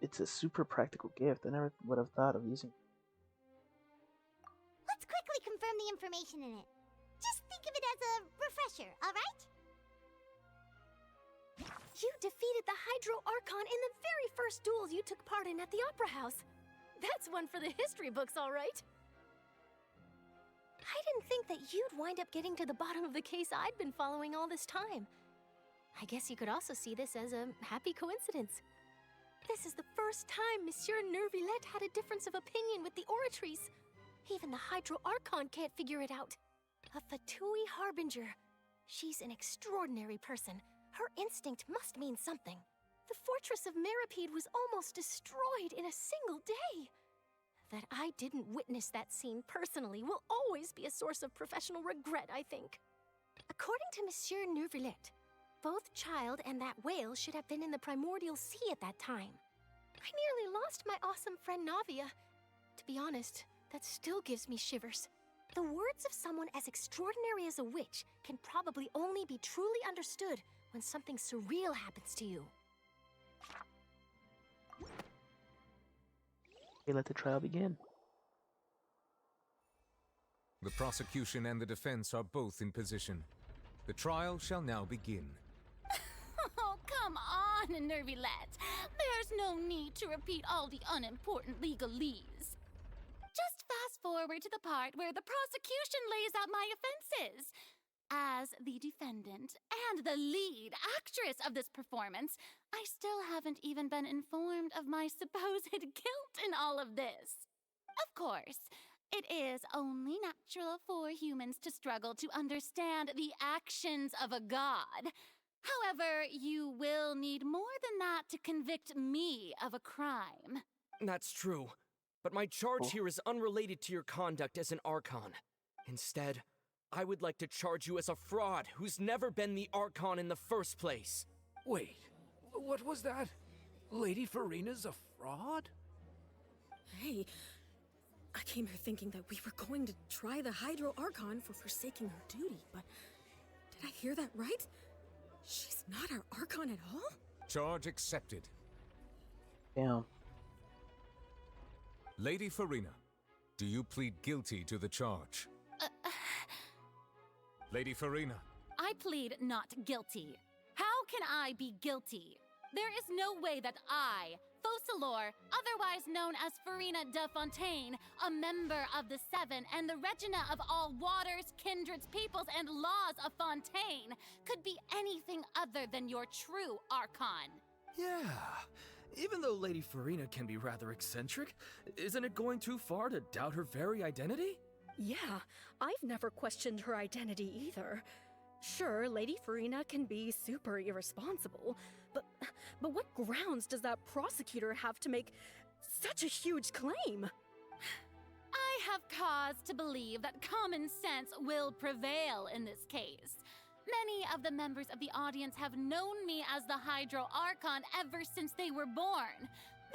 It's a super practical gift. I never would have thought of using. Let's quickly confirm the information in it. Just think of it as a refresher, alright? You defeated the Hydro Archon in the very first duels you took part in at the Opera House. That's one for the history books, all right. I didn't think that you'd wind up getting to the bottom of the case I'd been following all this time. I guess you could also see this as a happy coincidence. This is the first time Monsieur Nervillette had a difference of opinion with the Oratrice. Even the Hydro Archon can't figure it out. A Fatui Harbinger. She's an extraordinary person. Her instinct must mean something. The fortress of Meripede was almost destroyed in a single day. That I didn't witness that scene personally will always be a source of professional regret, I think. According to Monsieur Nervillette, both Child and that whale should have been in the primordial sea at that time. I nearly lost my awesome friend Navia. To be honest, that still gives me shivers. The words of someone as extraordinary as a witch can probably only be truly understood when something surreal happens to you. Okay, let the trial begin. The prosecution and the defense are both in position. The trial shall now begin. Oh, come on, Nervillette. There's no need to repeat all the unimportant legalese. Just fast forward to the part where the prosecution lays out my offenses. As the defendant and the lead actress of this performance, I still haven't even been informed of my supposed guilt in all of this. Of course, it is only natural for humans to struggle to understand the actions of a god. However, you will need more than that to convict me of a crime. That's true, but my charge here is unrelated to your conduct as an Archon. Instead, I would like to charge you as a fraud who's never been the Archon in the first place. Wait, what was that? Lady Furina's a fraud? Hey, I came here thinking that we were going to try the Hydro Archon for forsaking her duty, but did I hear that right? She's not our Archon at all? Charge accepted. Damn. Lady Furina, do you plead guilty to the charge? Lady Furina. I plead not guilty. How can I be guilty? There is no way that I, Focalor, otherwise known as Furina de Fontaine, a member of the Seven and the Regina of all waters, kindreds, peoples, and laws of Fontaine, could be anything other than your true Archon. Yeah, even though Lady Furina can be rather eccentric, isn't it going too far to doubt her very identity? Yeah, I've never questioned her identity either. Sure, Lady Furina can be super irresponsible, but what grounds does that prosecutor have to make such a huge claim? I have cause to believe that common sense will prevail in this case. Many of the members of the audience have known me as the Hydro Archon ever since they were born.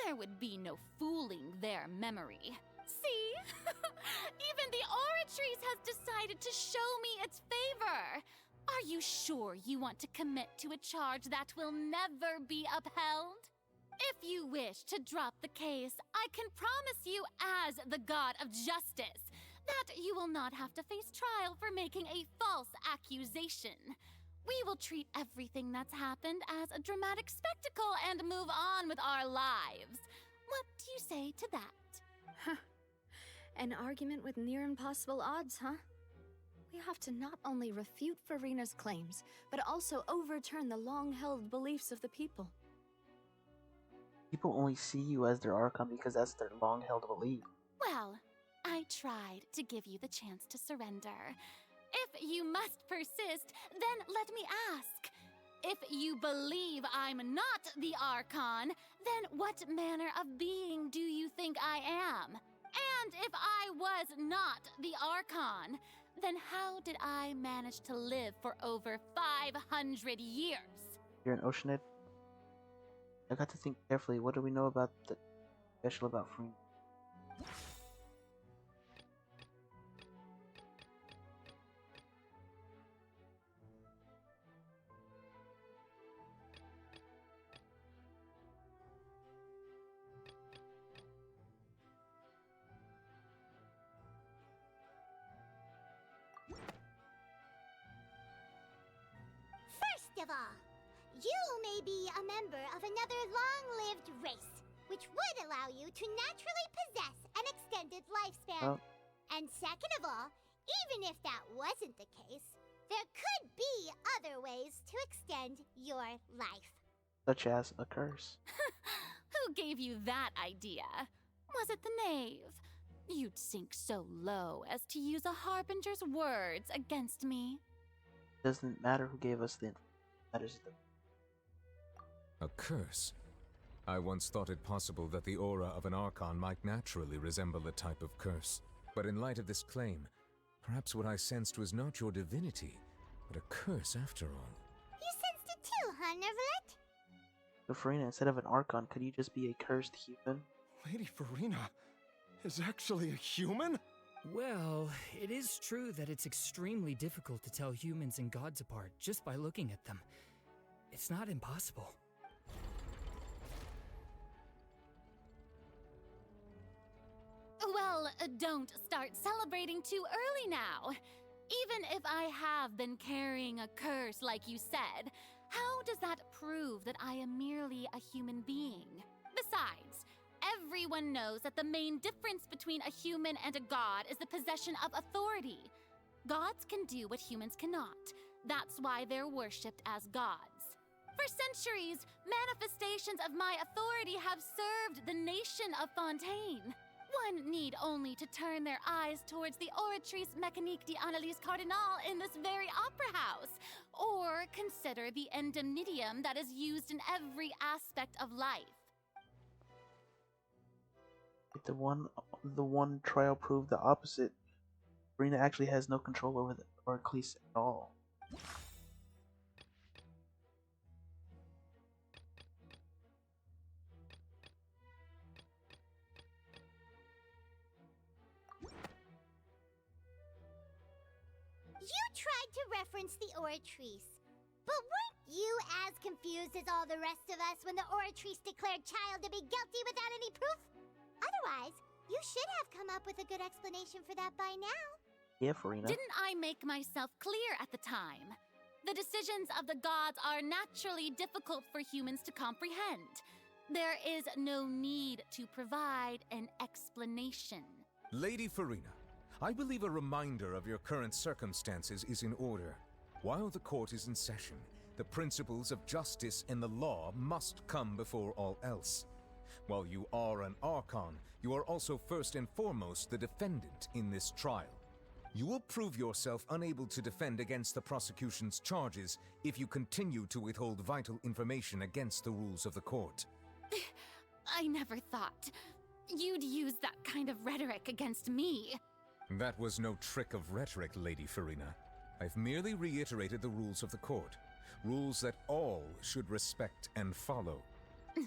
There would be no fooling their memory. See? Even the Oratrice has decided to show me its favor. Are you sure you want to commit to a charge that will never be upheld? If you wish to drop the case, I can promise you as the god of justice that you will not have to face trial for making a false accusation. We will treat everything that's happened as a dramatic spectacle and move on with our lives. What do you say to that? An argument with near impossible odds, huh? We have to not only refute FURINA's claims, but also overturn the long-held beliefs of the people. People only see you as their Archon because that's their long-held belief. Well, I tried to give you the chance to surrender. If you must persist, then let me ask. If you believe I'm not the Archon, then what manner of being do you think I am? And if I was not the Archon, then how did I manage to live for over 500 years? You're an Oceanid? I got to think carefully. What do we know about the special about FURINA? First of all, you may be a member of another long-lived race, which would allow you to naturally possess an extended lifespan. Oh. And second of all, even if that wasn't the case, there could be other ways to extend your life. Such as a curse. Who gave you that idea? Was it the knave? You'd sink so low as to use a harbinger's words against me. Doesn't matter who gave us the information. Matters the A curse? I once thought it possible that the aura of an Archon might naturally resemble a type of curse. But in light of this claim, perhaps what I sensed was not your divinity, but a curse after all. You sensed it too, huh, Nervalet? So FURINA, instead of an Archon, could you just be a cursed human? Lady FURINA is actually a human? Well, it is true that it's extremely difficult to tell humans and gods apart just by looking at them. It's not impossible. Well, don't start celebrating too early now. Even if I have been carrying a curse like you said, how does that prove that I am merely a human being? Besides, everyone knows that the main difference between a human and a god is the possession of authority. Gods can do what humans cannot. That's why they're worshipped as gods. For centuries, manifestations of my authority have served the nation of Fontaine. One need only to turn their eyes towards the Oratrice Mécanique d'Analyse Cardinal in this very opera house, or consider the indemnitium that is used in every aspect of life. The one trial proved the opposite. FURINA actually has no control over the Oraclease at all. You tried to reference the Oratrice, but weren't you as confused as all the rest of us when the Oratrice declared Child to be guilty without any proof? Otherwise, you should have come up with a good explanation for that by now. Yeah, FURINA. Didn't I make myself clear at the time? The decisions of the gods are naturally difficult for humans to comprehend. There is no need to provide an explanation. Lady FURINA, I believe a reminder of your current circumstances is in order. While the court is in session, the principles of justice and the law must come before all else. While you are an Archon, you are also first and foremost the defendant in this trial. You will prove yourself unable to defend against the prosecution's charges if you continue to withhold vital information against the rules of the court. I never thought you'd use that kind of rhetoric against me. That was no trick of rhetoric, Lady FURINA. I've merely reiterated the rules of the court. Rules that all should respect and follow. So,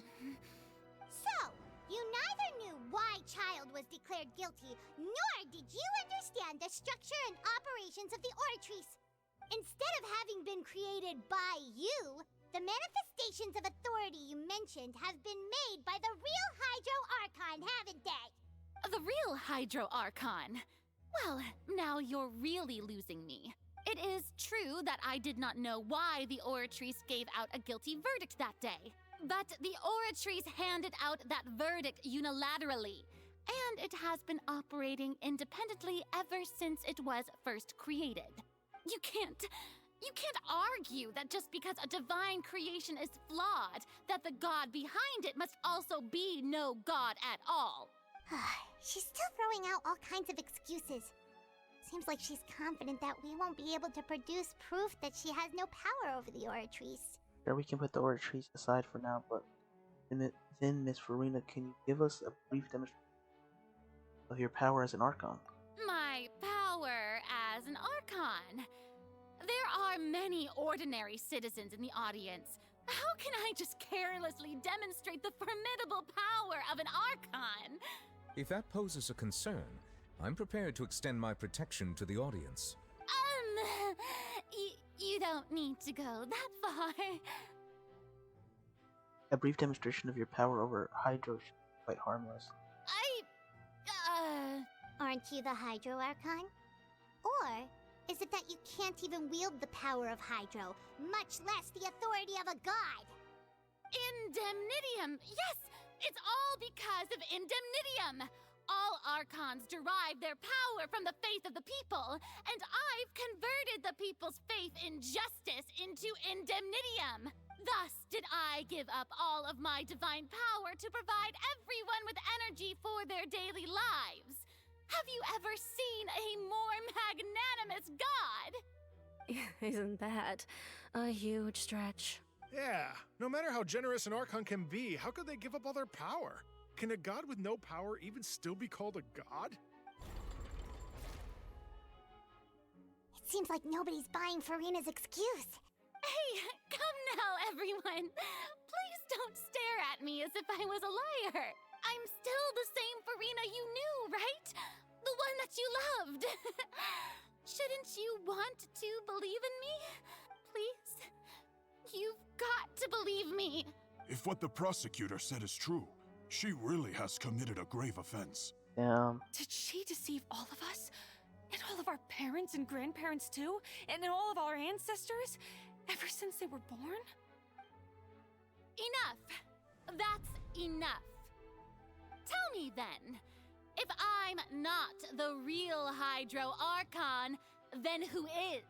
you neither knew why Child was declared guilty, nor did you understand the structure and operations of the Oratrice. Instead of having been created by you, the manifestations of authority you mentioned have been made by the real Hydro Archon, haven't they? The real Hydro Archon? Well, now you're really losing me. It is true that I did not know why the Oratrice gave out a guilty verdict that day. But the Oratrice handed out that verdict unilaterally, and it has been operating independently ever since it was first created. You can't argue that just because a divine creation is flawed, that the god behind it must also be no god at all. She's still throwing out all kinds of excuses. Seems like she's confident that we won't be able to produce proof that she has no power over the Oratrice. Sure, we can put the Oratrice aside for now, but then Miss FURINA, can you give us a brief demonstration of your power as an Archon? My power as an Archon? There are many ordinary citizens in the audience. How can I just carelessly demonstrate the formidable power of an Archon? If that poses a concern, I'm prepared to extend my protection to the audience. You don't need to go that far. A brief demonstration of your power over Hydro should be quite harmless. Aren't you the Hydro Archon? Or is it that you can't even wield the power of Hydro, much less the authority of a god? Indemnitium! Yes! It's all because of Indemnitium! All Archons derive their power from the faith of the people, and I've converted the people's faith in justice into Indemnitium. Thus did I give up all of my divine power to provide everyone with energy for their daily lives. Have you ever seen a more magnanimous god? Isn't that a huge stretch? Yeah, no matter how generous an Archon can be, how could they give up all their power? Can a god with no power even still be called a god? It seems like nobody's buying FURINA's excuse. Hey, come now, everyone. Please don't stare at me as if I was a liar. I'm still the same FURINA you knew, right? The one that you loved. Shouldn't you want to believe in me? Please? You've got to believe me. If what the prosecutor said is true, she really has committed a grave offense. Did she deceive all of us? And all of our parents and grandparents too? And all of our ancestors? Ever since they were born? Enough. That's enough. Tell me then, if I'm not the real Hydro Archon, then who is?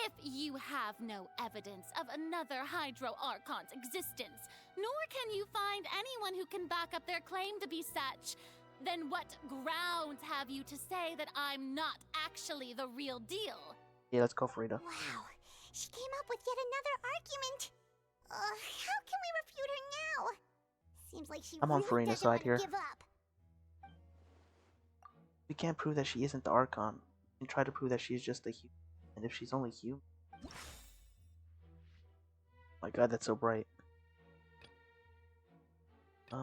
If you have no evidence of another Hydro Archon's existence, nor can you find anyone who can back up their claim to be such, then what grounds have you to say that I'm not actually the real deal? Yeah, let's go, FURINA. Wow, she came up with yet another argument. How can we refute her now? Seems like she I'm on really FURINA's doesn't want side to here. give up. We can't prove that she isn't the Archon, and try to prove that she's just a human. And if she's only human... My god, that's so bright. That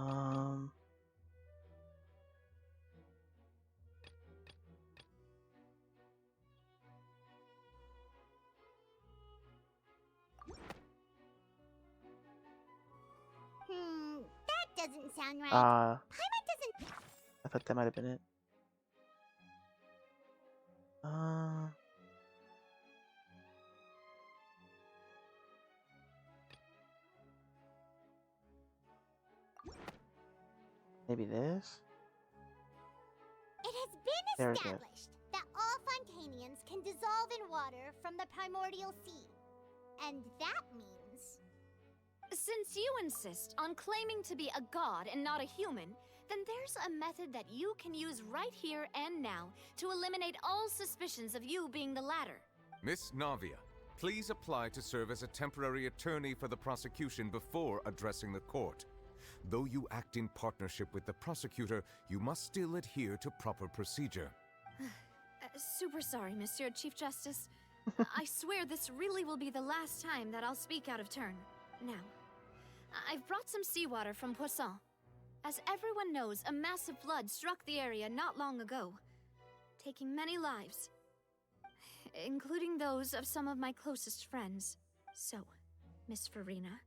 doesn't sound right. Paimon doesn't... I thought that might have been it. Maybe this? It has been There it is. established that all Fontanians can dissolve in water from the primordial sea. And that means... Since you insist on claiming to be a god and not a human, then there's a method that you can use right here and now to eliminate all suspicions of you being the latter. Miss Navia, please apply to serve as a temporary attorney for the prosecution before addressing the court. Though you act in partnership with the prosecutor, you must still adhere to proper procedure. Super sorry, Monsieur Chief Justice. I swear this really will be the last time that I'll speak out of turn. Now, I've brought some seawater from Poisson. As everyone knows, a massive flood struck the area not long ago, taking many lives, including those of some of my closest friends. So, Miss FURINA,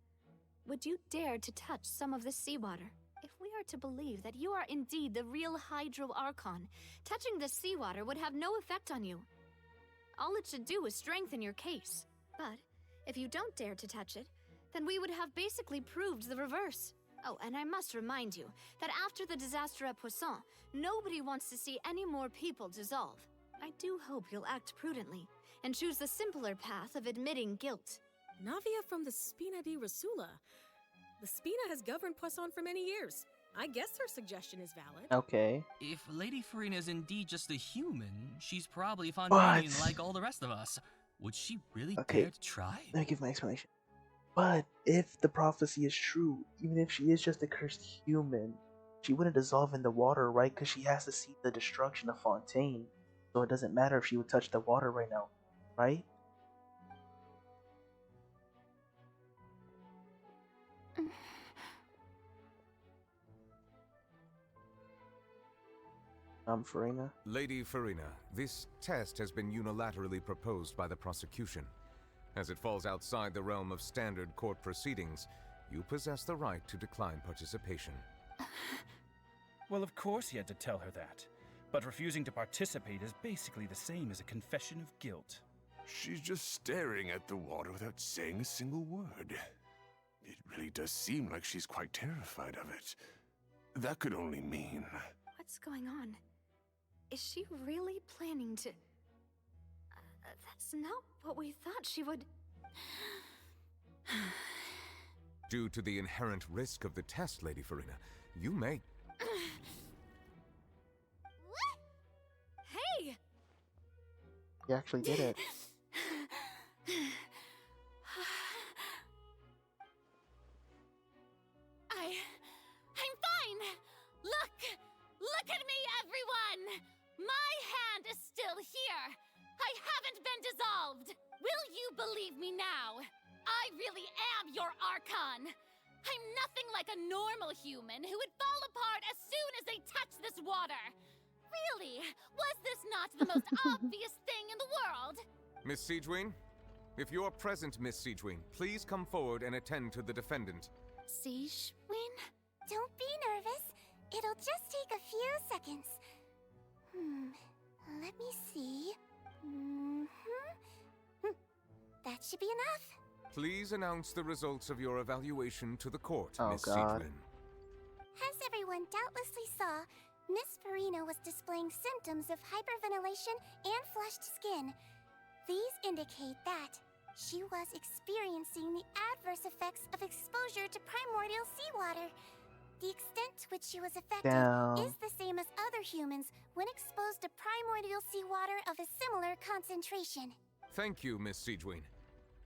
would you dare to touch some of the seawater? If we are to believe that you are indeed the real Hydro Archon, touching the seawater would have no effect on you. All it should do is strengthen your case. But if you don't dare to touch it, then we would have basically proved the reverse. Oh, and I must remind you that after the disaster at Poisson, nobody wants to see any more people dissolve. I do hope you'll act prudently and choose the simpler path of admitting guilt. Navia from the Spina di Rasula. The Spina has governed Poisson for many years. I guess her suggestion is valid. Okay. If Lady FURINA is indeed just a human, she's probably Fontanian like all the rest of us. Would she really dare to try? Let me give my explanation. But if the prophecy is true, even if she is just a cursed human, she wouldn't dissolve in the water, right? Because she has to see the destruction of Fontaine. So it doesn't matter if she would touch the water right now, right? FURINA? Lady FURINA, this test has been unilaterally proposed by the prosecution. As it falls outside the realm of standard court proceedings, you possess the right to decline participation. Well, of course he had to tell her that. But refusing to participate is basically the same as a confession of guilt. She's just staring at the water without saying a single word. It really does seem like she's quite terrified of it. That could only mean... What's going on? Is she really planning to... that's not what we thought she would... Due to the inherent risk of the test, Lady FURINA, you may... Hey! You actually did it. I'm fine! Look at me, everyone! My hand is still here! I haven't been dissolved! Will you believe me now? I really am your Archon! I'm nothing like a normal human who would fall apart as soon as they touch this water! Really? Was this not the most obvious thing in the world? Miss Siegewien? If you are present, Miss Siegewien, please come forward and attend to the defendant. Siegewien? Don't be nervous. It'll just take a few seconds. Let me see. That should be enough. Please announce the results of your evaluation to the court, Oh, Miss God. Siegewien. As everyone doubtlessly saw, Miss FURINA was displaying symptoms of hyperventilation and flushed skin. These indicate that she was experiencing the adverse effects of exposure to primordial seawater. The extent to which she was affected is the same as other humans when exposed to primordial seawater of a similar concentration. Thank you, Miss Siegewien.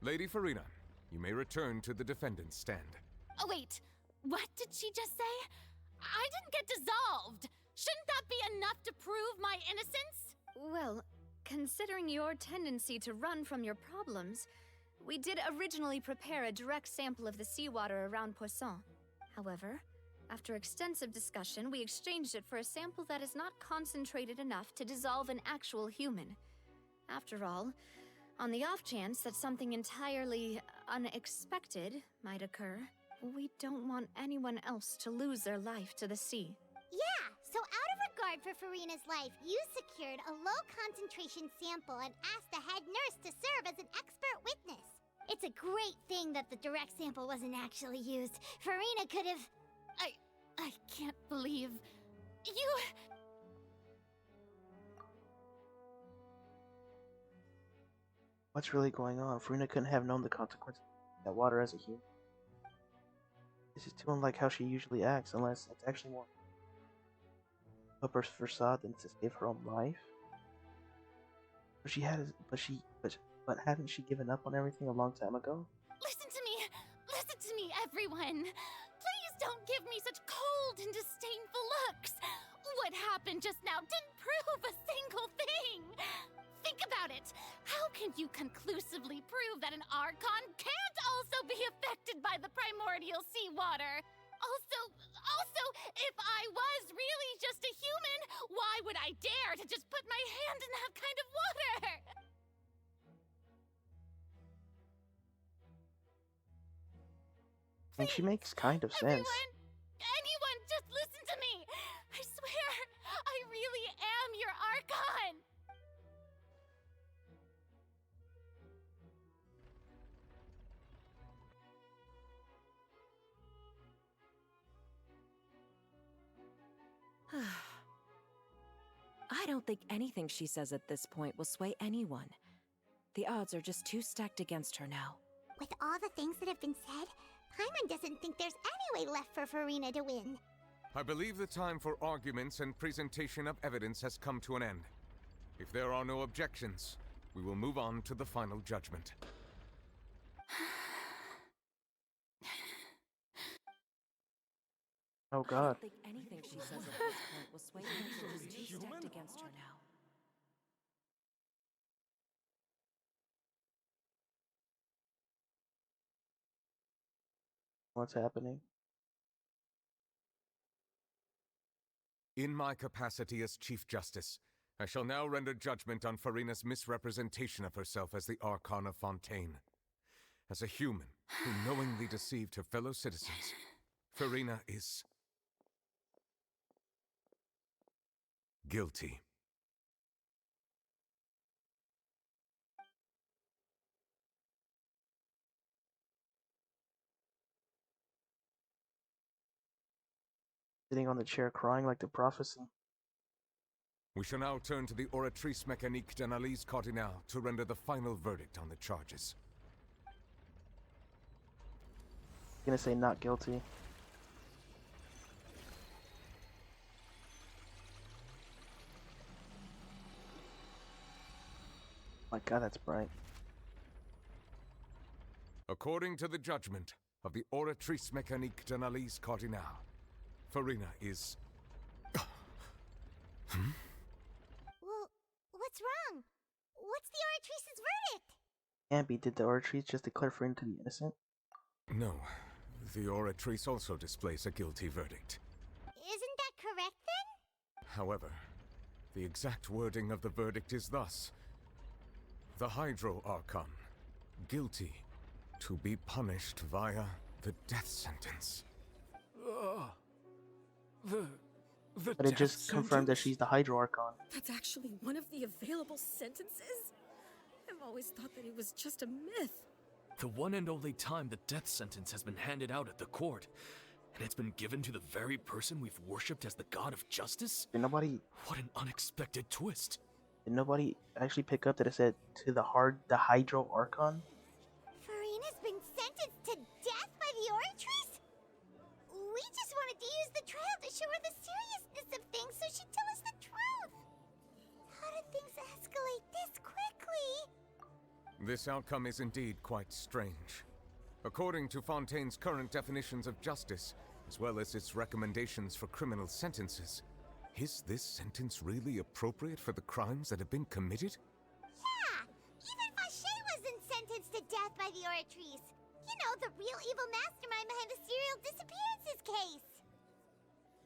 Lady FURINA, you may return to the defendant's stand. Oh, wait. What did she just say? I didn't get dissolved! Shouldn't that be enough to prove my innocence? Well, considering your tendency to run from your problems, we did originally prepare a direct sample of the seawater around Poisson. However, after extensive discussion, we exchanged it for a sample that is not concentrated enough to dissolve an actual human. After all, on the off chance that something entirely unexpected might occur, we don't want anyone else to lose their life to the sea. Yeah, so out of regard for FURINA's life, you secured a low-concentration sample and asked the head nurse to serve as an expert witness. It's a great thing that the direct sample wasn't actually used. FURINA could have... I can't believe... You... What's really going on? FURINA couldn't have known the consequences of that water as a human. This is too unlike how she usually acts, unless it's actually more of a facade than to save her own life. But hadn't she given up on everything a long time ago? Listen to me, everyone! Please don't give me such cold and disdainful looks! What happened just now didn't prove a single thing! Think about it! How can you conclusively prove that an Archon can't also be affected by the primordial seawater? Also, if I was really just a human, why would I dare to just put my hand in that kind of water? And she makes kind of sense. Anyone, just listen to me! I swear, I really am your Archon! I don't think anything she says at this point will sway anyone. The odds are just too stacked against her now. With all the things that have been said, Paimon doesn't think there's any way left for FURINA to win. I believe the time for arguments and presentation of evidence has come to an end. If there are no objections, we will move on to the final judgment. Oh God. I don't think anything she says at this point will sway anyone. She's too stacked against her now. What's happening? In my capacity as Chief Justice, I shall now render judgment on FURINA's misrepresentation of herself as the Archon of Fontaine. As a human who knowingly deceived her fellow citizens, FURINA is guilty. Sitting on the chair crying like the prophecy. We shall now turn to the Oratrice Mécanique d'Analyse Cardinale to render the final verdict on the charges. Gonna say not guilty. My God, that's bright. According to the judgment of the Oratrice Mécanique d'Analyse Cardinale, FURINA is... Well, what's wrong? What's the Oratrice's verdict? Can't be. Did the Oratrice just declare FURINA to be innocent? No. The Oratrice also displays a guilty verdict. Isn't that correct then? However, the exact wording of the verdict is thus: the Hydro Archon, guilty, to be punished via the death sentence. But it just confirmed that she's the Hydro Archon. That's actually one of the available sentences? I've always thought that it was just a myth. The one and only time the death sentence has been handed out at the court, and it's been given to the very person we've worshipped as the god of justice? Did nobody... What an unexpected twist. Did nobody actually pick up that it said to the Hydro Archon? FURINA's been sentenced to death by the Oratrice? We just wanted to use the trial to show her the seriousness of things so she'd tell us the truth. How did things escalate this quickly? This outcome is indeed quite strange. According to Fontaine's current definitions of justice, as well as its recommendations for criminal sentences, is this sentence really appropriate for the crimes that have been committed? Yeah! Even Fauché wasn't sentenced to death by the Oratrice. You know, the real evil mastermind behind the serial disappearances case.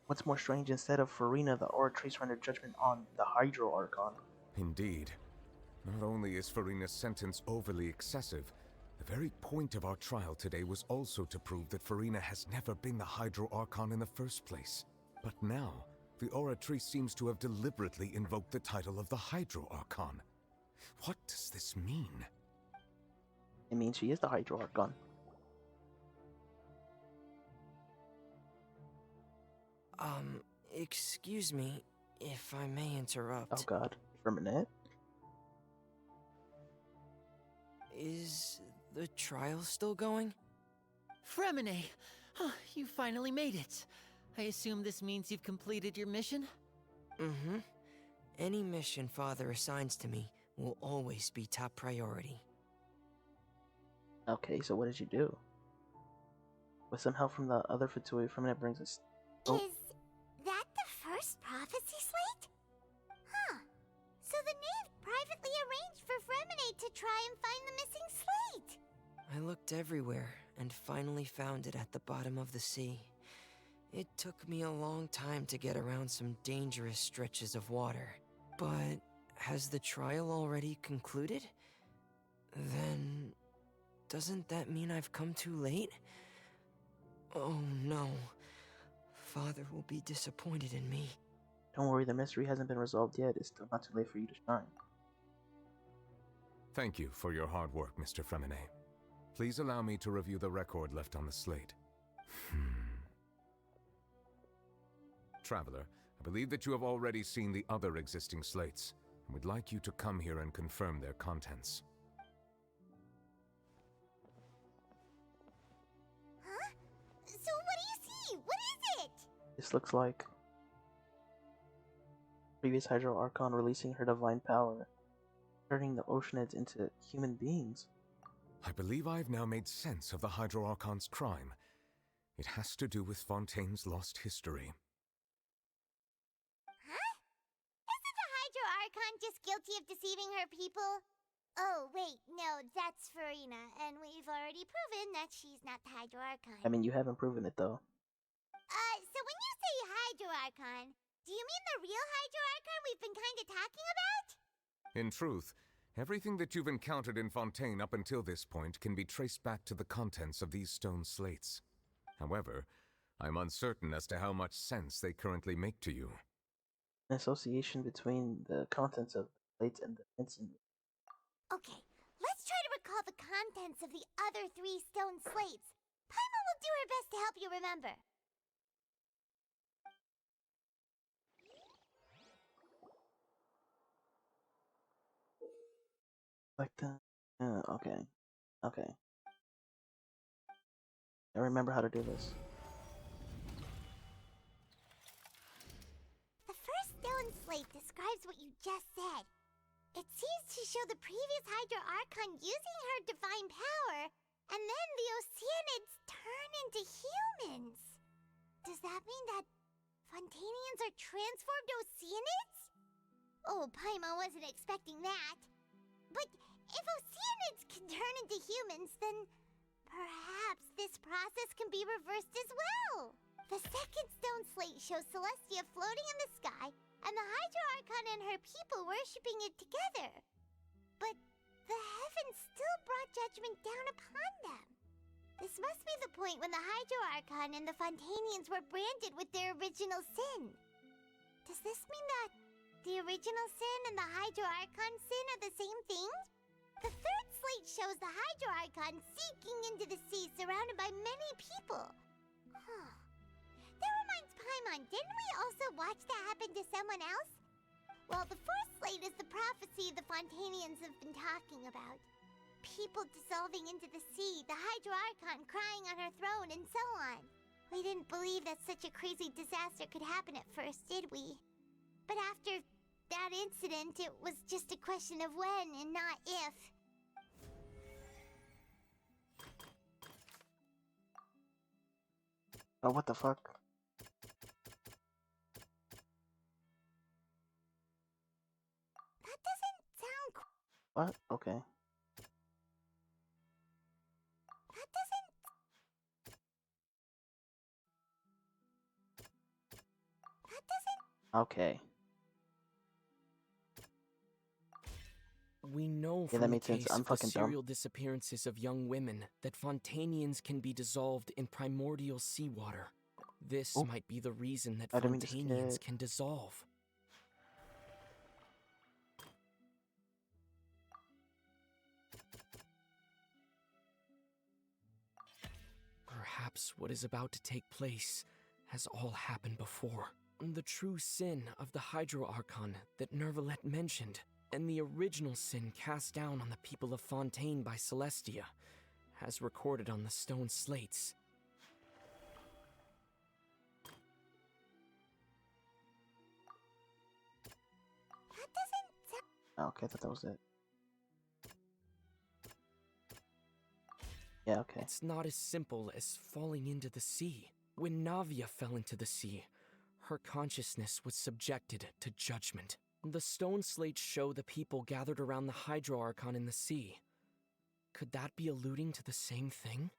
What's more strange, instead of FURINA, the Oratrice rendered judgment on the Hydro Archon. Indeed. Not only is FURINA's sentence overly excessive, the very point of our trial today was also to prove that FURINA has never been the Hydro Archon in the first place. But now, the Oratrice seems to have deliberately invoked the title of the Hydro Archon. What does this mean? It means she is the Hydro Archon. Excuse me, if I may interrupt. Oh God, for a minute. Is the trial still going? Fremine! You finally made it. I assume this means you've completed your mission? Mm-hmm. Any mission Father assigns to me will always be top priority. Okay, so what did you do? With some help from the other Fatui, FURINA brings us... Oh. Is that the first prophecy slate? Huh. So the knave privately arranged for FURINA to try and find the missing slate. I looked everywhere and finally found it at the bottom of the sea. It took me a long time to get around some dangerous stretches of water. But has the trial already concluded? Then doesn't that mean I've come too late? Oh no. Father will be disappointed in me. Don't worry, the mystery hasn't been resolved yet. It's still not too late for you to shine. Thank you for your hard work, Mr. Fremine. Please allow me to review the record left on the slate. Traveler, I believe that you have already seen the other existing slates, and would like you to come here and confirm their contents. Huh? So what do you see? What is it? This looks like previous Hydro Archon releasing her divine power, turning the Oceanids into human beings. I believe I've now made sense of the Hydro Archon's crime. It has to do with Fontaine's lost history. Huh? Isn't the Hydro Archon just guilty of deceiving her people? Oh, wait, no, that's FURINA, and we've already proven that she's not the Hydro Archon. I mean, you haven't proven it though. So when you say Hydro Archon, do you mean the real Hydro Archon we've been kinda talking about? In truth, everything that you've encountered in Fontaine up until this point can be traced back to the contents of these stone slates. However, I'm uncertain as to how much sense they currently make to you. An association between the contents of the slates and the incident. Okay, let's try to recall the contents of the other 3 stone slates. Paimon will do her best to help you remember. Like that? Okay. Okay. I remember how to do this. The first stone slate describes what you just said. It seems to show the previous Hydro Archon using her divine power, and then the Oceanids turn into humans. Does that mean that Fontainians are transformed Oceanids? Oh, Paimon wasn't expecting that. But if Oceanids can turn into humans, then perhaps this process can be reversed as well. The second stone slate shows Celestia floating in the sky, and the Hydro Archon and her people worshipping it together. But the heavens still brought judgment down upon them. This must be the point when the Hydro Archon and the Fontainians were branded with their original sin. Does this mean that the original sin and the Hydro Archon sin are the same thing? The third slate shows the Hydro Archon sinking into the sea surrounded by many people. That reminds Paimon, didn't we also watch that happen to someone else? Well, the fourth slate is the prophecy the Fontainians have been talking about. People dissolving into the sea, the Hydro Archon crying on her throne, and so on. We didn't believe that such a crazy disaster could happen at first, did we? But after that incident, it was just a question of when and not if. Oh, what the fuck? That doesn't sound What? Okay. That doesn't... That doesn't... Okay. We know Yeah, from that the made sense. case I'm of the fucking dumb. serial disappearances of young women that Fontainians can be dissolved in primordial seawater. This might be the reason that I didn't mean to Fontainians skip. can dissolve. Perhaps what is about to take place has all happened before. The true sin of the Hydro Archon that Nervalette mentioned, and the original sin cast down on the people of Fontaine by Celestia, as recorded on the stone slates. That doesn't sound... Oh, okay, I thought that was it. Yeah, okay. It's not as simple as falling into the sea. When Navia fell into the sea, her consciousness was subjected to judgment. The stone slates show the people gathered around the Hydro Archon in the sea. Could that be alluding to the same thing?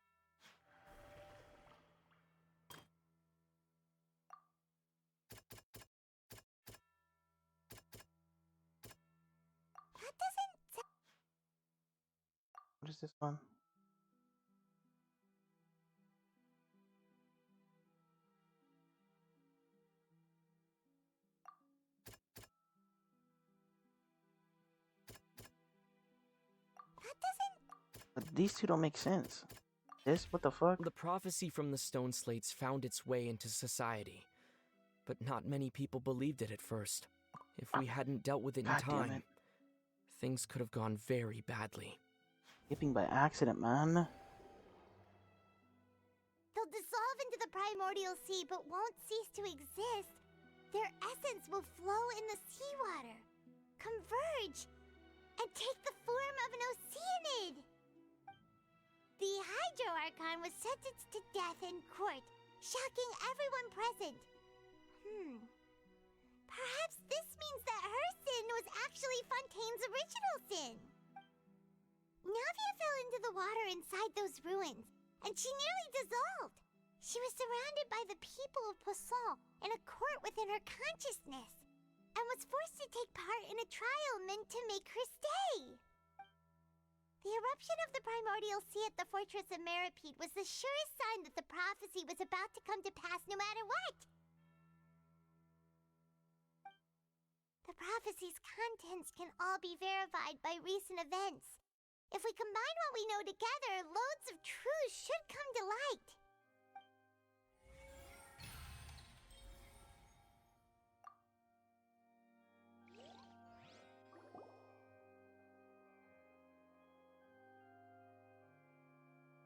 Where's this one? But these two don't make sense. This? What the fuck? The prophecy from the stone slates found its way into society, but not many people believed it at first. If we hadn't dealt with it in time, things could have gone very badly. Skipping by accident, man. They'll dissolve into the primordial sea but won't cease to exist. Their essence will flow in the seawater, converge, and take the form of an oceanid. The Hydro Archon was sentenced to death in court, shocking everyone present. Perhaps this means that her sin was actually Fontaine's original sin. Navia fell into the water inside those ruins, and she nearly dissolved. She was surrounded by the people of Poisson in a court within her consciousness, and was forced to take part in a trial meant to make her stay. The eruption of the primordial sea at the fortress of Meripede was the surest sign that the prophecy was about to come to pass no matter what. The prophecy's contents can all be verified by recent events. If we combine what we know together, loads of truths should come to light.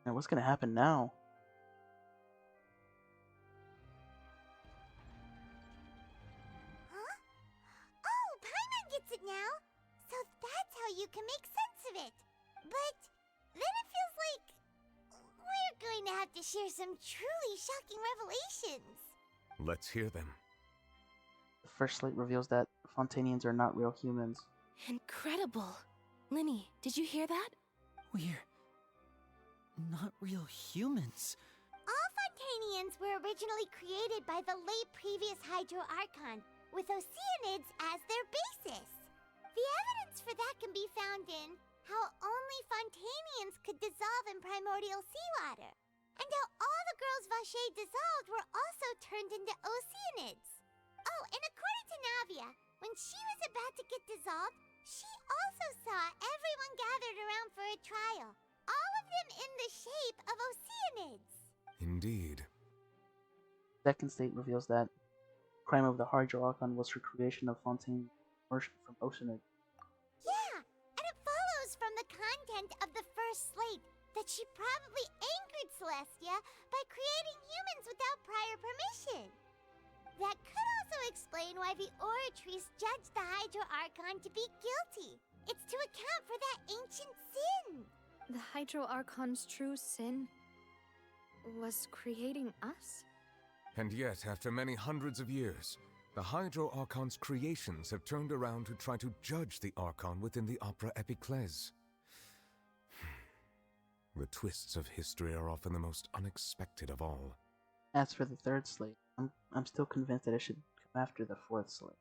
Now, what's gonna happen now? Huh? Oh, Paimon gets it now! So that's how you can make sense of it. But then it feels like we're going to have to share some truly shocking revelations. Let's hear them. The first slate reveals that Fontainians are not real humans. Incredible! Linny, did you hear that? We're not real humans. All Fontainians were originally created by the late previous Hydro Archon, with oceanids as their basis. The evidence for that can be found in how only Fontainians could dissolve in primordial seawater, and how all the girls Vacher dissolved were also turned into oceanids. Oh, and according to Navia, when she was about to get dissolved, she also saw everyone gathered around for a trial, all of them in the shape of oceanids. Indeed. Second slate reveals that crime of the Hydro Archon was her creation of Fontaine worship from Oceanid. Yeah, and it follows from the content of the first slate that she probably angered Celestia by creating humans without prior permission. That could also explain why the Oratrice judged the Hydro Archon to be guilty. It's to account for that ancient sin. The Hydro Archon's true sin was creating us? And yet, after many hundreds of years, the Hydro Archon's creations have turned around to try to judge the Archon within the Opera Epiclese. The twists of history are often the most unexpected of all. As for the third slate, I'm still convinced that it should come after the fourth slate.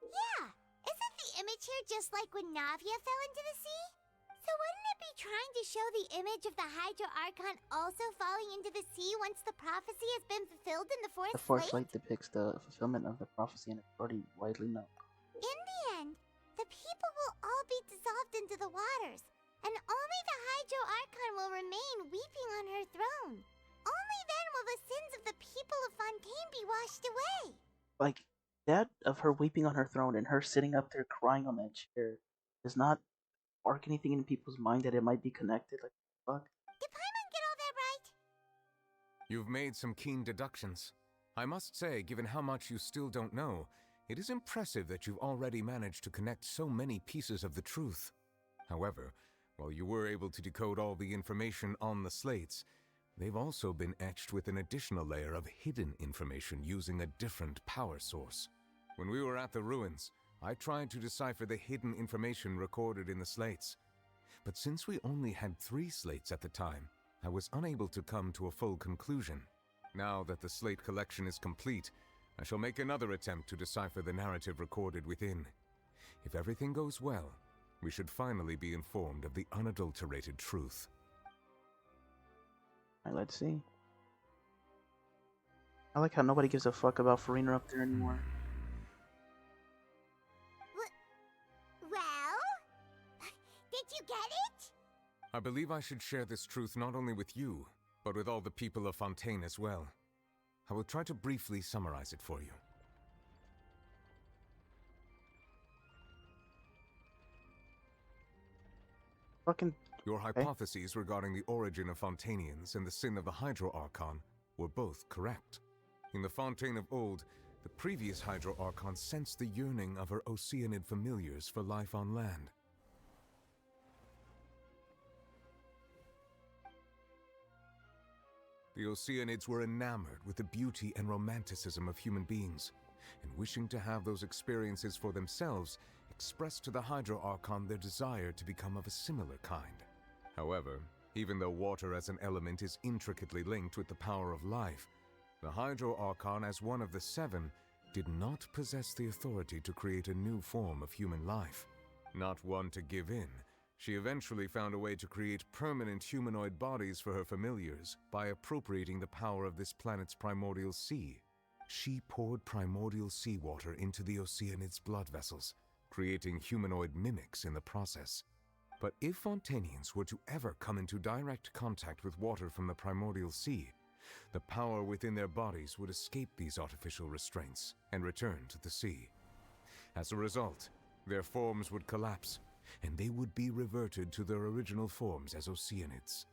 Yeah, isn't the image here just like when Navia fell into the sea? So wouldn't it be trying to show the image of the Hydro Archon also falling into the sea once the prophecy has been fulfilled in the fourth slate? The fourth slate depicts the fulfillment of the prophecy and it's already widely known. In the end, the people will all be dissolved into the waters, and only the Hydro Archon will remain weeping on her throne. Only then will the sins of the people of Fontaine be washed away. Like, that of her weeping on her throne and her sitting up there crying on that chair does not spark anything in people's mind that it might be connected. Like, fuck. Did Paimon get all that right? You've made some keen deductions. I must say, given how much you still don't know, it is impressive that you've already managed to connect so many pieces of the truth. However, while you were able to decode all the information on the slates, they've also been etched with an additional layer of hidden information using a different power source. When we were at the ruins, I tried to decipher the hidden information recorded in the slates. But since we only had 3 slates at the time, I was unable to come to a full conclusion. Now that the slate collection is complete, I shall make another attempt to decipher the narrative recorded within. If everything goes well, we should finally be informed of the unadulterated truth. Alright, let's see. I like how nobody gives a fuck about FURINA up there anymore. Well? Did you get it? I believe I should share this truth not only with you, but with all the people of Fontaine as well. I will try to briefly summarize it for you. Your hypotheses regarding the origin of Fontainians and the sin of the Hydro Archon were both correct. In the Fontaine of old, the previous Hydro Archon sensed the yearning of her Oceanid familiars for life on land. The Oceanids were enamored with the beauty and romanticism of human beings, and wishing to have those experiences for themselves, expressed to the Hydro Archon their desire to become of a similar kind. However, even though water as an element is intricately linked with the power of life, the Hydro Archon, as one of the seven, did not possess the authority to create a new form of human life. Not one to give in, she eventually found a way to create permanent humanoid bodies for her familiars by appropriating the power of this planet's primordial sea. She poured primordial seawater into the Oceanids' blood vessels, creating humanoid mimics in the process. But if Fontainians were to ever come into direct contact with water from the primordial sea, the power within their bodies would escape these artificial restraints and return to the sea. As a result, their forms would collapse, and they would be reverted to their original forms as Oceanids.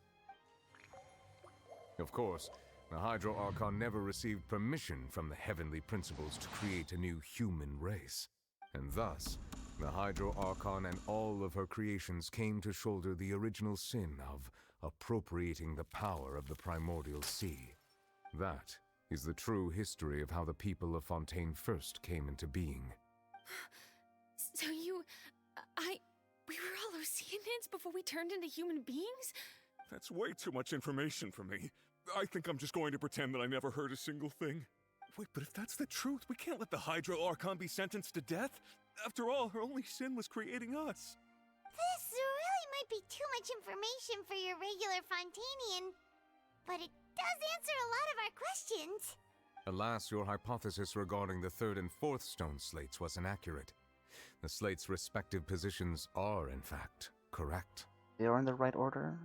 Of course, the Hydro Archon never received permission from the heavenly principles to create a new human race, and thus, the Hydro Archon and all of her creations came to shoulder the original sin of appropriating the power of the primordial sea. That is the true history of how the people of Fontaine first came into being. So we were all Oceanids before we turned into human beings? That's way too much information for me. I think I'm just going to pretend that I never heard a single thing. Wait, but if that's the truth, we can't let the Hydro Archon be sentenced to death. After all, her only sin was creating us. This really might be too much information for your regular Fontainian, but it does answer a lot of our questions. Alas, your hypothesis regarding the third and fourth stone slates was inaccurate. The slates' respective positions are, in fact, correct. They are in the right order?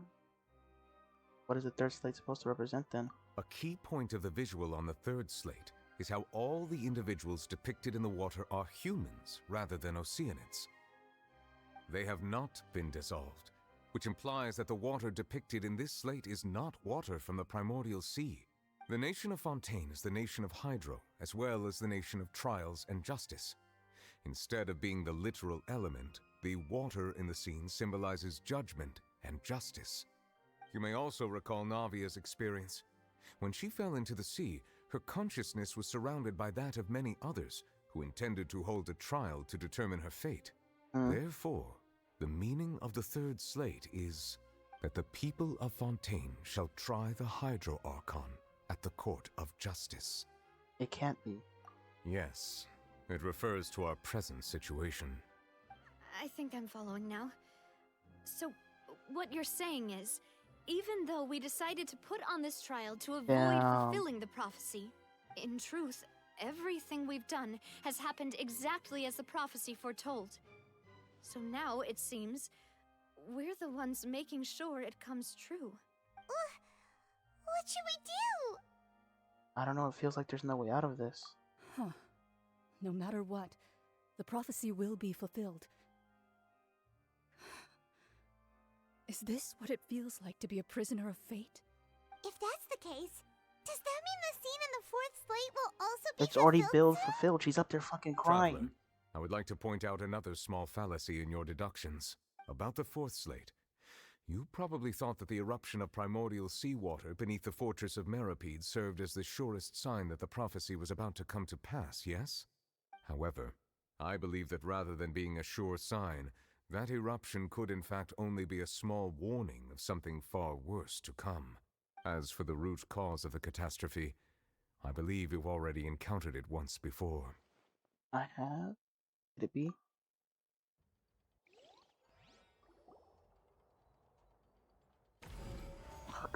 What is the third slate supposed to represent then? A key point of the visual on the third slate is how all the individuals depicted in the water are humans rather than Oceanids. They have not been dissolved, which implies that the water depicted in this slate is not water from the primordial sea. The nation of Fontaine is the nation of Hydro, as well as the nation of Trials and Justice. Instead of being the literal element, the water in the scene symbolizes judgment and justice. You may also recall Navia's experience. When she fell into the sea, her consciousness was surrounded by that of many others who intended to hold a trial to determine her fate. Therefore, the meaning of the third slate is that the people of Fontaine shall try the Hydro Archon at the court of justice. It can't be. Yes, it refers to our present situation. I think I'm following now. So, what you're saying is, even though we decided to put on this trial to avoid fulfilling the prophecy, in truth, everything we've done has happened exactly as the prophecy foretold. So now, it seems, we're the ones making sure it comes true. What should we do? I don't know, it feels like there's no way out of this. Huh. No matter what, the prophecy will be fulfilled. Is this what it feels like to be a prisoner of fate? If that's the case, does that mean the scene in the fourth slate will also be It's already fulfilled. She's up there fucking crying. Traveler, I would like to point out another small fallacy in your deductions. About the fourth slate, you probably thought that the eruption of primordial seawater beneath the fortress of Meripede served as the surest sign that the prophecy was about to come to pass, yes? However, I believe that rather than being a sure sign, that eruption could in fact only be a small warning of something far worse to come. As for the root cause of the catastrophe, I believe you've already encountered it once before. I have? Could it be?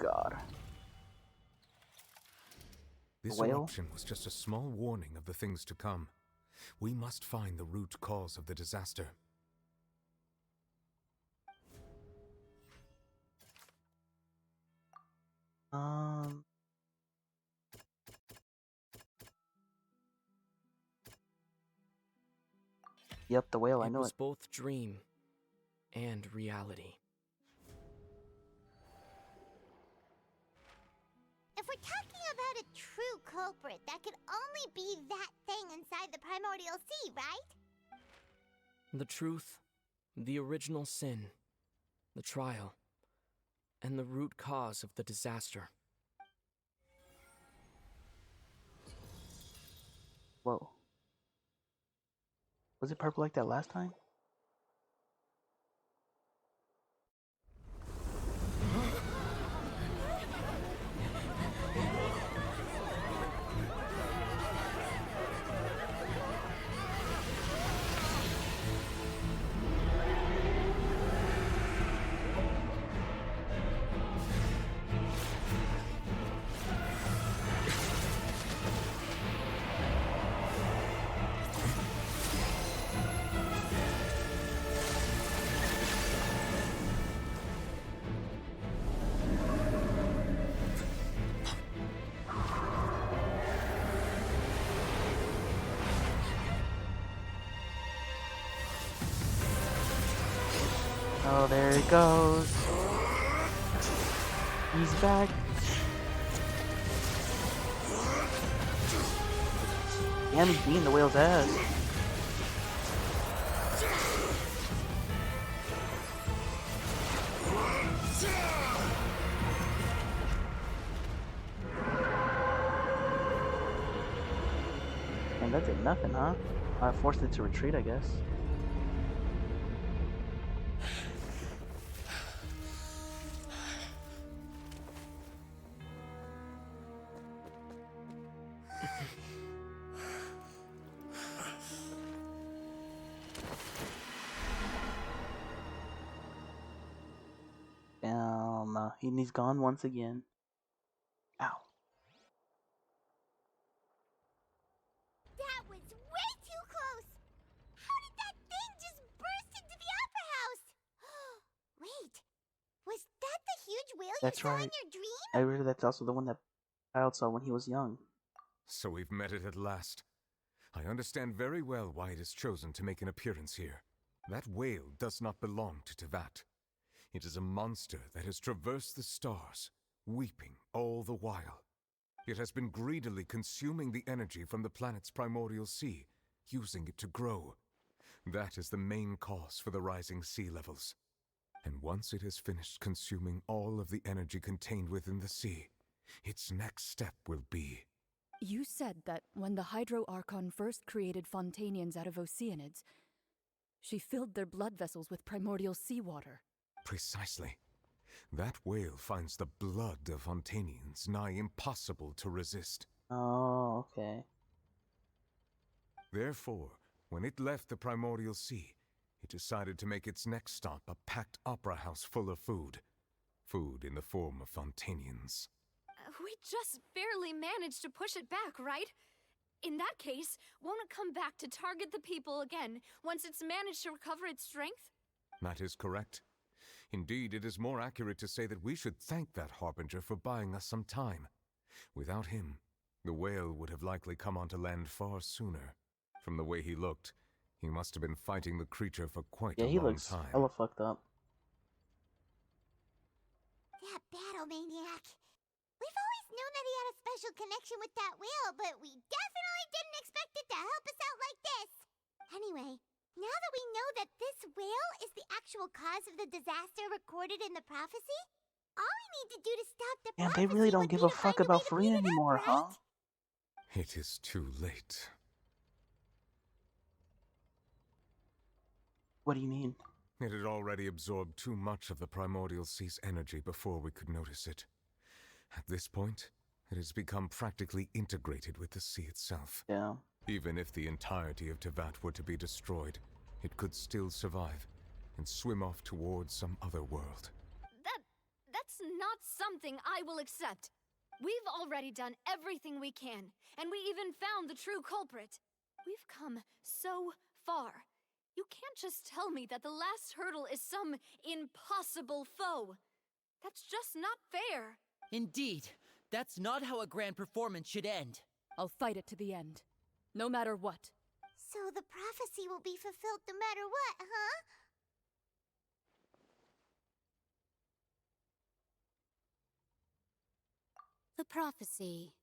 God. This Whale? eruption was just a small warning of the things to come. We must find the root cause of the disaster. Yep, the whale, I know was it. both dream and reality. If we're talking about a true culprit, that could only be that thing inside the primordial sea, right? The truth, the original sin, the trial, and the root cause of the disaster. Whoa. Was it purple like that last time? Oh, there he goes. He's back. Damn, he's beating the whale's ass. And that did nothing, huh? I forced it to retreat, I guess. He's gone once again. Ow. That was way too close! How did that thing just burst into the opera house? Wait, was that the huge whale That's you saw right. in your dream? I heard that's also the one that Child saw when he was young. So we've met it at last. I understand very well why it has chosen to make an appearance here. That whale does not belong to Tevat. It is a monster that has traversed the stars, weeping all the while. It has been greedily consuming the energy from the planet's primordial sea, using it to grow. That is the main cause for the rising sea levels. And once it has finished consuming all of the energy contained within the sea, its next step will be... You said that when the Hydro Archon first created Fontanians out of Oceanids, she filled their blood vessels with primordial seawater. Precisely. That whale finds the blood of Fontanians nigh impossible to resist. Oh, okay. Therefore, when it left the primordial sea, it decided to make its next stop a packed opera house full of food. Food in the form of Fontanians. We just barely managed to push it back, right? In that case, won't it come back to target the people again once it's managed to recover its strength? That is correct. Indeed, it is more accurate to say that we should thank that Harbinger for buying us some time. Without him, the whale would have likely come onto land far sooner. From the way he looked, he must have been fighting the creature for quite a long time. Yeah, he looks hella fucked up. That battle maniac. We've always known that he had a special connection with that whale, but we definitely didn't expect it to help us out like this. Anyway, now that we know that this whale is the actual cause of the disaster recorded in the prophecy, all we need to do to stop the Yeah, prophecy they really don't would give be a to fuck find a way about to FURINA beat it up, anymore, right? huh? It is too late. What do you mean? It had already absorbed too much of the primordial sea's energy before we could notice it. At this point, it has become practically integrated with the sea itself. Yeah. Even if the entirety of Tevat were to be destroyed, it could still survive and swim off towards some other world. That's not not something I will accept. We've already done everything we can, and we even found the true culprit. We've come so far. You can't just tell me that the last hurdle is some impossible foe. That's just not fair. Indeed, that's not how a grand performance should end. I'll fight it to the end, no matter what. So the prophecy will be fulfilled no matter what, huh? The prophecy.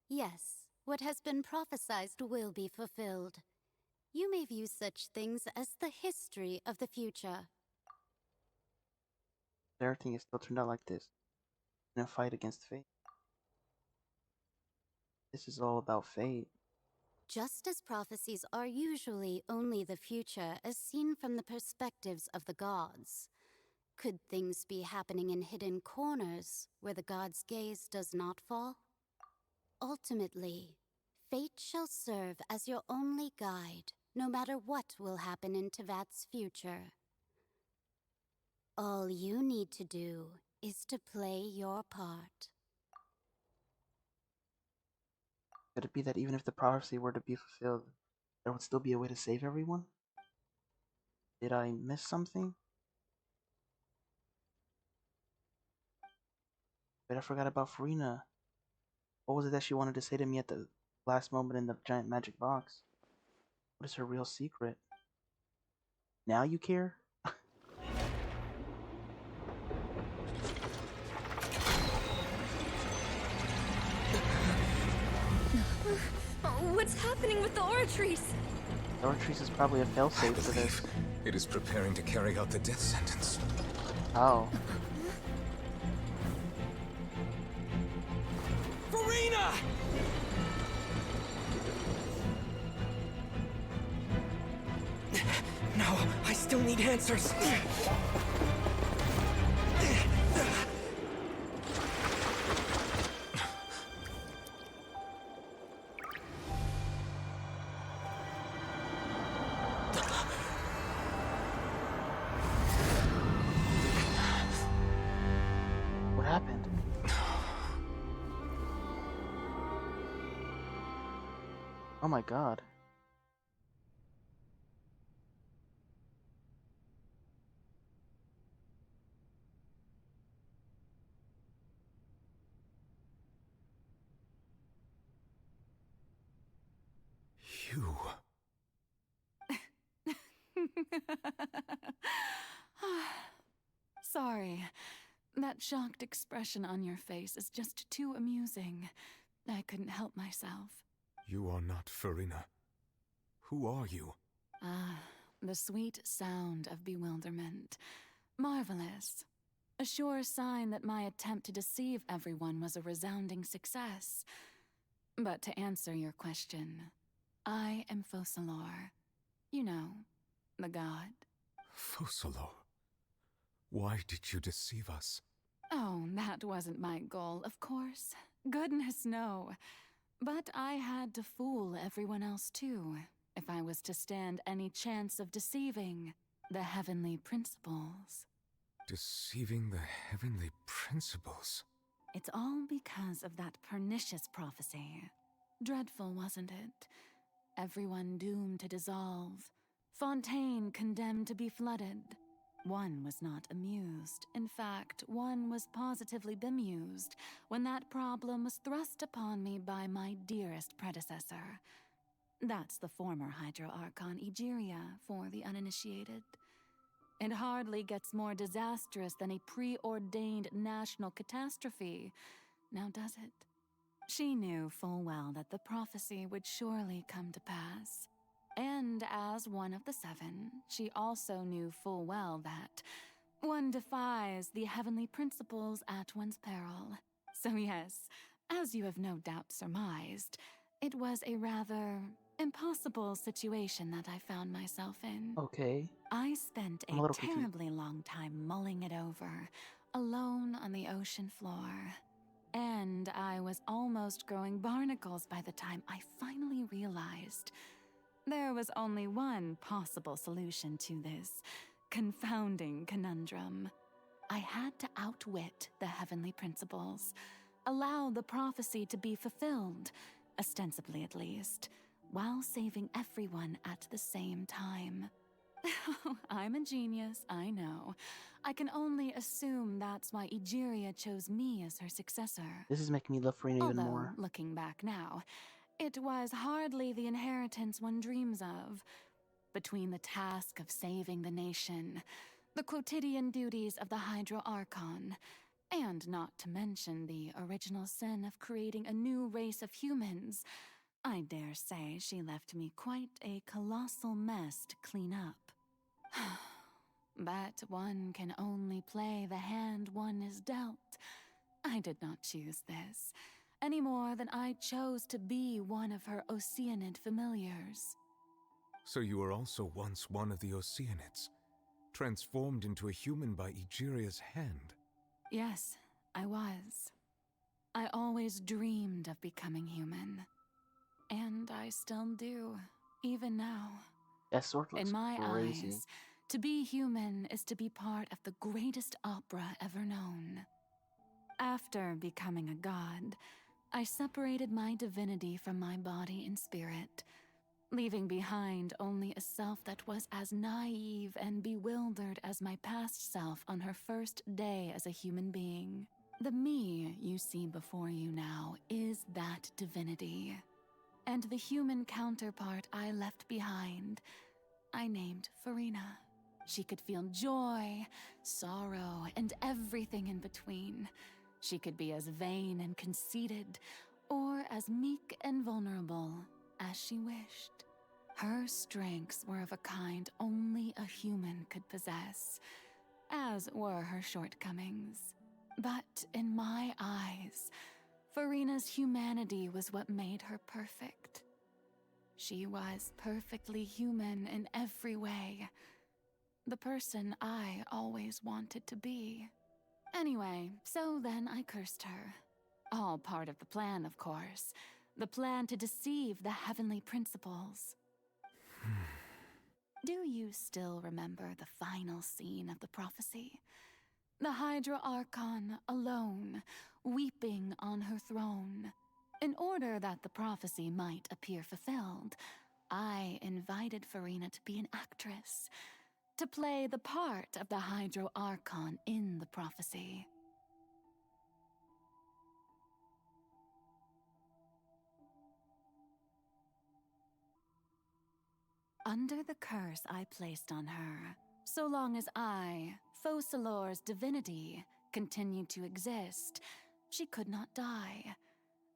Yes, what has been prophesied will be fulfilled. You may view such things as the history of the future. Everything is still turned out like this in a fight against fate. This is all about fate. Just as prophecies are usually only the future as seen from the perspectives of the gods, could things be happening in hidden corners where the gods' gaze does not fall? Ultimately, fate shall serve as your only guide, no matter what will happen in Tevat's future. All you need to do is to play your part. Could it be that even if the prophecy were to be fulfilled, there would still be a way to save everyone? Did I miss something? Wait, I forgot about FURINA. What was it that she wanted to say to me at the last moment in the giant magic box? What is her real secret? Now you care? What's happening with the Oratrice? The Oratrice is probably a failsafe for this. It is preparing to carry out the death sentence. Oh. FURINA! No, I still need answers. What happened? Oh my god. You. Sorry. That shocked expression on your face is just too amusing. I couldn't help myself. You are not FURINA. Who are you? Ah, the sweet sound of bewilderment. Marvelous. A sure sign that my attempt to deceive everyone was a resounding success. But to answer your question, I am Focalor. You know, the god. Focalor. Why did you deceive us? Oh, that wasn't my goal, of course. Goodness, no. But I had to fool everyone else too, if I was to stand any chance of deceiving the heavenly principles. Deceiving the heavenly principles? It's all because of that pernicious prophecy. Dreadful, wasn't it? Everyone doomed to dissolve. Fontaine condemned to be flooded. One was not amused. In fact, one was positively bemused when that problem was thrust upon me by my dearest predecessor. That's the former Hydro Archon Egeria for the uninitiated. It hardly gets more disastrous than a preordained national catastrophe, now does it? She knew full well that the prophecy would surely come to pass. And as one of the seven, she also knew full well that one defies the heavenly principles at one's peril. So yes, as you have no doubt surmised, it was a rather impossible situation that I found myself in. Okay. I spent I'm a a little confused. terribly long time mulling it over, alone on the ocean floor. And I was almost growing barnacles by the time I finally realized there was only one possible solution to this confounding conundrum. I had to outwit the heavenly principles, allow the prophecy to be fulfilled, ostensibly at least, while saving everyone at the same time. I'm a genius, I know. I can only assume that's why Egeria chose me as her successor. This is making me love FURINA even Although, more. looking back now, it was hardly the inheritance one dreams of. Between the task of saving the nation, the quotidian duties of the Hydro Archon, and not to mention the original sin of creating a new race of humans, I dare say she left me quite a colossal mess to clean up. But one can only play the hand one is dealt. I did not choose this, any more than I chose to be one of her Oceanid familiars. So you were also once one of the Oceanids, transformed into a human by Egeria's hand? Yes, I was. I always dreamed of becoming human. And I still do, even now. That sword looks In my crazy. eyes, to be human is to be part of the greatest opera ever known. After becoming a god, I separated my divinity from my body and spirit, leaving behind only a self that was as naive and bewildered as my past self on her first day as a human being. The me you see before you now is that divinity. And the human counterpart I left behind, I named FURINA. She could feel joy, sorrow, and everything in between. She could be as vain and conceited, or as meek and vulnerable as she wished. Her strengths were of a kind only a human could possess, as were her shortcomings. But in my eyes, FURINA's humanity was what made her perfect. She was perfectly human in every way. The person I always wanted to be. Anyway, so then I cursed her. All part of the plan, of course. The plan to deceive the heavenly principles. Do you still remember the final scene of the prophecy? The Hydra Archon alone, weeping on her throne. In order that the prophecy might appear fulfilled, I invited FURINA to be an actress, to play the part of the Hydro Archon in the prophecy. Under the curse I placed on her, so long as I, Focalor's divinity, continued to exist, she could not die.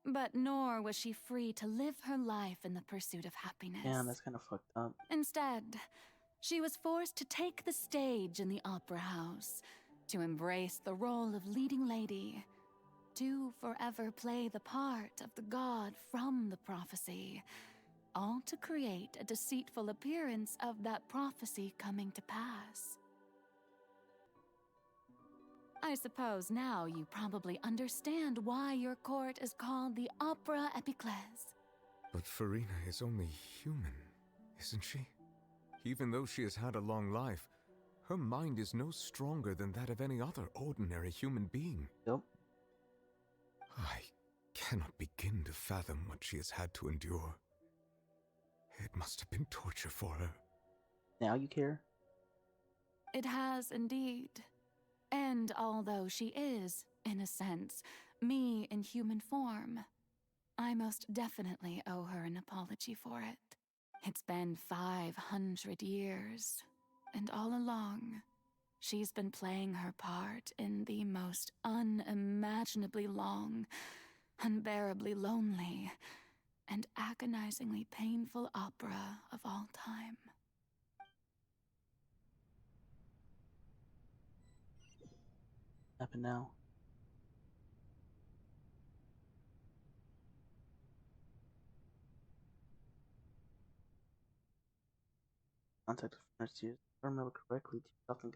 But nor was she free to live her life in the pursuit of happiness. Damn, that's kind of fucked up. Instead, she was forced to take the stage in the opera house, to embrace the role of leading lady, to forever play the part of the god from the prophecy, all to create a deceitful appearance of that prophecy coming to pass. I suppose now you probably understand why your court is called the Opera Epiclese. But FURINA is only human, isn't she? Even though she has had a long life, her mind is no stronger than that of any other ordinary human being. Yep. I cannot begin to fathom what she has had to endure. It must have been torture for her. Now you care? It has indeed. And although she is, in a sense, me in human form, I most definitely owe her an apology for it. It's been 500 years, and all along, she's been playing her part in the most unimaginably long, unbearably lonely, and agonizingly painful opera of all time. Happen now. Contact the furnace used. If I remember correctly, something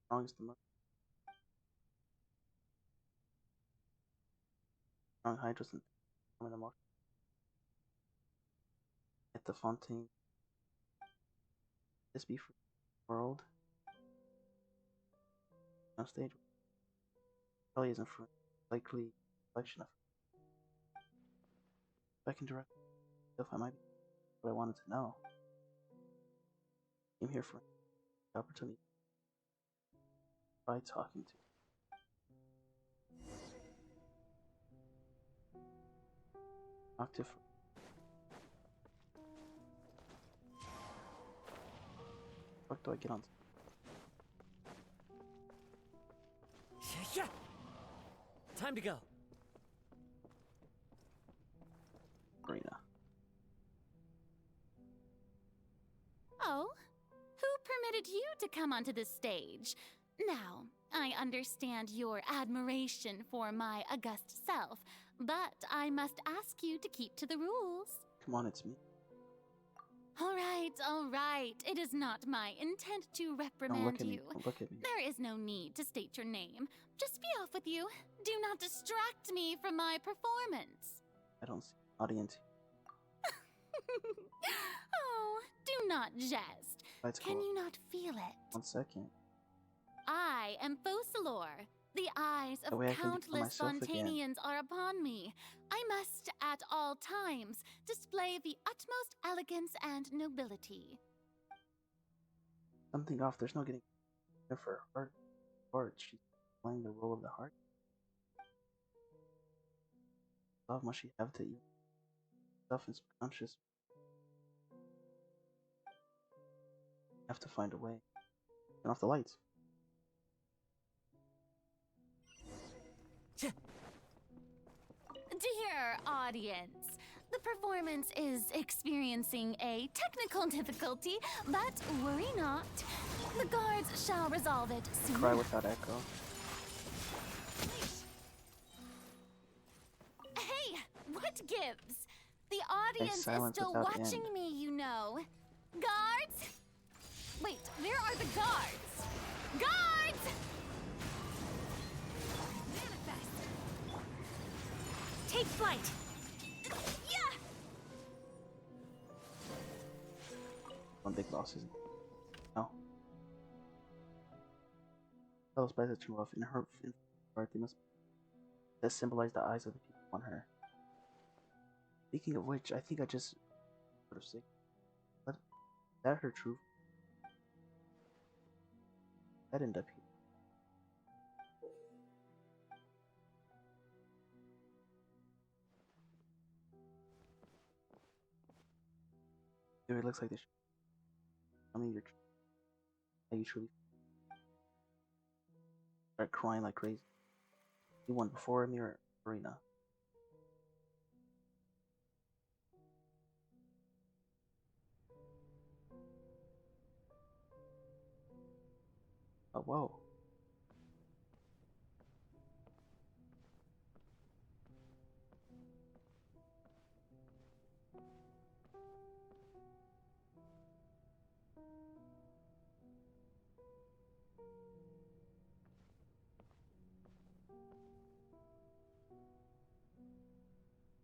strongest the most strong hydros and the most at the fontaine. This be for the world. on stage. Kelly isn't for likely collection of. If I can direct myself, I might be what I wanted to know. Came here for the opportunity by talking to. Octave. What do I get on? Yeah. Time to go. Arena. Oh, who permitted you to come onto this stage? Now, I understand your admiration for my august self, but I must ask you to keep to the rules. Come on, it's me. All right. It is not my intent to reprimand Don't look at me. you. Don't look at me. There is no need to state your name. Just be off with you. Do not distract me from my performance. I don't see an audience. Oh, do not jest. Lights Can go you up. not feel it? 1 second. I am Focalor. The eyes That of way I can be countless myself again. Fontanians are upon me. I must, at all times, display the utmost elegance and nobility. Something off. There's no getting there for her heart. She's playing the role of the heart. Love must she have to eat stuff and subconscious. Have to find a way. Turn off the lights. Dear audience, the performance is experiencing a technical difficulty, but worry not. The guards shall resolve it soon. Cry without echo. Hey, what gives? The audience is silence still without watching end. me, you know. Guards? Wait, where are the guards? Guards! Manifest. Take flight. Yeah! One big loss, isn't it? No. Those spies are too rough. In her heart, they must that symbolize the eyes of the people on her. Speaking of which, I think I just sort of sick. But is that her truth? That ended up here. Dude, it looks like this. I mean, how you truly start crying like crazy. You won before me or Arena. Oh, whoa.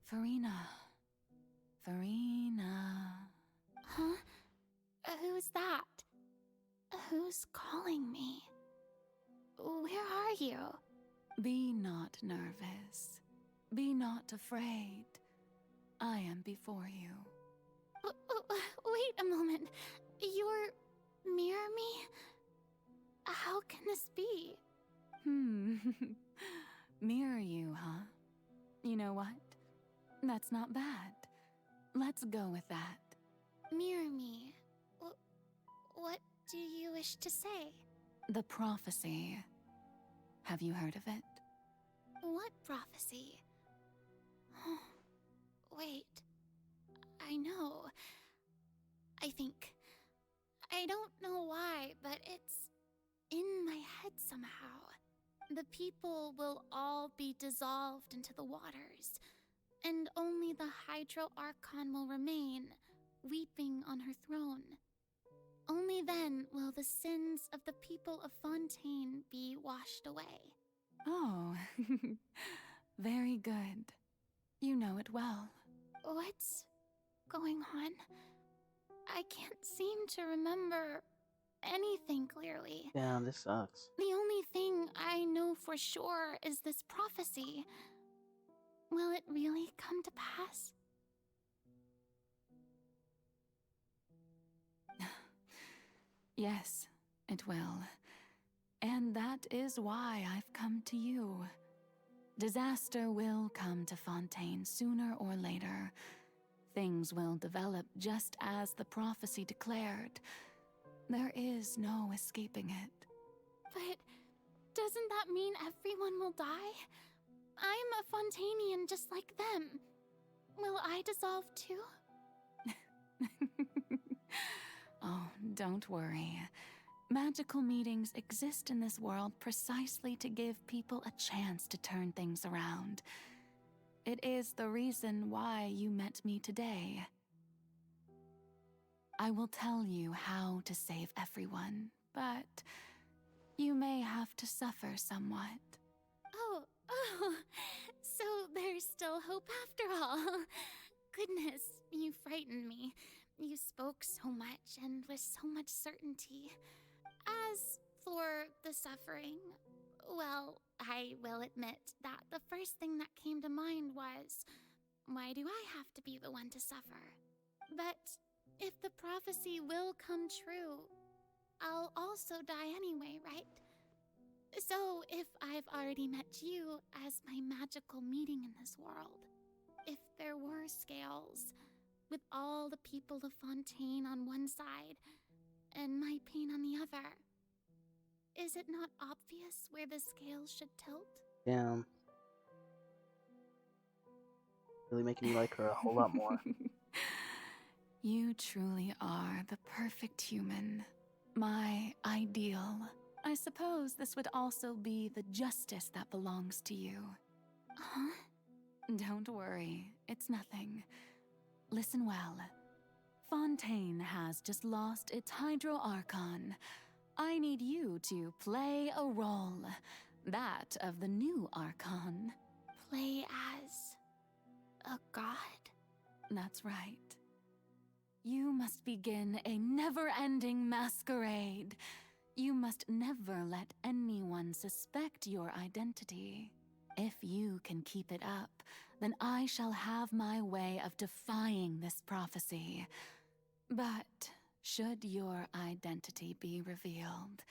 Furina. Furina. Huh? Who's that? Who's calling me? Where are you? Be not nervous. Be not afraid. I am before you. Wait a moment. You're mirror me? How can this be? Mirror you, huh? You know what? That's not bad. Let's go with that. Mirror me. What do you wish to say? The prophecy. Have you heard of it? What prophecy? Wait. I know. I think. I don't know why, but it's in my head somehow. The people will all be dissolved into the waters, and only the Hydro Archon will remain, weeping on her throne. Only then will the sins of the people of Fontaine be washed away. Oh, very good. You know it well. What's going on? I can't seem to remember anything clearly. Damn, this sucks. The only thing I know for sure is this prophecy. Will it really come to pass? Yes, it will. And that is why I've come to you. Disaster will come to Fontaine sooner or later. Things will develop just as the prophecy declared. There is no escaping it. But doesn't that mean everyone will die? I'm a Fontainian just like them. Will I dissolve too? Oh, don't worry. Magical meetings exist in this world precisely to give people a chance to turn things around. It is the reason why you met me today. I will tell you how to save everyone, but you may have to suffer somewhat. Oh, so there's still hope after all. Goodness, you frightened me. You spoke so much and with so much certainty. As for the suffering, well, I will admit that the first thing that came to mind was, why do I have to be the one to suffer? But if the prophecy will come true, I'll also die anyway, right? So if I've already met you as my magical meeting in this world, if there were scales, with all the people of Fontaine on one side and my pain on the other, is it not obvious where the scales should tilt? Damn. Really making me like her a whole lot more. You truly are the perfect human. My ideal. I suppose this would also be the justice that belongs to you. Huh? Don't worry, it's nothing. Listen well. Fontaine has just lost its Hydro Archon. I need you to play a role. That of the new Archon. Play as a god? That's right. You must begin a never-ending masquerade. You must never let anyone suspect your identity. If you can keep it up, then I shall have my way of defying this prophecy. But should your identity be revealed,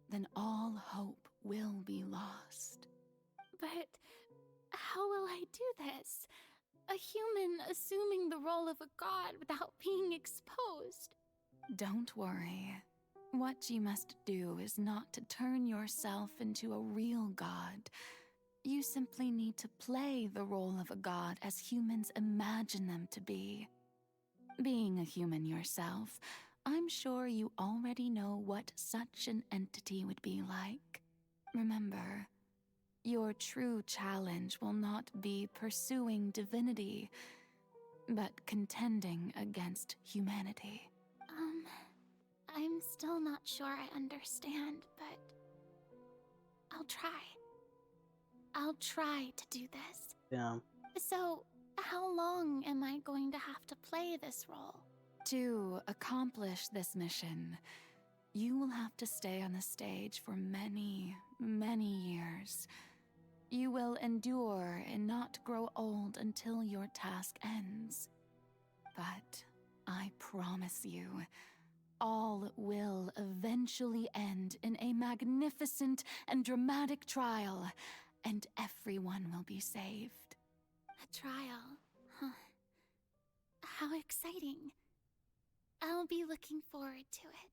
then all hope will be lost. But how will I do this? A human assuming the role of a god without being exposed. Don't worry. What you must do is not to turn yourself into a real god. You simply need to play the role of a god as humans imagine them to be. Being a human yourself, I'm sure you already know what such an entity would be like. Remember, your true challenge will not be pursuing divinity, but contending against humanity. I'm still not sure I understand, but I'll try. I'll try to do this. Yeah. So, how long am I going to have to play this role? To accomplish this mission, you will have to stay on the stage for many, many years. You will endure and not grow old until your task ends. But I promise you, all will eventually end in a magnificent and dramatic trial, and everyone will be saved. A trial, huh? How exciting. I'll be looking forward to it.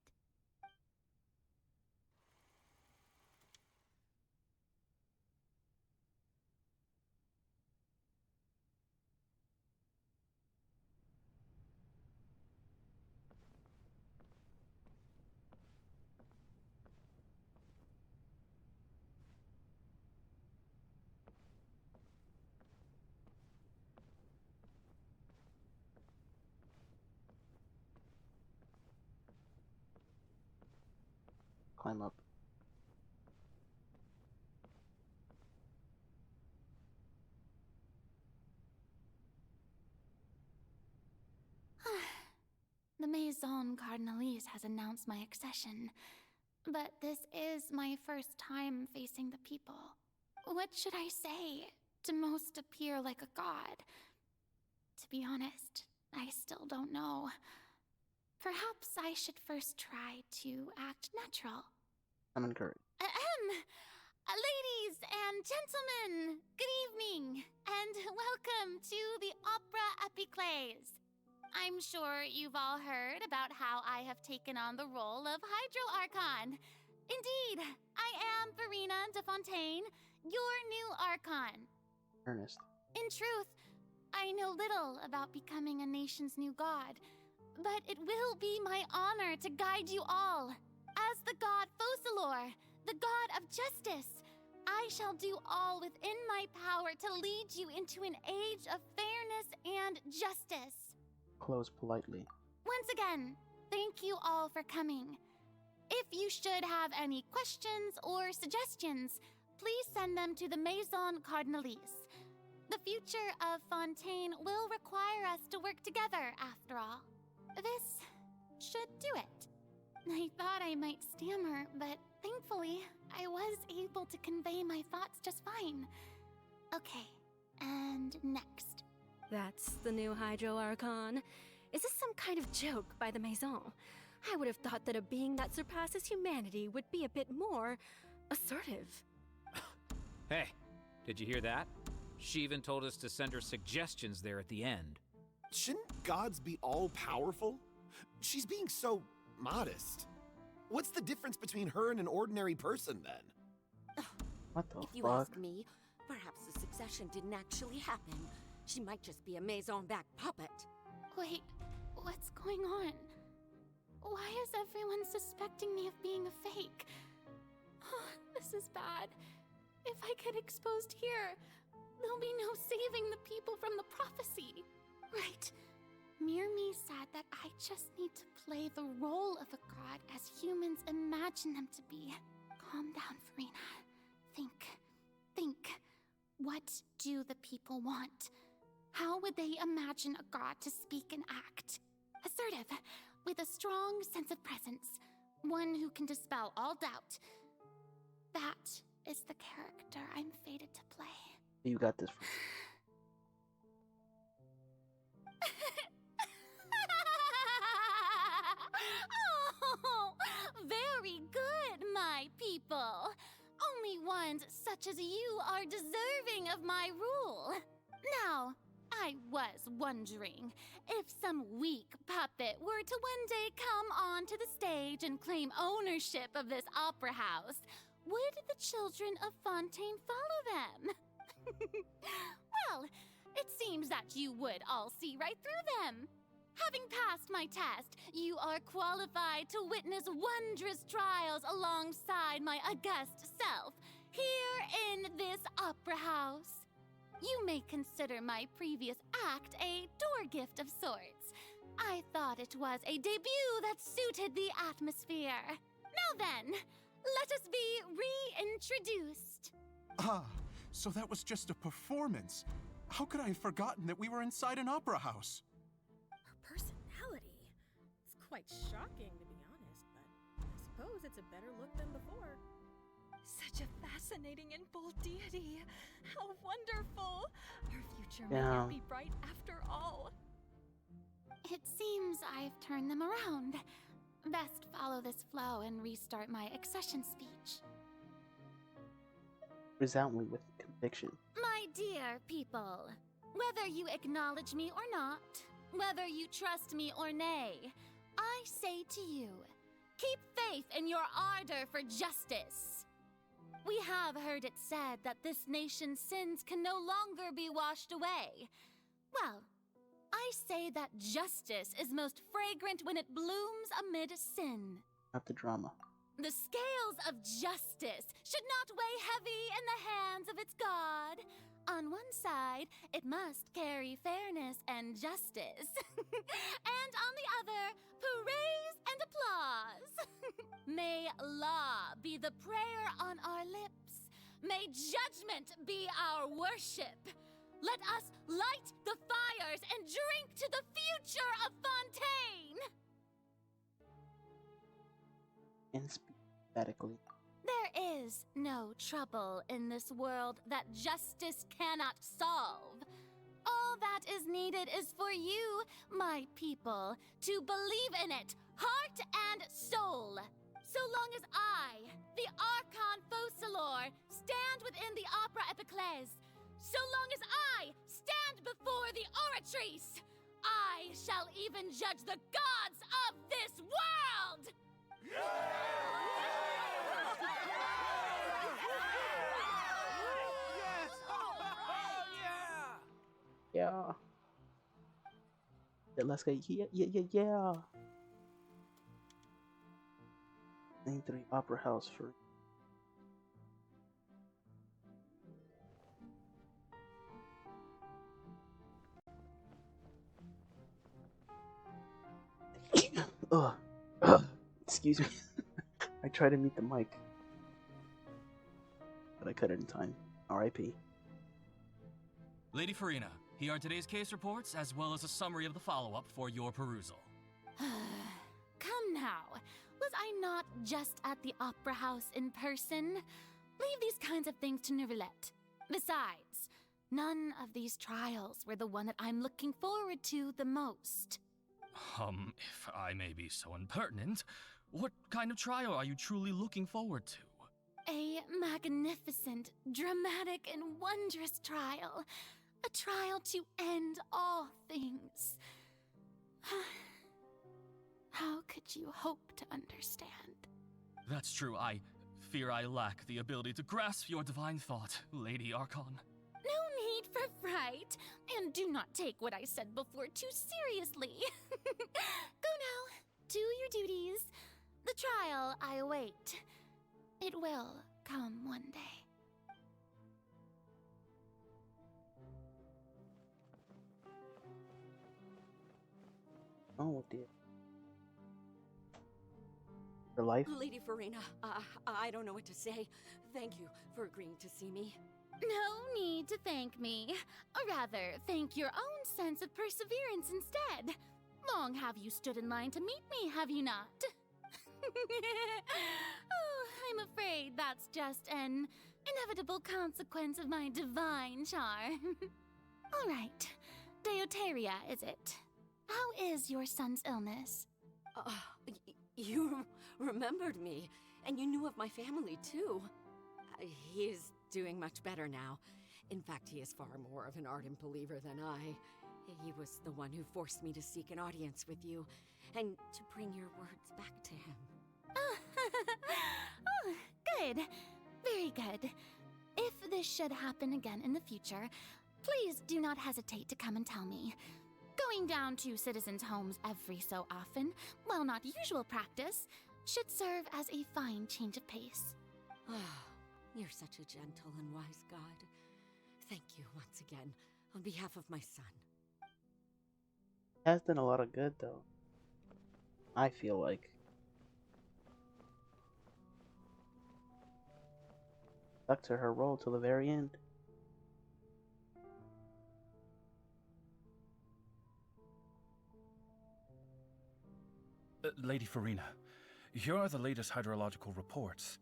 Climb up. The The Maison Cardinalise has announced my accession, but this is my first time facing the people. What should I say to most appear like a god? To be honest, I still don't know. Perhaps I should first try to act natural. I'm encouraged. Ladies and gentlemen, good evening, and welcome to the Opera Epiclese. I'm sure you've all heard about how I have taken on the role of Hydro Archon. Indeed, I am FURINA de Fontaine, your new Archon. Ernest. In truth, I know little about becoming a nation's new god, but it will be my honor to guide you all. As the god Focalor, the god of justice, I shall do all within my power to lead you into an age of fairness and justice. Close politely. Once again, thank you all for coming. If you should have any questions or suggestions, please send them to the Maison Cardinalise. The future of Fontaine will require us to work together, after all. This should do it. I thought I might stammer, but thankfully, I was able to convey my thoughts just fine. Okay, and next. That's the new Hydro Archon. Is this some kind of joke by the Maison? I would have thought that a being that surpasses humanity would be a bit more assertive. Hey, did you hear that? She even told us to send her suggestions there at the end. Shouldn't gods be all-powerful? She's being so modest. What's the difference between her and an ordinary person, then? What the If you fuck? ask me, perhaps the succession didn't actually happen. She might just be a Maison-back puppet. Wait, what's going on? Why is everyone suspecting me of being a fake? Oh, this is bad. If I get exposed here, there'll be no saving the people from the prophecy. Right. Mirmi said that I just need to play the role of a god as humans imagine them to be. Calm down, FURINA. Think. What do the people want? How would they imagine a god to speak and act? Assertive, with a strong sense of presence. One who can dispel all doubt. That is the character I'm fated to play. You got this. Oh, very good, my people. Only ones such as you are deserving of my rule. Now, I was wondering if some weak puppet were to one day come onto the stage and claim ownership of this opera house, would the children of Fontaine follow them? Well, it seems that you would all see right through them. Having passed my test, you are qualified to witness wondrous trials alongside my august self, here in this opera house. You may consider my previous act a door gift of sorts. I thought it was a debut that suited the atmosphere. Now then, let us be reintroduced. Ah, so that was just a performance. How could I have forgotten that we were inside an opera house? Her personality. It's quite shocking, to be honest, but I suppose it's a better look than before. Such a fascinating and bold deity. How wonderful! Her future may Yeah. yet be bright after all. It seems I've turned them around. Best follow this flow and restart my accession speech. Resoundingly with conviction. My dear people, whether you acknowledge me or not, whether you trust me or nay, I say to you, keep faith in your ardor for justice. We have heard it said that this nation's sins can no longer be washed away. Well, I say that justice is most fragrant when it blooms amid sin. Not the drama. The scales of justice should not weigh heavy in the hands of its God. On one side, it must carry fairness and justice. And on the other, praise and applause. May law be the prayer on our lips. May judgment be our worship. Let us light the fires and drink to the future of Fontaine. emphatically. There is no trouble in this world that justice cannot solve. All that is needed is for you, my people, to believe in it, heart and soul. So long as I, the Archon Focalor, stand within the Opera Epiclese, so long as I stand before the Oratrice, I shall even judge the gods of this world! Yeah. Let's go. Yeah. Name 3 opera house for. Ugh. Excuse me. I tried to mute the mic, but I cut it in time. R.I.P. Lady FURINA, here are today's case reports, as well as a summary of the follow-up for your perusal. Come now. Was I not just at the Opera House in person? Leave these kinds of things to Neuvillette. Besides, none of these trials were the one that I'm looking forward to the most. If I may be so impertinent, what kind of trial are you truly looking forward to? A magnificent, dramatic, and wondrous trial. A trial to end all things. How could you hope to understand? That's true. I fear I lack the ability to grasp your divine thought, Lady Archon. No need for fright, and do not take what I said before too seriously. Go now, do your duties. The trial I await. It will come one day. Oh dear. Your life? Lady FURINA, I don't know what to say. Thank you for agreeing to see me. No need to thank me. Or rather, thank your own sense of perseverance instead. Long have you stood in line to meet me, have you not? Oh, I'm afraid that's just an inevitable consequence of my divine charm. All right. Deuteria, is it? How is your son's illness? You remembered me, and you knew of my family, too. He is doing much better now. In fact, he is far more of an ardent believer than I. He was the one who forced me to seek an audience with you, and to bring your words back to him. Oh, good. Very good. If this should happen again in the future, please do not hesitate to come and tell me. Going down to citizens' homes every so often, while not usual practice, should serve as a fine change of pace. You're such a gentle and wise god. Thank you once again, on behalf of my son. Has done a lot of good, though. I feel like. Stuck to her role till the very end. Lady FURINA, here are the latest hydrological reports.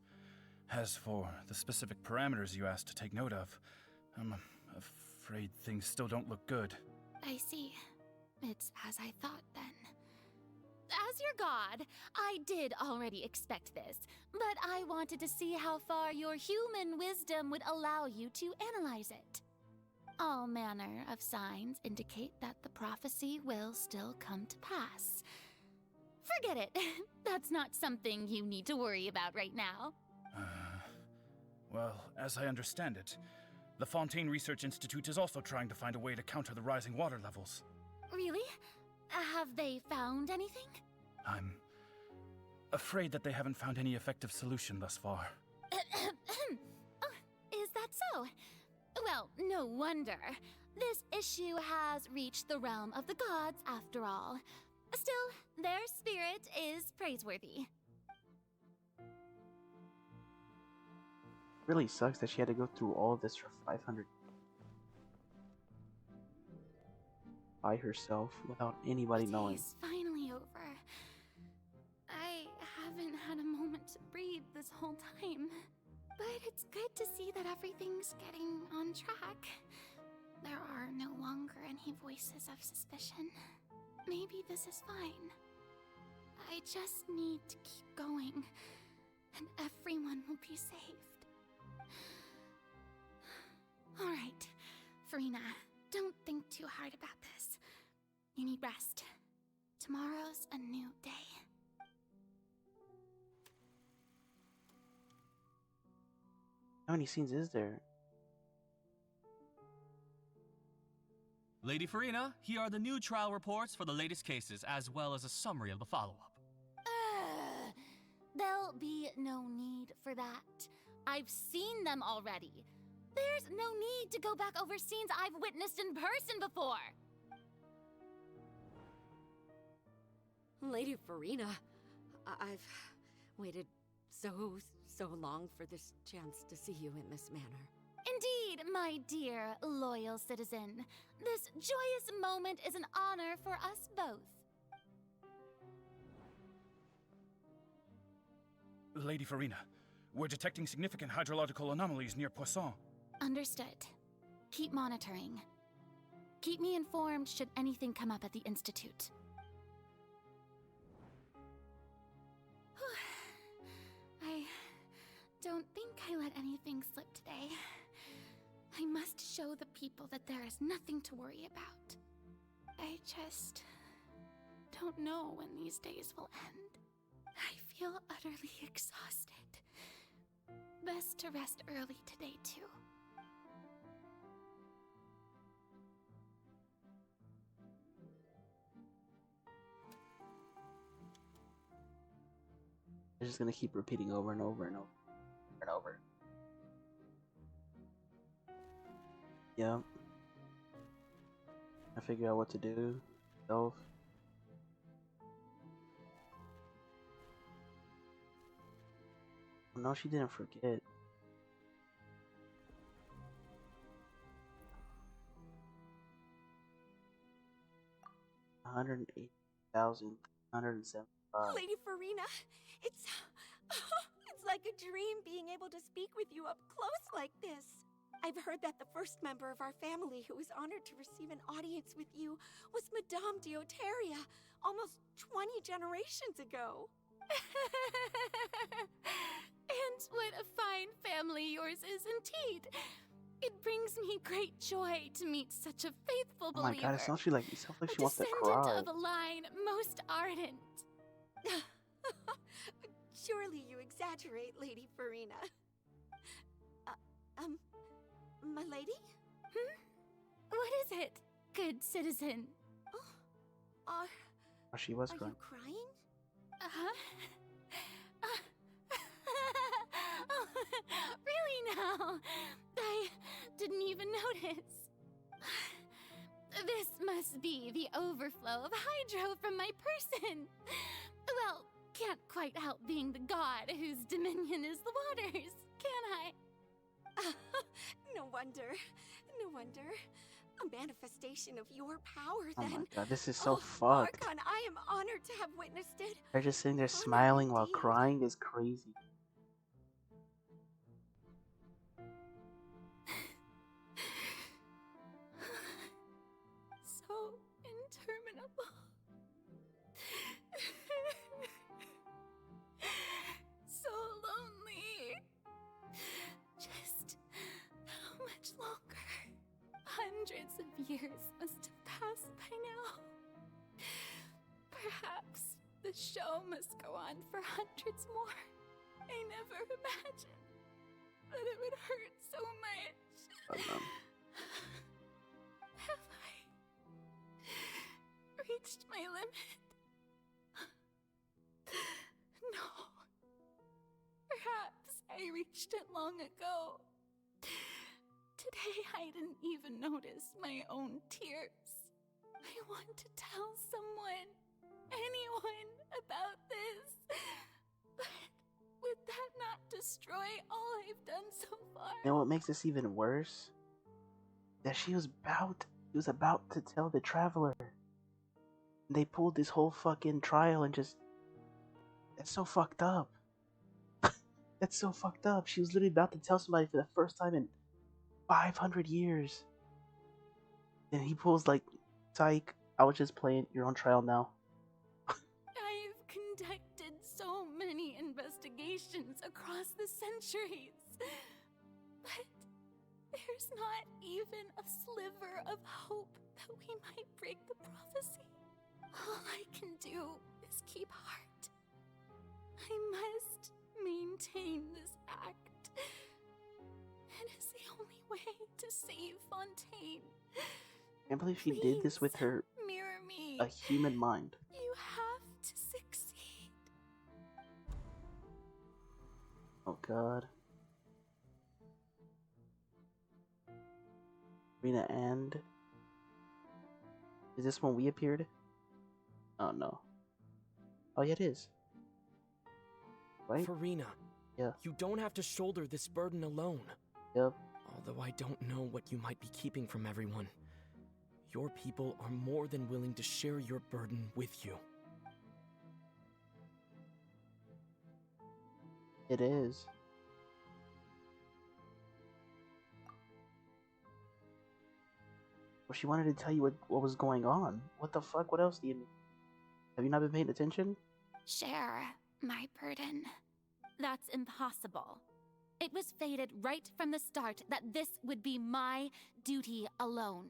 As for the specific parameters you asked to take note of, I'm afraid things still don't look good. I see. It's as I thought, then. As your god, I did already expect this, but I wanted to see how far your human wisdom would allow you to analyze it. All manner of signs indicate that the prophecy will still come to pass. Forget it. That's not something you need to worry about right now. Well, as I understand it, the Fontaine Research Institute is also trying to find a way to counter the rising water levels. Really? Have they found anything? I'm afraid that they haven't found any effective solution thus far. Oh, is that so? Well, no wonder. This issue has reached the realm of the gods, after all. Still, their spirit is praiseworthy. Really sucks that she had to go through all of this for 500 by herself without anybody knowing. It's finally over. I haven't had a moment this whole time. But it's good to see that everything's getting on track. There are no longer any voices of suspicion. Maybe this is fine. I just need to keep going, and everyone will be saved. Alright, Furina, don't think too hard about this. You need rest. Tomorrow's a new day. How many scenes is there? Lady Furina, here are the new trial reports for the latest cases, as well as a summary of the follow-up. There'll be no need for that. I've seen them already. There's no need to go back over scenes I've witnessed in person before. Lady Furina, I've waited so long for this chance to see you in this manner. Indeed, my dear, loyal citizen. This joyous moment is an honor for us both. Lady Furina, we're detecting significant hydrological anomalies near Poisson. Understood. Keep monitoring. Keep me informed should anything come up at the Institute. I don't think I let anything slip today. I must show the people that there is nothing to worry about. I just don't know when these days will end. I feel utterly exhausted. Best to rest early today, too. They're just gonna keep repeating over and over and over and over. Yep. I figure out what to do. Self. No, she didn't forget. $108,175. Lady Furina, it's like a dream being able to speak with you up close like this. I've heard that the first member of our family who was honored to receive an audience with you was Madame Dioteria, almost 20 generations ago. And what a fine family yours is indeed. It brings me great joy to meet such a faithful Oh my believer. god, it sounds like she wants to descendant cry. of a line most ardent. Surely you exaggerate, Lady Furina. My lady? What is it, good citizen? Oh, she was Are crying. you crying? Oh, really now? I didn't even notice. This must be the overflow of hydro from my person. Well, can't quite help being the god whose dominion is the waters, can I? No wonder. No wonder. A manifestation of your power, Oh then. my god, this is so fucked. Archon, I am honored to have witnessed it. They're just sitting there smiling while crying is crazy. So interminable. So lonely. Just how much longer? Hundreds of years must have passed by now. Perhaps the show must go on for hundreds more. I never imagined that it would hurt so much. Have I reached my limit? No. Perhaps I reached it long ago. Today I didn't even notice my own tears. I want to tell someone, anyone, about this. But would that not destroy all I've done so far? You know what makes this even worse? That she was about to tell the traveler. They pulled this whole fucking trial and just... That's so fucked up. That's so fucked up. She was literally about to tell somebody for the first time in 500 years. And he pulls like, psych, I was just playing, you're on trial now. I've conducted so many investigations across the centuries. But there's not even a sliver of hope that we might break the prophecy. All I can do is keep heart. I must maintain this act. It is the only way to save Fontaine. I can't believe she did this with her Mirror me. a human mind. You have to succeed. Oh god. Rena and is this when we appeared? Oh no. Oh yeah, it is. Right? FURINA. Yeah. You don't have to shoulder this burden alone. Yep. Although I don't know what you might be keeping from everyone. Your people are more than willing to share your burden with you. It is. Well, she wanted to tell you what was going on. What the fuck? What else do you need? Have you not been paying attention? Share my burden. That's impossible. It was fated right from the start that this would be my duty alone.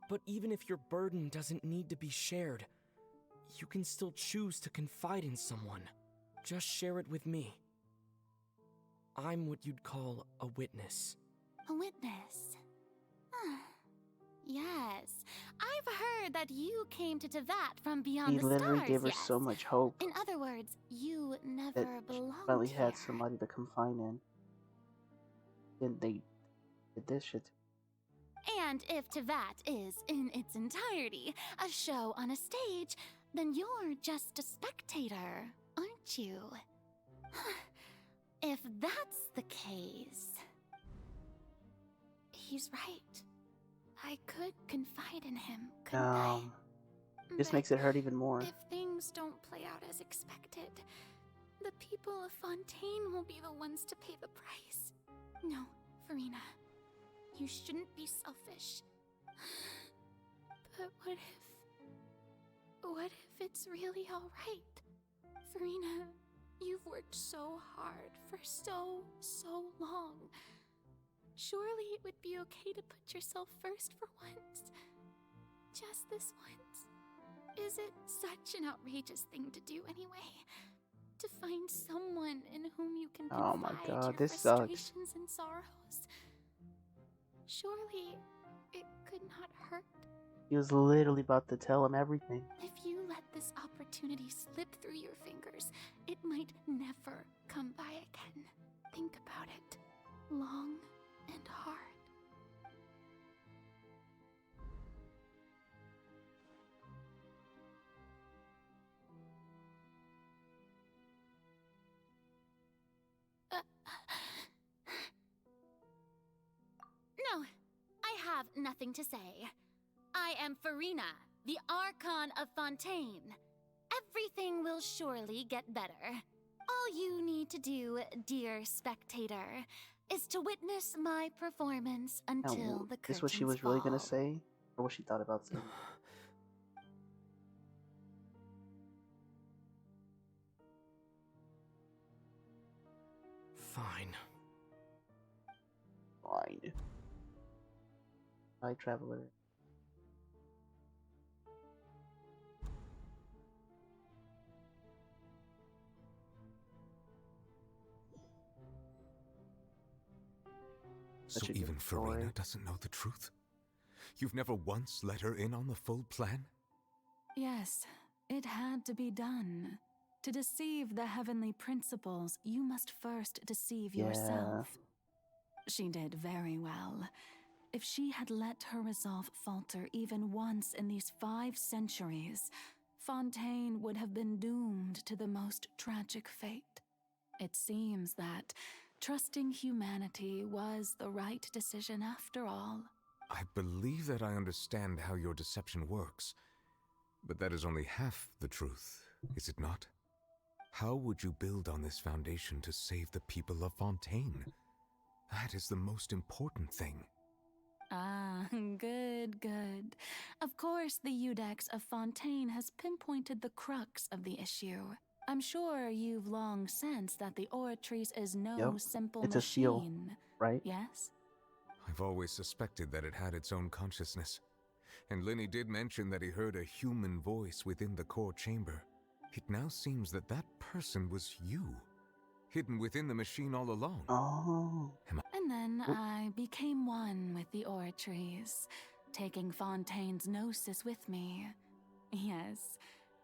But even if your burden doesn't need to be shared, you can still choose to confide in someone. Just share it with me. I'm what you'd call a witness. A witness? Yes, I've heard that you came to Tevat from beyond He the literally stars, gave her yes. so much hope In other words, you that never she belonged finally here. had somebody to confine in. Then they did this shit. And if Tevat is, in its entirety, a show on a stage, then you're just a spectator, aren't you? If that's the case... He's right. I could confide in him, couldn't I? This But makes it hurt even more. if things don't play out as expected, the people of Fontaine will be the ones to pay the price. No, FURINA. You shouldn't be selfish. But what if it's really alright? FURINA, you've worked so hard for so long. Surely it would be okay to put yourself first for once. Just this once. Is it such an outrageous thing to do anyway? To find someone in whom you can confide Oh my god, your this sucks. frustrations and sorrows? Surely it could not hurt. He was literally about to tell him everything. If you let this opportunity slip through your fingers, it might never come by again. Think about it long and hard. No, I have nothing to say. I am FURINA, the Archon of Fontaine. Everything will surely get better. All you need to do, dear spectator, is to witness my performance until Now, the is curtains this what she was really gonna fall. say? Or what she thought about saying? Fine. Fine. Night Traveler. So Such a even good story. FURINA doesn't know the truth? You've never once let her in on the full plan? Yes, it had to be done. To deceive the heavenly principles, you must first deceive yourself. She did very well. If she had let her resolve falter even once in these 5 centuries, Fontaine would have been doomed to the most tragic fate. It seems that trusting humanity was the right decision after all. I believe that I understand how your deception works, but that is only half the truth, is it not? How would you build on this foundation to save the people of Fontaine? That is the most important thing. Ah, good, good. Of course, the Iudex of Fontaine has pinpointed the crux of the issue. I'm sure you've long sensed that the Oratrice is no simple it's a seal, machine. right? Yes? I've always suspected that it had its own consciousness. And Lenny did mention that he heard a human voice within the core chamber. It now seems that that person was you, hidden within the machine all along. Oh. And then I became one with the Oratrice, taking Fontaine's gnosis with me. Yes,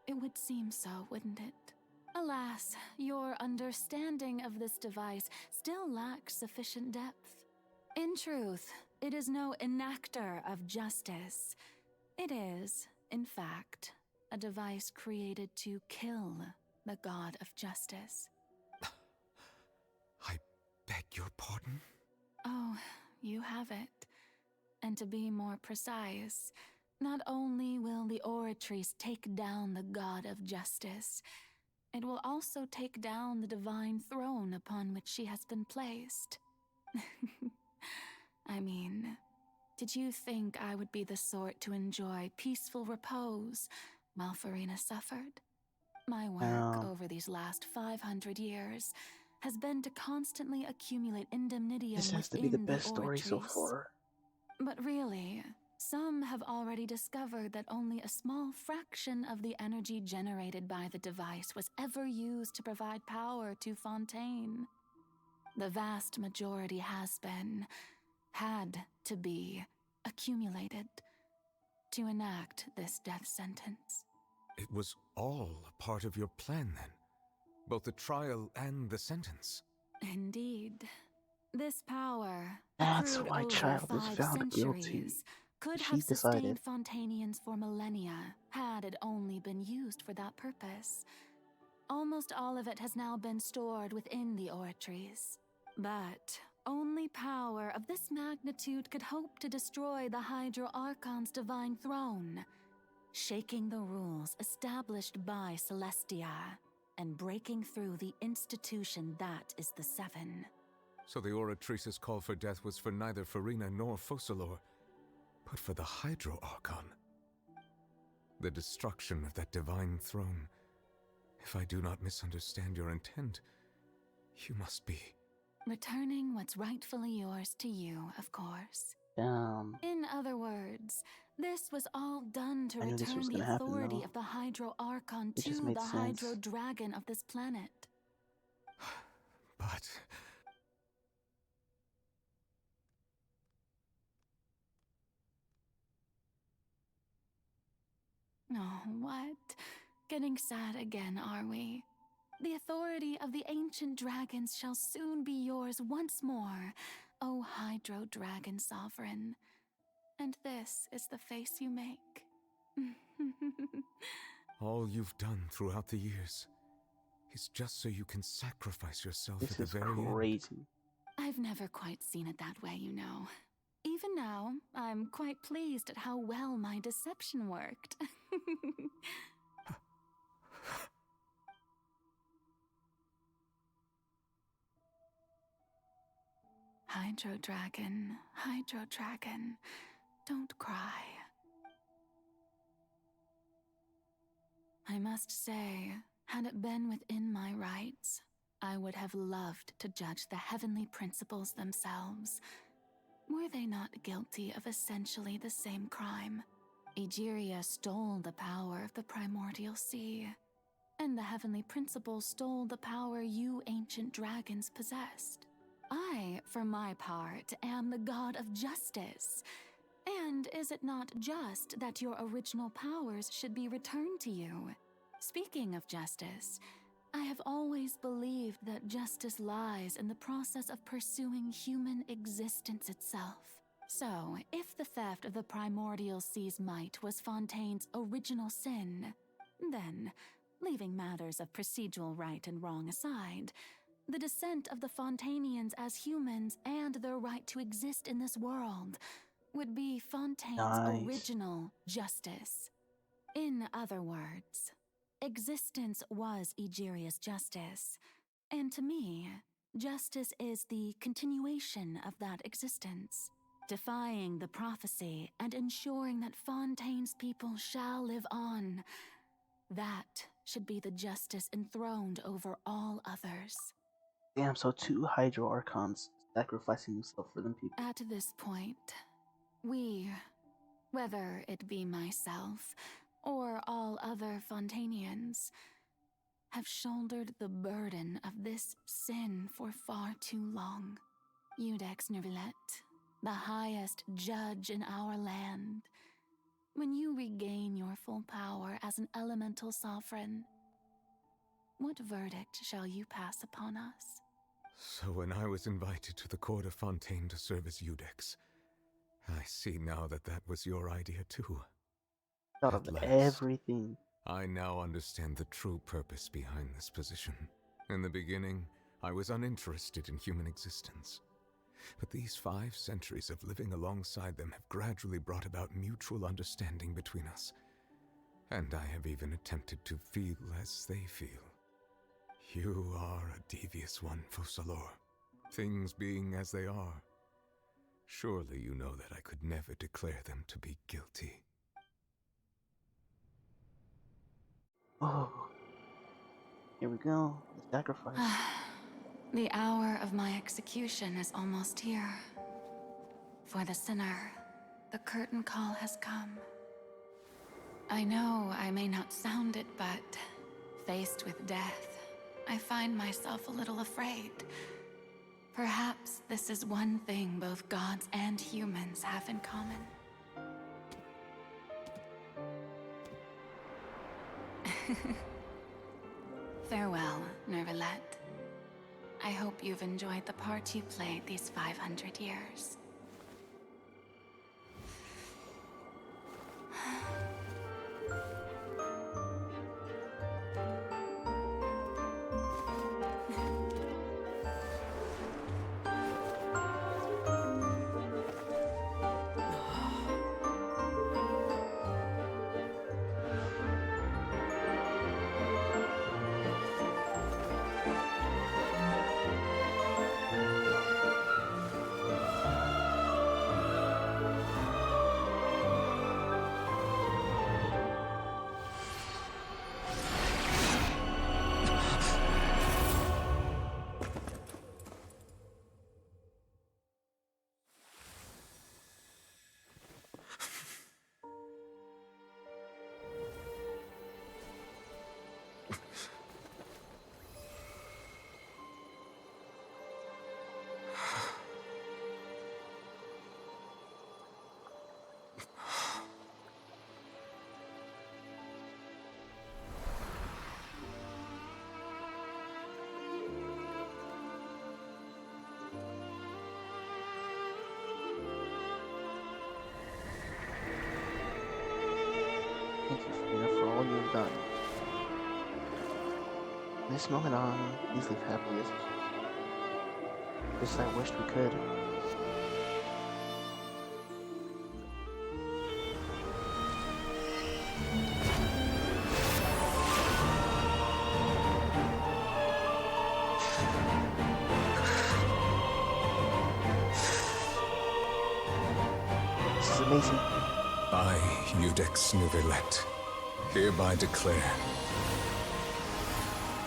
it would seem so, wouldn't it? Alas, your understanding of this device still lacks sufficient depth. In truth, it is no enactor of justice. It is, in fact, a device created to kill the god of justice. I beg your pardon? Oh, you have it. And to be more precise, not only will the Oratrice take down the god of justice, it will also take down the divine throne upon which she has been placed. I mean, did you think I would be the sort to enjoy peaceful repose while FURINA suffered? My work over these last 500 years has been to constantly accumulate indemnitium This has to within be the best story Oratrice. so far. But really, some have already discovered that only a small fraction of the energy generated by the device was ever used to provide power to Fontaine. The vast majority had to be, accumulated to enact this death sentence. It was all a part of your plan then? Both the trial and the sentence? Indeed. This power, That's accrued why over Child is 5 found guilty. centuries, could She have decided. sustained Fontanians for millennia had it only been used for that purpose. Almost all of it has now been stored within the Oratrice. But only power of this magnitude could hope to destroy the Hydro Archon's divine throne, shaking the rules established by Celestia and breaking through the institution that is the Seven. So the Oratrice's call for death was for neither FURINA nor Focalor, but for the Hydro Archon. The destruction of that divine throne. If I do not misunderstand your intent, you must be... Returning what's rightfully yours to you, of course. In other words, this was all done to return the authority of the Hydro Archon to the Hydro Dragon of this planet. But... Oh, what? Getting sad again, are we? The authority of the ancient dragons shall soon be yours once more, O Hydro Dragon Sovereign. And this is the face you make. All you've done throughout the years is just so you can sacrifice yourself at the very end. Crazy. I've never quite seen it that way, you know. Even now, I'm quite pleased at how well my deception worked. Hydro Dragon, don't cry. I must say, had it been within my rights, I would have loved to judge the heavenly principles themselves. Were they not guilty of essentially the same crime? Egeria stole the power of the primordial sea, and the heavenly principles stole the power you ancient dragons possessed. I, for my part, am the god of justice. And is it not just that your original powers should be returned to you? Speaking of justice, I have always believed that justice lies in the process of pursuing human existence itself. So, if the theft of the primordial sea's might was Fontaine's original sin, then, leaving matters of procedural right and wrong aside, the descent of the Fontanians as humans and their right to exist in this world would be Fontaine's original justice. In other words, Existence was Egeria's justice, and to me, justice is the continuation of that existence, defying the prophecy and ensuring that Fontaine's people shall live on. That should be the justice enthroned over all others. Damn, so 2 Hydro Archons sacrificing himself for them people. At this point, we, whether it be myself or all other Fontainians, have shouldered the burden of this sin for far too long. Iudex Nervilette, the highest judge in our land, when you regain your full power as an elemental sovereign, what verdict shall you pass upon us? So when I was invited to the court of Fontaine to serve as Iudex, I see now that that was your idea too. Out of everything. I now understand the true purpose behind this position. In the beginning, I was uninterested in human existence. But these 5 centuries of living alongside them have gradually brought about mutual understanding between us. And I have even attempted to feel as they feel. You are a devious one, Focalors. Things being as they are. Surely you know that I could never declare them to be guilty. Oh. Here we go. The sacrifice. The hour of my execution is almost here. For the sinner, the curtain call has come. I know I may not sound it, but faced with death, I find myself a little afraid. Perhaps this is one thing both gods and humans have in common. Farewell, Nervilette. I hope you've enjoyed the part you played these 500 years. Thank you, FURINA, for all you've done. From this moment on, please live happily as just I wished we could. This is amazing. I, Iudex Nervilette, hereby declare,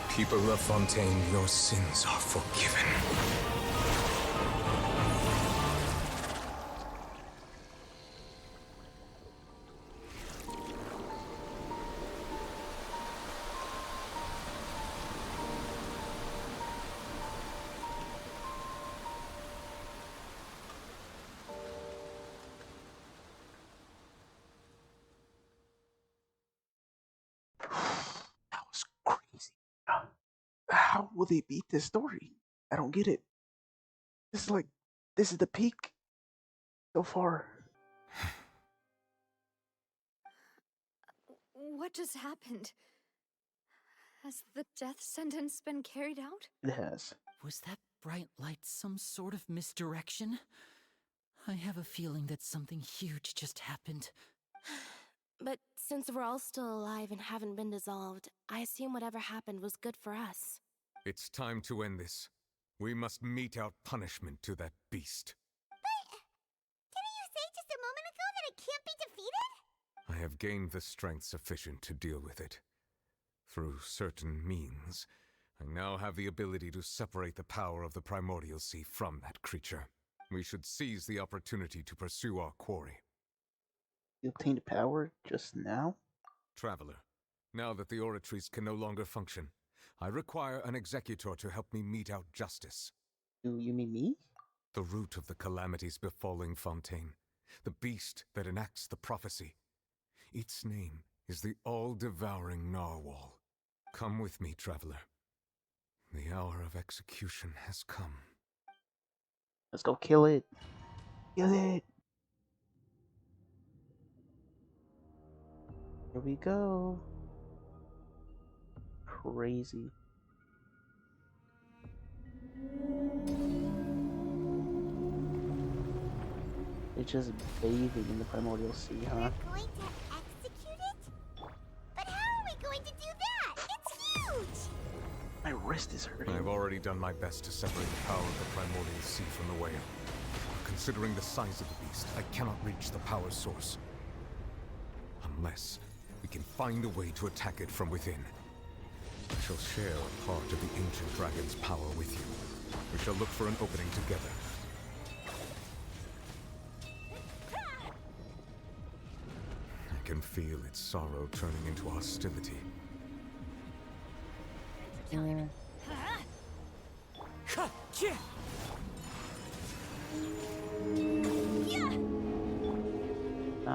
people of Fontaine, your sins are forgiven. That was crazy. How will they beat this story? I don't get it. This is the peak so far. What just happened? Has the death sentence been carried out? It has. Was that bright light some sort of misdirection? I have a feeling that something huge just happened. But Since we're all still alive and haven't been dissolved, I assume whatever happened was good for us. It's time to end this. We must mete out punishment to that beast. Didn't you say just a moment ago that it can't be defeated? I have gained the strength sufficient to deal with it. Through certain means, I now have the ability to separate the power of the Primordial Sea from that creature. We should seize the opportunity to pursue our quarry. You obtained power just now? Traveler, now that the oratories can no longer function, I require an executor to help me mete out justice. You mean me? The root of the calamities befalling Fontaine, the beast that enacts the prophecy. Its name is the all-devouring narwhal. Come with me, traveler. The hour of execution has come. Let's go kill it. Kill it. Here we go. Crazy. It's just bathing in the Primordial Sea, huh? We're going to execute it? But how are we going to do that? It's huge! My wrist is hurting. I've already done my best to separate the power of the Primordial Sea from the whale. Considering the size of the beast, I cannot reach the power source. Unless we can find a way to attack it from within. I shall share a part of the ancient dragon's power with you. We shall look for an opening together. I can feel its sorrow turning into hostility.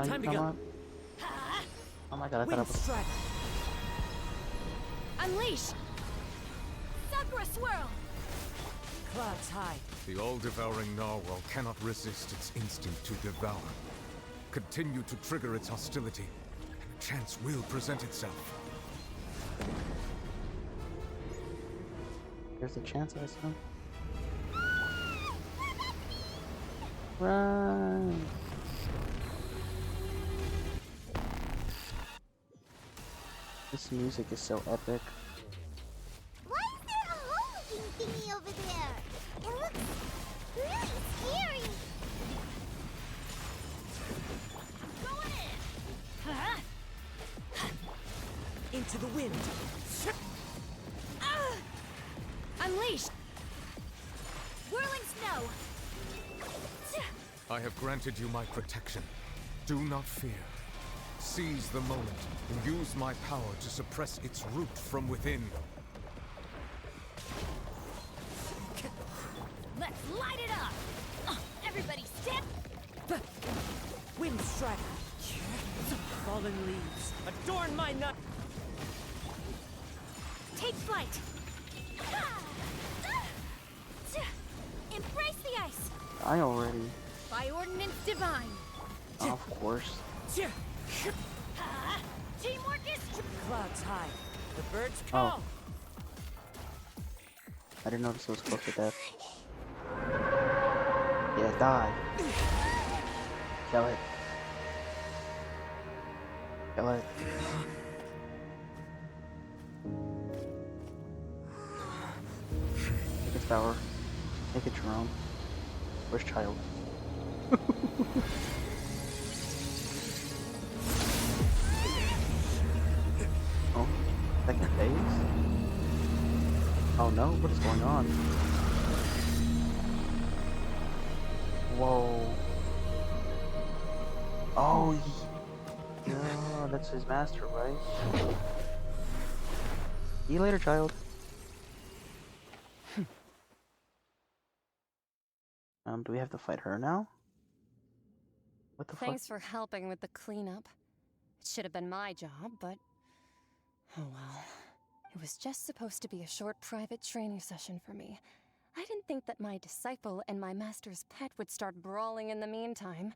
Time to go. Oh my god, I thought I was... Unleash! Sakura swirl! Clouds high. The all-devouring narwhal cannot resist its instinct to devour. Continue to trigger its hostility, and a chance will present itself. There's a chance, I assume. Run! This music is so epic. Why is there a hole-looking thingy over there? It looks really scary. Going in! Into the wind. Unleash! Whirling snow! I have granted you my protection. Do not fear. Seize the moment and use my power to suppress its root from within. Let's light it up! Everybody stand! Wind strike. Fallen leaves. Adorn my nut. Take flight! Embrace the ice! I already. By ordinance divine! Of course. Teamwork is... Clouds high. The birds call. I didn't notice it was close to death. Yeah, die. Kill it. Kill it. Take its power. Make it your own. Where's child? Oh, second phase? Oh no, what is going on? Whoa. Oh, yeah, that's his master, right? See you later, child. Do we have to fight her now? What the Thanks for helping with the cleanup. It should have been my job, but... oh well. It was just supposed to be a short private training session for me. I didn't think that my disciple and my master's pet would start brawling in the meantime.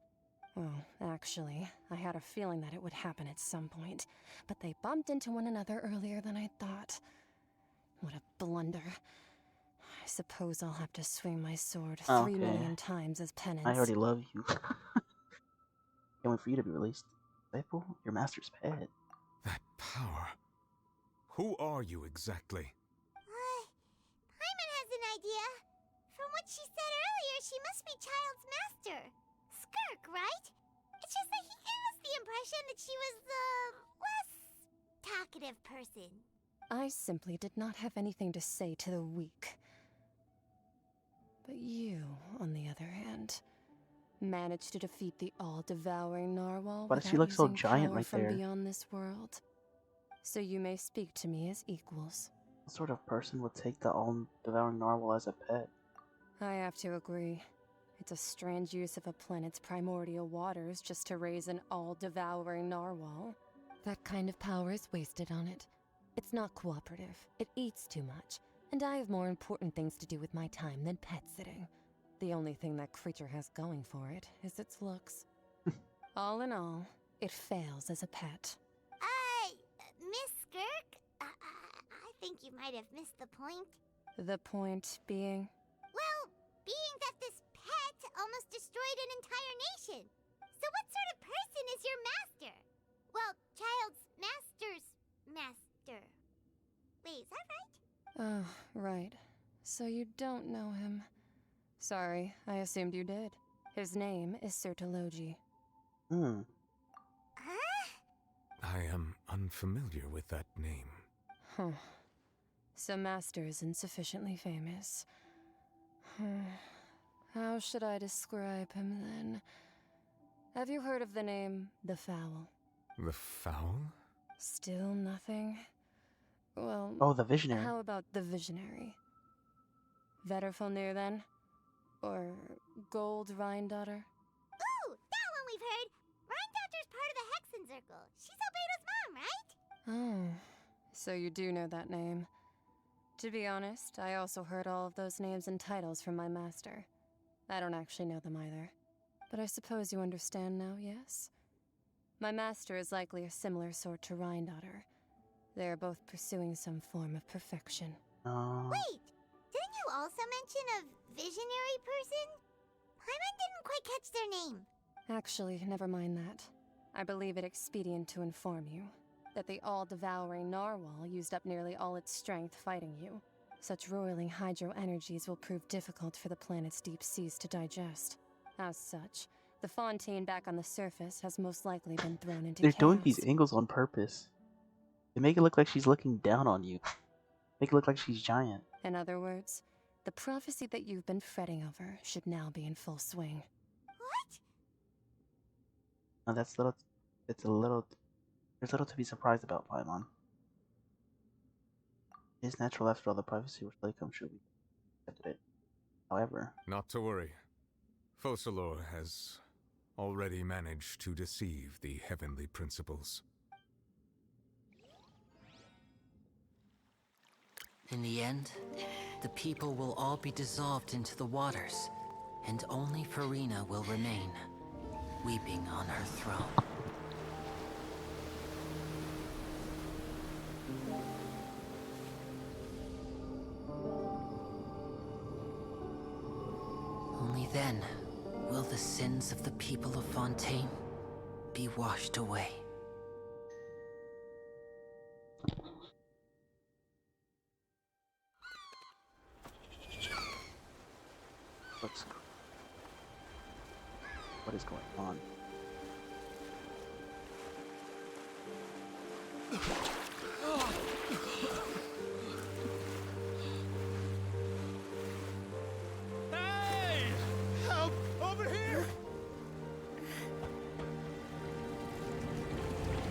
Well, actually, I had a feeling that it would happen at some point, but they bumped into one another earlier than I thought. What a blunder. I suppose I'll have to swing my sword 3 million times as penance. I already love you. Can't wait for you to be released. Disciple? Your master's pet. That power. Who are you exactly? Paimon has an idea. From what she said earlier, she must be Child's master. Skirk, right? It's just that he has the impression that she was the less talkative person. I simply did not have anything to say to the weak. But you, on the other hand, managed to defeat the all-devouring narwhal Why does she without look so using giant power right from there? beyond this world. So you may speak to me as equals. What sort of person would take the all-devouring narwhal as a pet? I have to agree. It's a strange use of a planet's primordial waters just to raise an all-devouring narwhal. That kind of power is wasted on it. It's not cooperative. It eats too much. And I have more important things to do with my time than pet sitting. The only thing that creature has going for it is its looks. All in all, it fails as a pet. Miss Skirk? I think you might have missed the point. The point being? Well, being that this pet almost destroyed an entire nation. So what sort of person is your master? Well, Child's master's master. Wait, is that right? Oh, right. So you don't know him. Sorry, I assumed you did. His name is Sertologi. Hmm. I am unfamiliar with that name. Huh. So Master isn't sufficiently famous. How should I describe him then? Have you heard of the name The Fowl? The Fowl? Still nothing? Well... Oh, the Visionary. How about the Visionary? Vetterfalnir then? Or Gold Rhindaughter? Ooh, that one we've heard. Rhindaughter's part of the Hexen Circle. She's Albedo's mom, right? Oh, so you do know that name. To be honest, I also heard all of those names and titles from my master. I don't actually know them either. But I suppose you understand now, yes? My master is likely a similar sort to Rhindaughter. They are both pursuing some form of perfection. Wait, didn't you also mention a visionary person? Paimon didn't quite catch their name. Actually, never mind that. I believe it expedient to inform you that the all-devouring narwhal used up nearly all its strength fighting you. Such roiling hydro energies will prove difficult for the planet's deep seas to digest. As such, the Fontaine back on the surface has most likely been thrown into They're chaos. doing these angles on purpose. They make it look like she's looking down on you. Make it look like she's giant. In other words, the prophecy that you've been fretting over should now be in full swing. What? No, that's little. It's a little. There's little to be surprised about, Paimon. It is natural after all the prophecy which lay come should we accepted it. However, Not to worry. Focalor has already managed to deceive the heavenly principles. In the end, the people will all be dissolved into the waters, and only FURINA will remain, weeping on her throne. Only then will the sins of the people of Fontaine be washed away. what is going on? Hey! Help! Over here!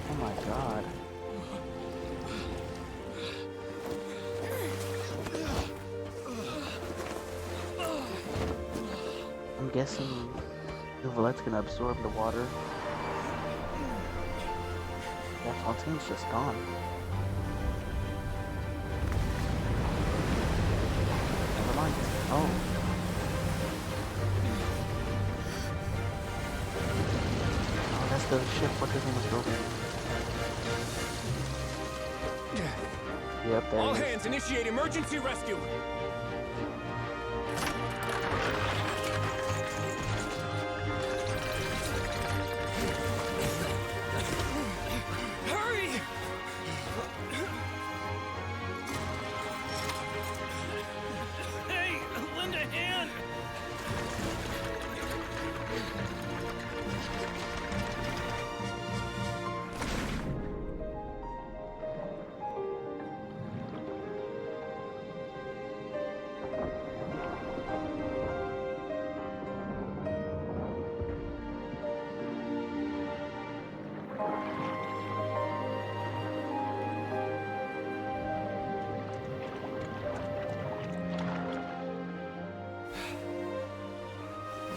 Oh my god. I'm guessing Uvalet's gonna absorb the water. Yeah, Fontaine's just gone. Never mind. Oh. Oh, that's the ship. What's his name was broken. Yep, there All it is. hands, initiate emergency rescue!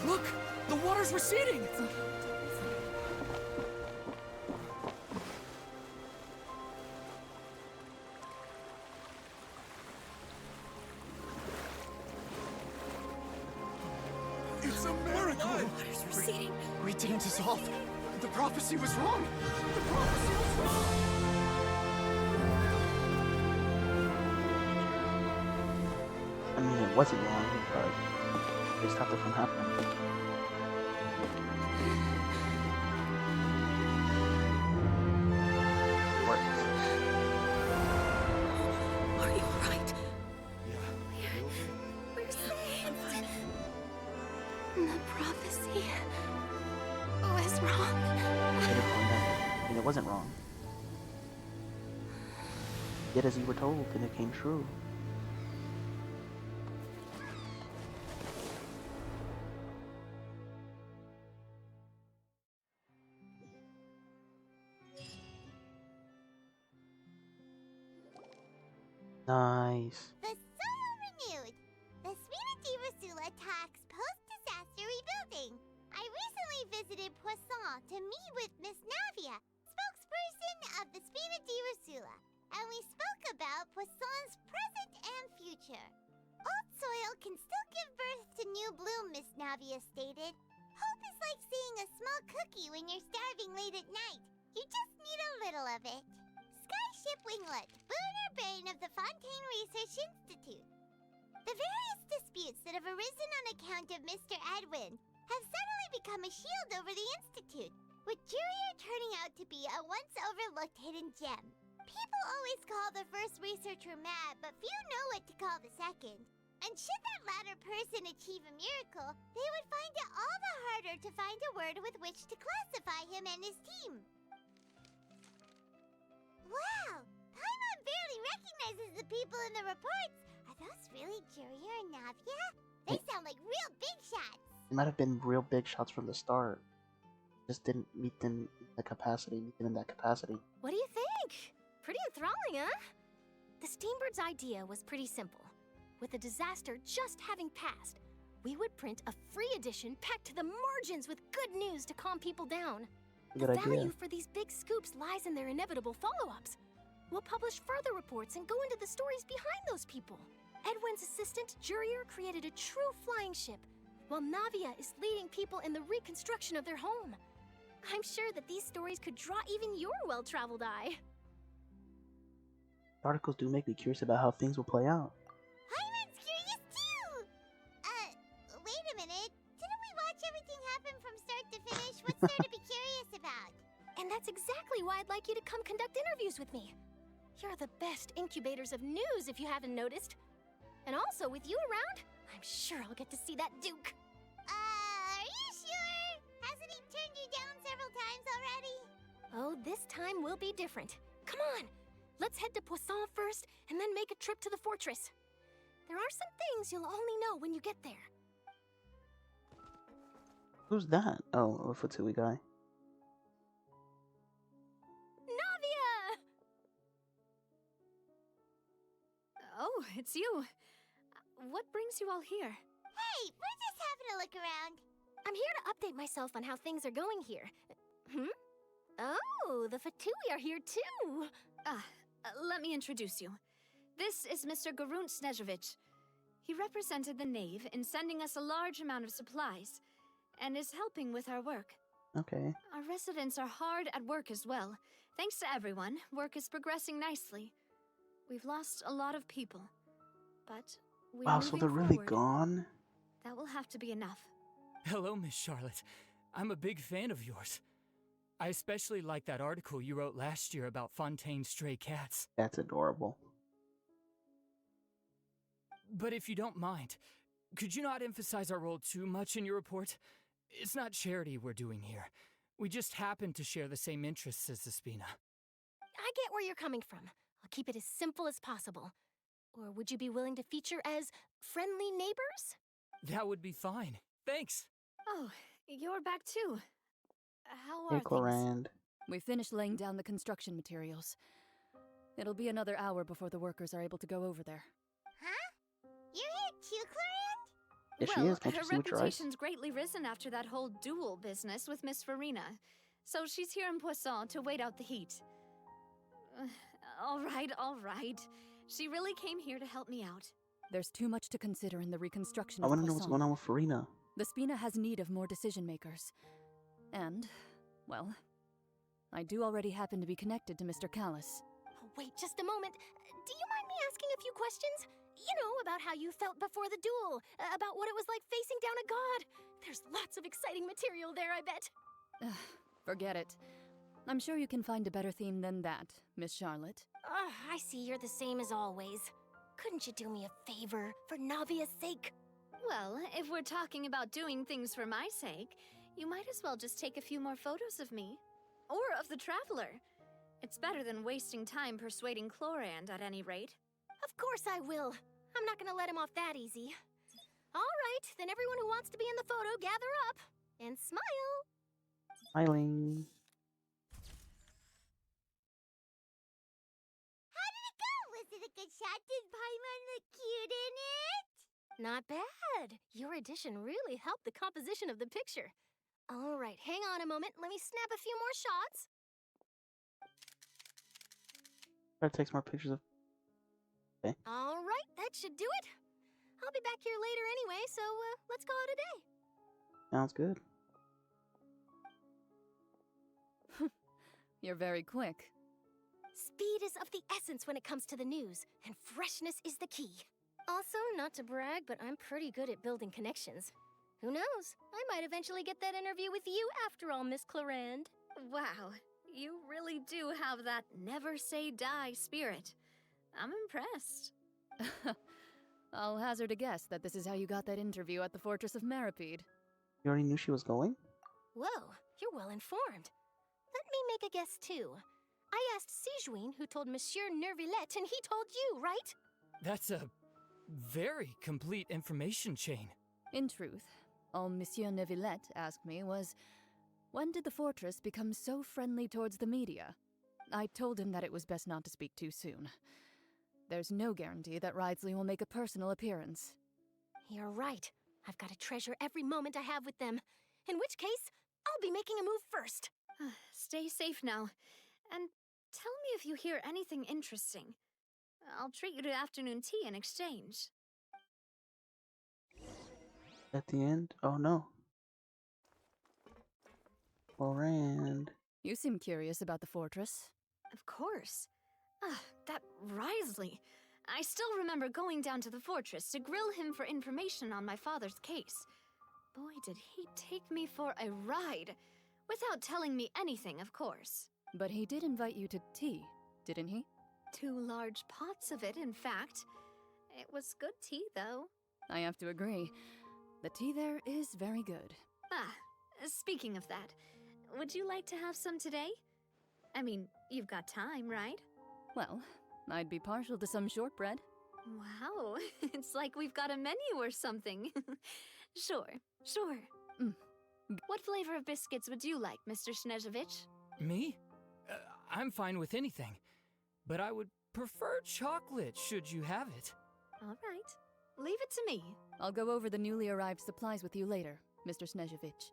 Look! The water's receding! It's a miracle! Water's receding. We didn't dissolve. The prophecy was wrong. The prophecy was wrong. I mean, it wasn't wrong, but they stopped it from happening. Worked. Are you alright? We're saved. The prophecy was wrong. And it wasn't wrong. Yet as you were told, and it came true. Nice. The soul renewed. The Spina di Rosula tax post-disaster rebuilding. I recently visited Poisson to meet with Miss Navia, spokesperson of the Spina di Rosula, and we spoke about Poisson's present and future. Old soil can still give birth to new bloom, Miss Navia stated. Hope is like seeing a small cookie when you're starving late at night. You just need a little of it. Skyship Winglet, booner brain of the Fontaine Research Institute. The various disputes that have arisen on account of Mr. Edwin have suddenly become a shield over the Institute, with Jurier turning out to be a once overlooked hidden gem. People always call the first researcher mad, but few know what to call the second. And should that latter person achieve a miracle, they would find it all the harder to find a word with which to classify him and his team. Wow! Paimon barely recognizes the people in the reports. Are those really Jurier and Navia? They sound like real big shots. It might have been real big shots from the start. Just didn't meet them in the capacity, What do you think? Pretty enthralling, huh? The Steambird's idea was pretty simple. With the disaster just having passed, we would print a free edition packed to the margins with good news to calm people down. Good The idea. value for these big scoops lies in their inevitable follow-ups. We'll publish further reports and go into the stories behind those people. Edwin's assistant, Jurier, created a true flying ship, while Navia is leading people in the reconstruction of their home. I'm sure that these stories could draw even your well-traveled eye. The articles do make me curious about how things will play out. Paimon's curious too! Wait a minute. Didn't we watch everything happen from start to finish? What's there to be curious about? And that's exactly why I'd like you to come conduct interviews with me. You're the best incubators of news, if you haven't noticed. And also, with you around, I'm sure I'll get to see that Duke. Are you sure? Hasn't he turned you down several times already? Oh, this time will be different. Come on, let's head to Poisson first, and then make a trip to the fortress. There are some things you'll only know when you get there. Who's that? Oh, a Futsui guy. Navia! Oh, it's you. What brings you all here? Hey, we're just having a look around. I'm here to update myself on how things are going here. Oh, the Fatui are here too. Let me introduce you. This is Mr. Garunt Snežević. He represented the Knave in sending us a large amount of supplies, and is helping with our work. Okay. Our residents are hard at work as well. Thanks to everyone, work is progressing nicely. We've lost a lot of people, but we're Wow, so moving they're really forward. gone? That will have to be enough. Hello, Miss Charlotte. I'm a big fan of yours. I especially like that article you wrote last year about Fontaine's stray cats. That's adorable. But if you don't mind, could you not emphasize our role too much in your report? It's not charity we're doing here. We just happen to share the same interests as the Spina. I get where you're coming from. I'll keep it as simple as possible. Or would you be willing to feature as friendly neighbors? That would be fine. Thanks. Oh, you're back too. How are Hey, things? Corand. We finished laying down the construction materials. It'll be another hour before the workers are able to go over there. Huh? You're here too, Corand? Yes, she Well, is. Can't you her see with your eyes? reputation's greatly risen after that whole duel business with Miss FURINA. So she's here in Poisson to wait out the heat. All right. She really came here to help me out. There's too much to consider in the reconstruction I of want to know what's Poisson. going on with FURINA. The Spina has need of more decision makers. And, well, I do already happen to be connected to Mr. Callis. Oh, wait just a moment. Do you mind me asking a few questions? You know, about how you felt before the duel, about what it was like facing down a god. There's lots of exciting material there, I bet. Forget it. I'm sure you can find a better theme than that, Miss Charlotte. I see you're the same as always. Couldn't you do me a favor, for Navia's sake? Well, if we're talking about doing things for my sake, you might as well just take a few more photos of me. Or of the Traveler. It's better than wasting time persuading Chlorand at any rate. Of course I will. I'm not gonna let him off that easy. All right, then everyone who wants to be in the photo, gather up. And smile. Smiling. How did it go? Was it a good shot? Did Paimon look cute in it? Not bad. Your addition really helped the composition of the picture. All right, hang on a moment. Let me snap a few more shots. Try to take some more pictures of. Okay. All right, that should do it. I'll be back here later anyway, so let's call it a day. Sounds good. You're very quick. Speed is of the essence when it comes to the news, and freshness is the key. Also, not to brag, but I'm pretty good at building connections. Who knows? I might eventually get that interview with you after all, Miss Chlorand. Wow, you really do have that never say die spirit. I'm impressed. I'll hazard a guess that this is how you got that interview at the Fortress of Meripede. You already knew she was going? Whoa, you're well informed. Let me make a guess too. I asked Sijuin, who told Monsieur Nervillette, and he told you, right? That's a very complete information chain. In truth, all Monsieur Neuvillette asked me was, when did the fortress become so friendly towards the media? I told him that it was best not to speak too soon. There's no guarantee that Ridesley will make a personal appearance. You're right. I've got to treasure every moment I have with them. In which case, I'll be making a move first. Stay safe now. And tell me if you hear anything interesting. I'll treat you to afternoon tea in exchange. At the end? Oh no. Chlorand. You seem curious about the fortress. Of course. That Ridesley. I still remember going down to the fortress to grill him for information on my father's case. Boy, did he take me for a ride. Without telling me anything, of course. But he did invite you to tea, didn't he? 2 large pots of it, in fact. It was good tea, though. I have to agree. The tea there is very good. Speaking of that, would you like to have some today? I mean, you've got time, right? Well, I'd be partial to some shortbread. Wow, it's like we've got a menu or something. Sure. What flavor of biscuits would you like, Mr. Snezhevich? Me? I'm fine with anything. But I would prefer chocolate, should you have it. All right. Leave it to me. I'll go over the newly arrived supplies with you later, Mr. Snezhevich.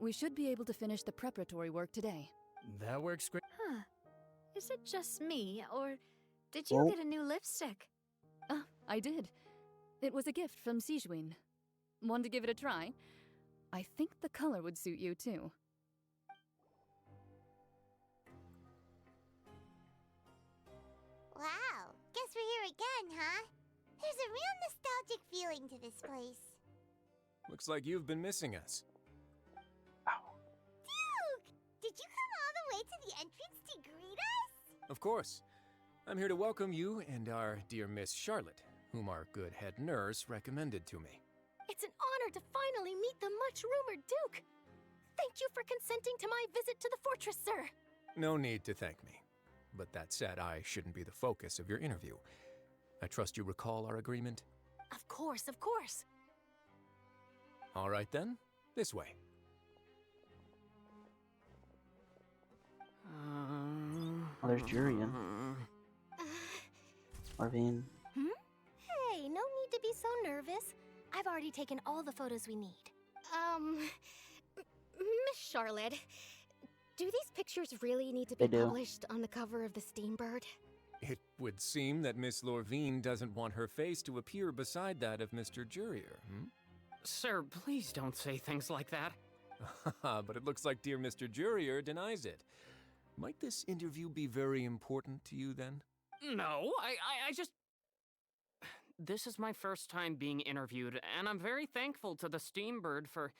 We should be able to finish the preparatory work today. That works great. Huh. Is it just me, or did you get a new lipstick? I did. It was a gift from Sijuin. Want to give it a try? I think the color would suit you, too. Wow, guess we're here again, huh? There's a real nostalgic feeling to this place. Looks like you've been missing us. Duke! Did you come all the way to the entrance to greet us? Of course. I'm here to welcome you and our dear Miss Charlotte, whom our good head nurse recommended to me. It's an honor to finally meet the much-rumored Duke. Thank you for consenting to my visit to the fortress, sir. No need to thank me. But that said, I shouldn't be the focus of your interview. I trust you recall our agreement? Of course, of course. All right then, this way. Oh, there's Jurian. Marvin. Hey, no need to be so nervous. I've already taken all the photos we need. Miss Charlotte, do these pictures really need to They be do. published on the cover of the Steambird? It would seem that Miss Lorvine doesn't want her face to appear beside that of Mr. Jurier, Sir, please don't say things like that. But it looks like dear Mr. Jurier denies it. Might this interview be very important to you then? No, I just... This is my first time being interviewed, and I'm very thankful to the Steambird for...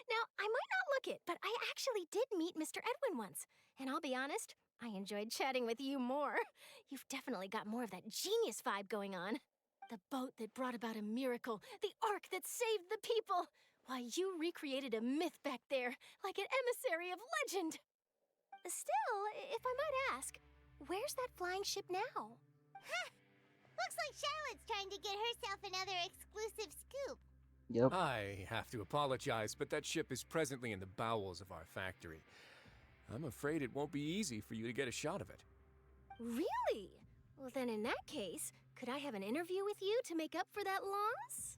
Now, I might not look it, but I actually did meet Mr. Edwin once. And I'll be honest, I enjoyed chatting with you more. You've definitely got more of that genius vibe going on. The boat that brought about a miracle, the ark that saved the people. Why, you recreated a myth back there, like an emissary of legend. Still, if I might ask, where's that flying ship now? Huh! Looks like Charlotte's trying to get herself another exclusive scoop. Yep. I have to apologize, but that ship is presently in the bowels of our factory. I'm afraid it won't be easy for you to get a shot of it. Really? Well, then in that case, could I have an interview with you to make up for that loss?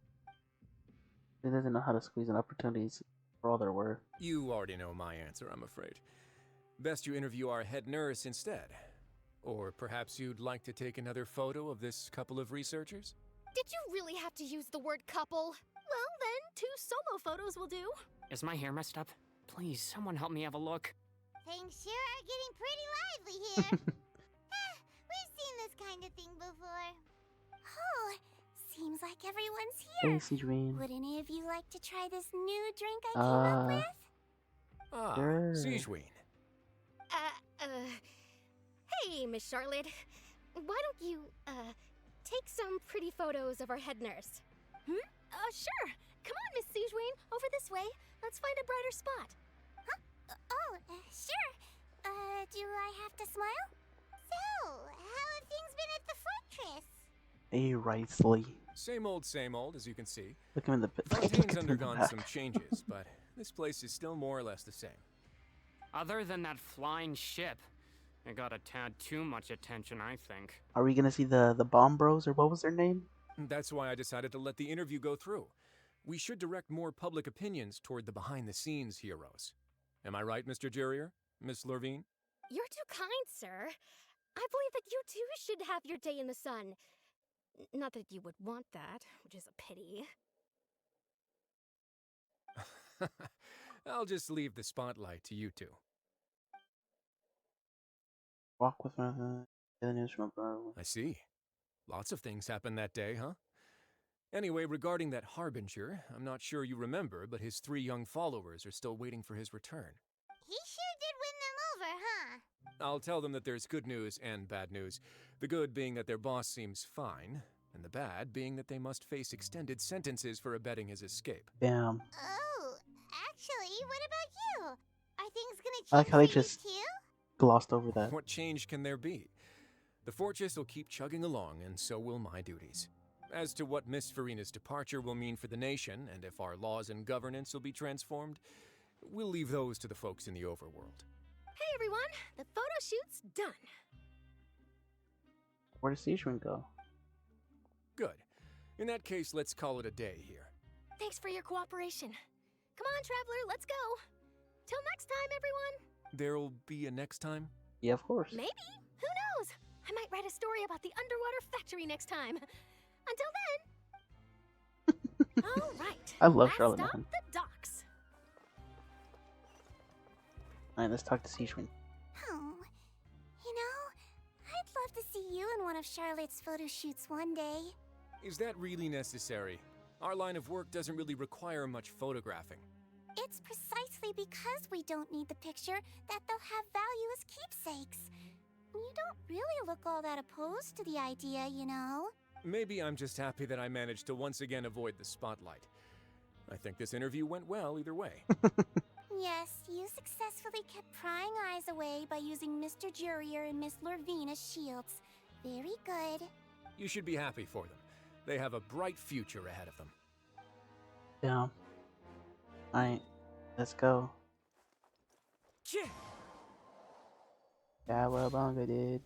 They doesn't know how to squeeze in opportunities for all their work. You already know my answer, I'm afraid. Best you interview our head nurse instead. Or perhaps you'd like to take another photo of this couple of researchers? Did you really have to use the word couple? Well, then, 2 solo photos will do. Is my hair messed up? Please, someone help me have a look. Things sure are getting pretty lively here. We've seen this kind of thing before. Oh, seems like everyone's here. Hey, Sidrine. Would any of you like to try this new drink I came up with? Ah, Sidrine. Hey, Miss Charlotte. Why don't you, take some pretty photos of our head nurse? Sure. Come on, Miss Sidrine. Over this way. Let's find a brighter spot. Huh? Sure. Do I have to smile? So, how have things been at the fortress? Hey, Risley. Same old, as you can see. Look him in the Fontaine's undergone some changes, but this place is still more or less the same. Other than that flying ship, it got a tad too much attention, I think. Are we gonna see the Bomb Bros, or what was their name? That's why I decided to let the interview go through. We should direct more public opinions toward the behind-the-scenes heroes. Am I right, Mr. Jurier? Miss Lorvine? You're too kind, sir. I believe that you too should have your day in the sun. Not that you would want that, which is a pity. I'll just leave the spotlight to you two. Walk with the news from above. I see. Lots of things happened that day, huh? Anyway, regarding that Harbinger, I'm not sure you remember, but his 3 young followers are still waiting for his return. He sure did win them over, huh? I'll tell them that there's good news and bad news. The good being that their boss seems fine, and the bad being that they must face extended sentences for abetting his escape. Damn. Oh, actually, what about you? Are things gonna change I like how they for you just too? glossed over that. What change can there be? The fortress will keep chugging along, and so will my duties. As to what Miss FURINA's departure will mean for the nation, and if our laws and governance will be transformed, we'll leave those to the folks in the overworld. Hey, everyone. The photo shoot's done. Where does Sidrine go? Good. In that case, let's call it a day here. Thanks for your cooperation. Come on, Traveler, let's go. Till next time, everyone. There'll be a next time? Yeah, of course. Maybe. Who knows? I might write a story about the underwater factory next time. Until then. All right. I love last Charlotte. stop, the docks. Alright, let's talk to Sidrine. Oh, you know, I'd love to see you in one of Charlotte's photo shoots one day. Is that really necessary? Our line of work doesn't really require much photographing. It's precisely because we don't need the picture that they'll have value as keepsakes. You don't really look all that opposed to the idea, you know. Maybe I'm just happy that I managed to once again avoid the spotlight. I think this interview went well either way. Yes, you successfully kept prying eyes away by using Mr. Jurier and Miss Lorvine as shields. Very good. You should be happy for them. They have a bright future ahead of them. Yeah. Alright, let's go. Cowabunga, dude.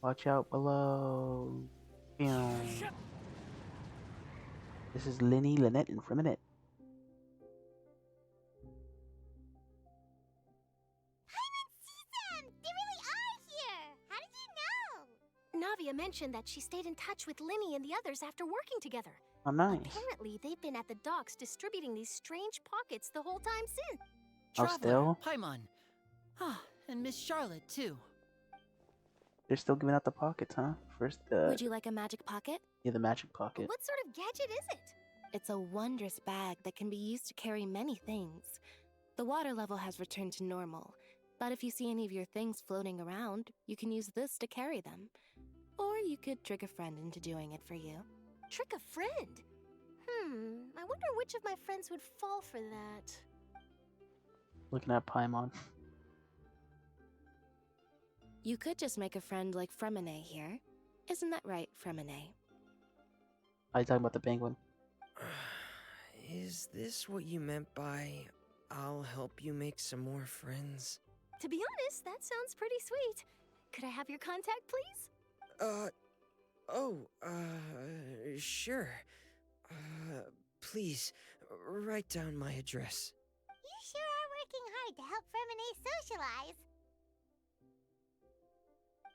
Watch out below. Pew. This is Linny, Lynette, and Freminette. They really are here! How did you know? Navia mentioned that she stayed in touch with Linny and the others after working together. Oh, nice. Apparently, they've been at the docks distributing these strange pockets the whole time since. Oh, Traveler, still? Paimon. Ah, and Miss Charlotte, too. They're still giving out the pockets, huh? First, Would you like a magic pocket? yeah, the magic pocket. What sort of gadget is it? It's a wondrous bag that can be used to carry many things. The water level has returned to normal, but if you see any of your things floating around, you can use this to carry them. Or you could trick a friend into doing it for you. Trick a friend? I wonder which of my friends would fall for that. Looking at Paimon. You could just make a friend like Fremine here. Isn't that right, Fremine? Are you talking about the penguin? Is this what you meant by I'll help you make some more friends? To be honest, that sounds pretty sweet. Could I have your contact, please? Sure. Please, write down my address. You sure are working hard to help Fremine socialize.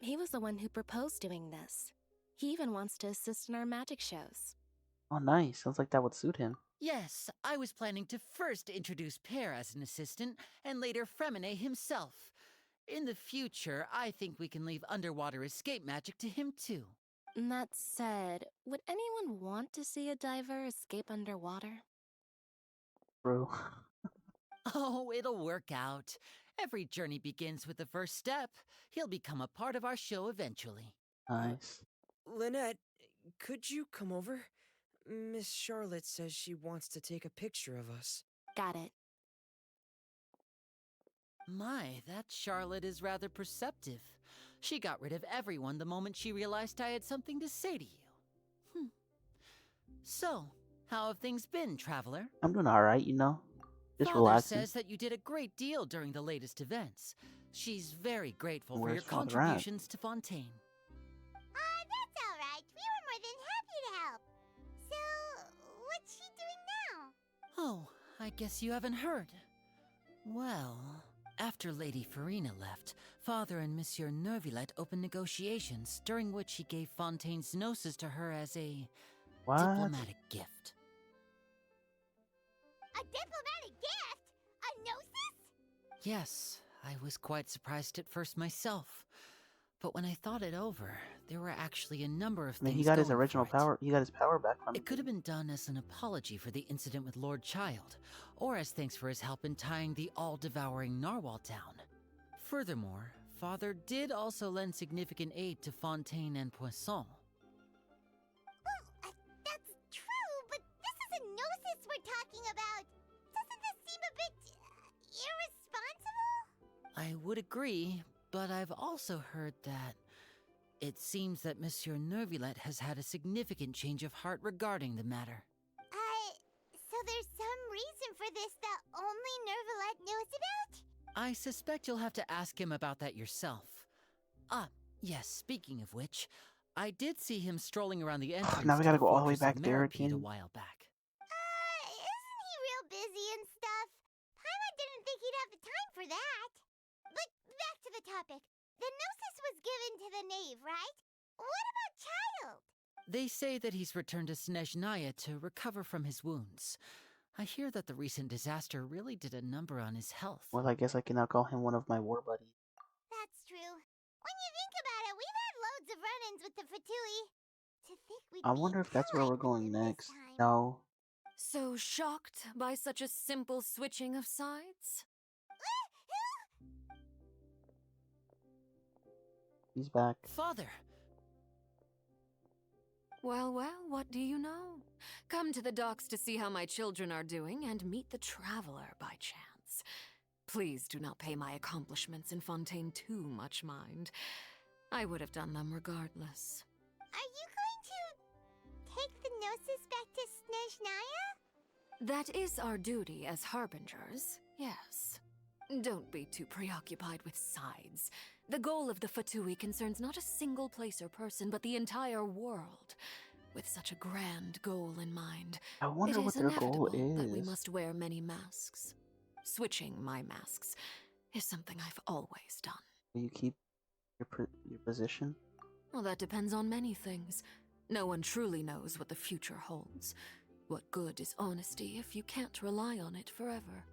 He was the one who proposed doing this. He even wants to assist in our magic shows. Oh, nice. Sounds like that would suit him. Yes, I was planning to first introduce Pear as an assistant, and later Fremine himself. In the future, I think we can leave underwater escape magic to him too. That said, would anyone want to see a diver escape underwater? Bro. Oh, it'll work out. Every journey begins with the first step. He'll become a part of our show eventually. Nice. Lynette, could you come over? Miss Charlotte says she wants to take a picture of us. Got it. My, that Charlotte is rather perceptive. She got rid of everyone the moment she realized I had something to say to you. So, how have things been, Traveler? I'm doing alright, you know. Just Father relaxing. says that you did a great deal during the latest events. She's very grateful for Where's your Father at? contributions to Fontaine. That's alright. We were more than happy to help. So, what's she doing now? Oh, I guess you haven't heard. Well, after Lady FURINA left, Father and Monsieur Neuvillette opened negotiations, during which he gave Fontaine's gnosis to her as a diplomatic gift. A diplomatic gift? A gnosis? Yes, I was quite surprised at first myself. But when I thought it over, there were actually a number of I mean, things he got his going original for it. power. He got his power back from It could have been done as an apology for the incident with Lord Child, or as thanks for his help in tying the all-devouring narwhal down. Furthermore, Father did also lend significant aid to Fontaine and Poisson. Well, that's true, but this is a gnosis we're talking about. Doesn't this seem a bit irresponsible? I would agree, but I've also heard that it seems that Monsieur Neuvillette has had a significant change of heart regarding the matter. So there's some reason for this that only Neuvillette knows about? I suspect you'll have to ask him about that yourself. Ah, yes, speaking of which, I did see him strolling around the entrance now we gotta to the go all the way Fortress of back there Meripede a again. while back. Isn't he real busy and stuff? Paimon didn't think he'd have the time for that. But back to the topic. The gnosis was given to the knave, right? What about Child? They say that he's returned to Snezhnaya to recover from his wounds. I hear that the recent disaster really did a number on his health. Well, I guess I can now call him one of my war buddies. That's true. When you think about it, we've had loads of run-ins with the Fatui. To think we'd I wonder if that's where we're going next. No. So shocked by such a simple switching of sides? He's back. Father! Well, what do you know? Come to the docks to see how my children are doing and meet the Traveler by chance. Please do not pay my accomplishments in Fontaine too much mind. I would have done them regardless. Are you going to take the gnosis back to Snezhnaya? That is our duty as harbingers, yes. Don't be too preoccupied with sides. The goal of the Fatui concerns not a single place or person, but the entire world. With such a grand goal in mind, I It wonder is what their goal inevitable that we is. must wear many masks. Switching my masks is something I've always done. Will you keep your position? Well, that depends on many things. No one truly knows what the future holds. What good is honesty if you can't rely on it forever?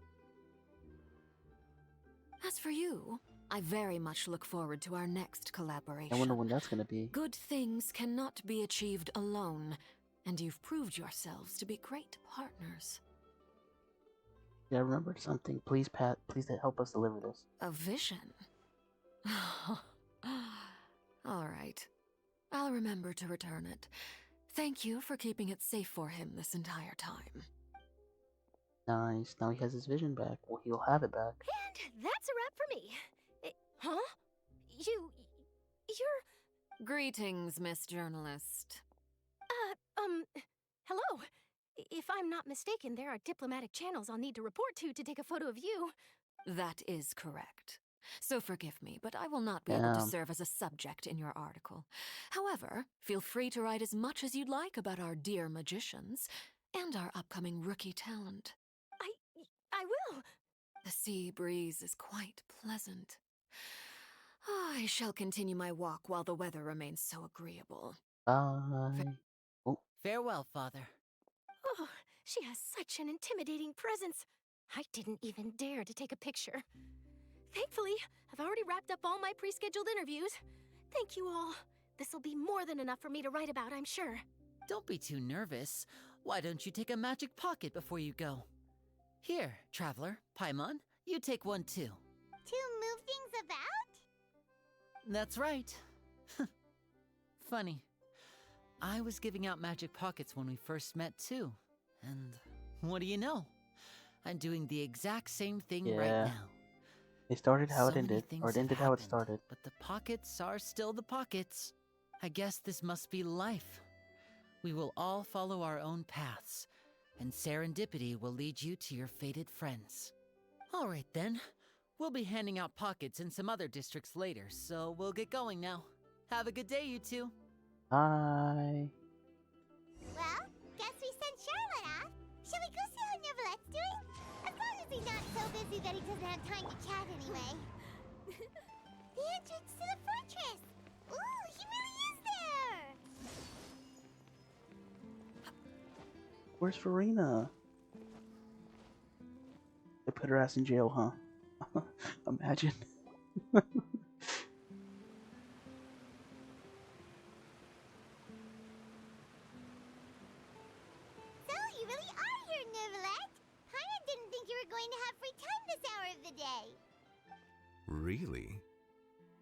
As for you, I very much look forward to our next collaboration. I wonder when that's gonna be. Good things cannot be achieved alone, and you've proved yourselves to be great partners. Yeah, I remembered something. Please, Pat, please help us deliver this. A vision? All right. I'll remember to return it. Thank you for keeping it safe for him this entire time. Nice. Now he has his vision back. Well, he'll have it back. And that's a wrap for me. Huh? You're... Greetings, Miss Journalist. Hello. If I'm not mistaken, there are diplomatic channels I'll need to report to take a photo of you. That is correct. So forgive me, but I will not be able to serve as a subject in your article. However, feel free to write as much as you'd like about our dear magicians and our upcoming rookie talent. I will. The sea breeze is quite pleasant. I shall continue my walk while the weather remains so agreeable. Bye. Farewell, Father. Oh, she has such an intimidating presence. I didn't even dare to take a picture. Thankfully, I've already wrapped up all my pre-scheduled interviews. Thank you all. This'll be more than enough for me to write about, I'm sure. Don't be too nervous. Why don't you take a magic pocket before you go? Here, Traveler, Paimon, you take one too. To move things about? That's right. Funny. I was giving out magic pockets when we first met too. And what do you know? I'm doing the exact same thing right now. It started how it So many ended, or it things have ended how it happened, started. But the pockets are still the pockets. I guess this must be life. We will all follow our own paths, and serendipity will lead you to your fated friends. All right then. We'll be handing out pockets in some other districts later, so we'll get going now. Have a good day, you two. Bye. Well, guess we sent Charlotte off. Shall we go see how Neverlette's doing? As long as he's not so busy that he doesn't have time to chat anyway. The entrance to the fortress! Ooh, he really is there! Where's FURINA? They put her ass in jail, huh? Imagine. So, you really are here, Neverlette! Paimon didn't think you were going to have free time this hour of the day. Really?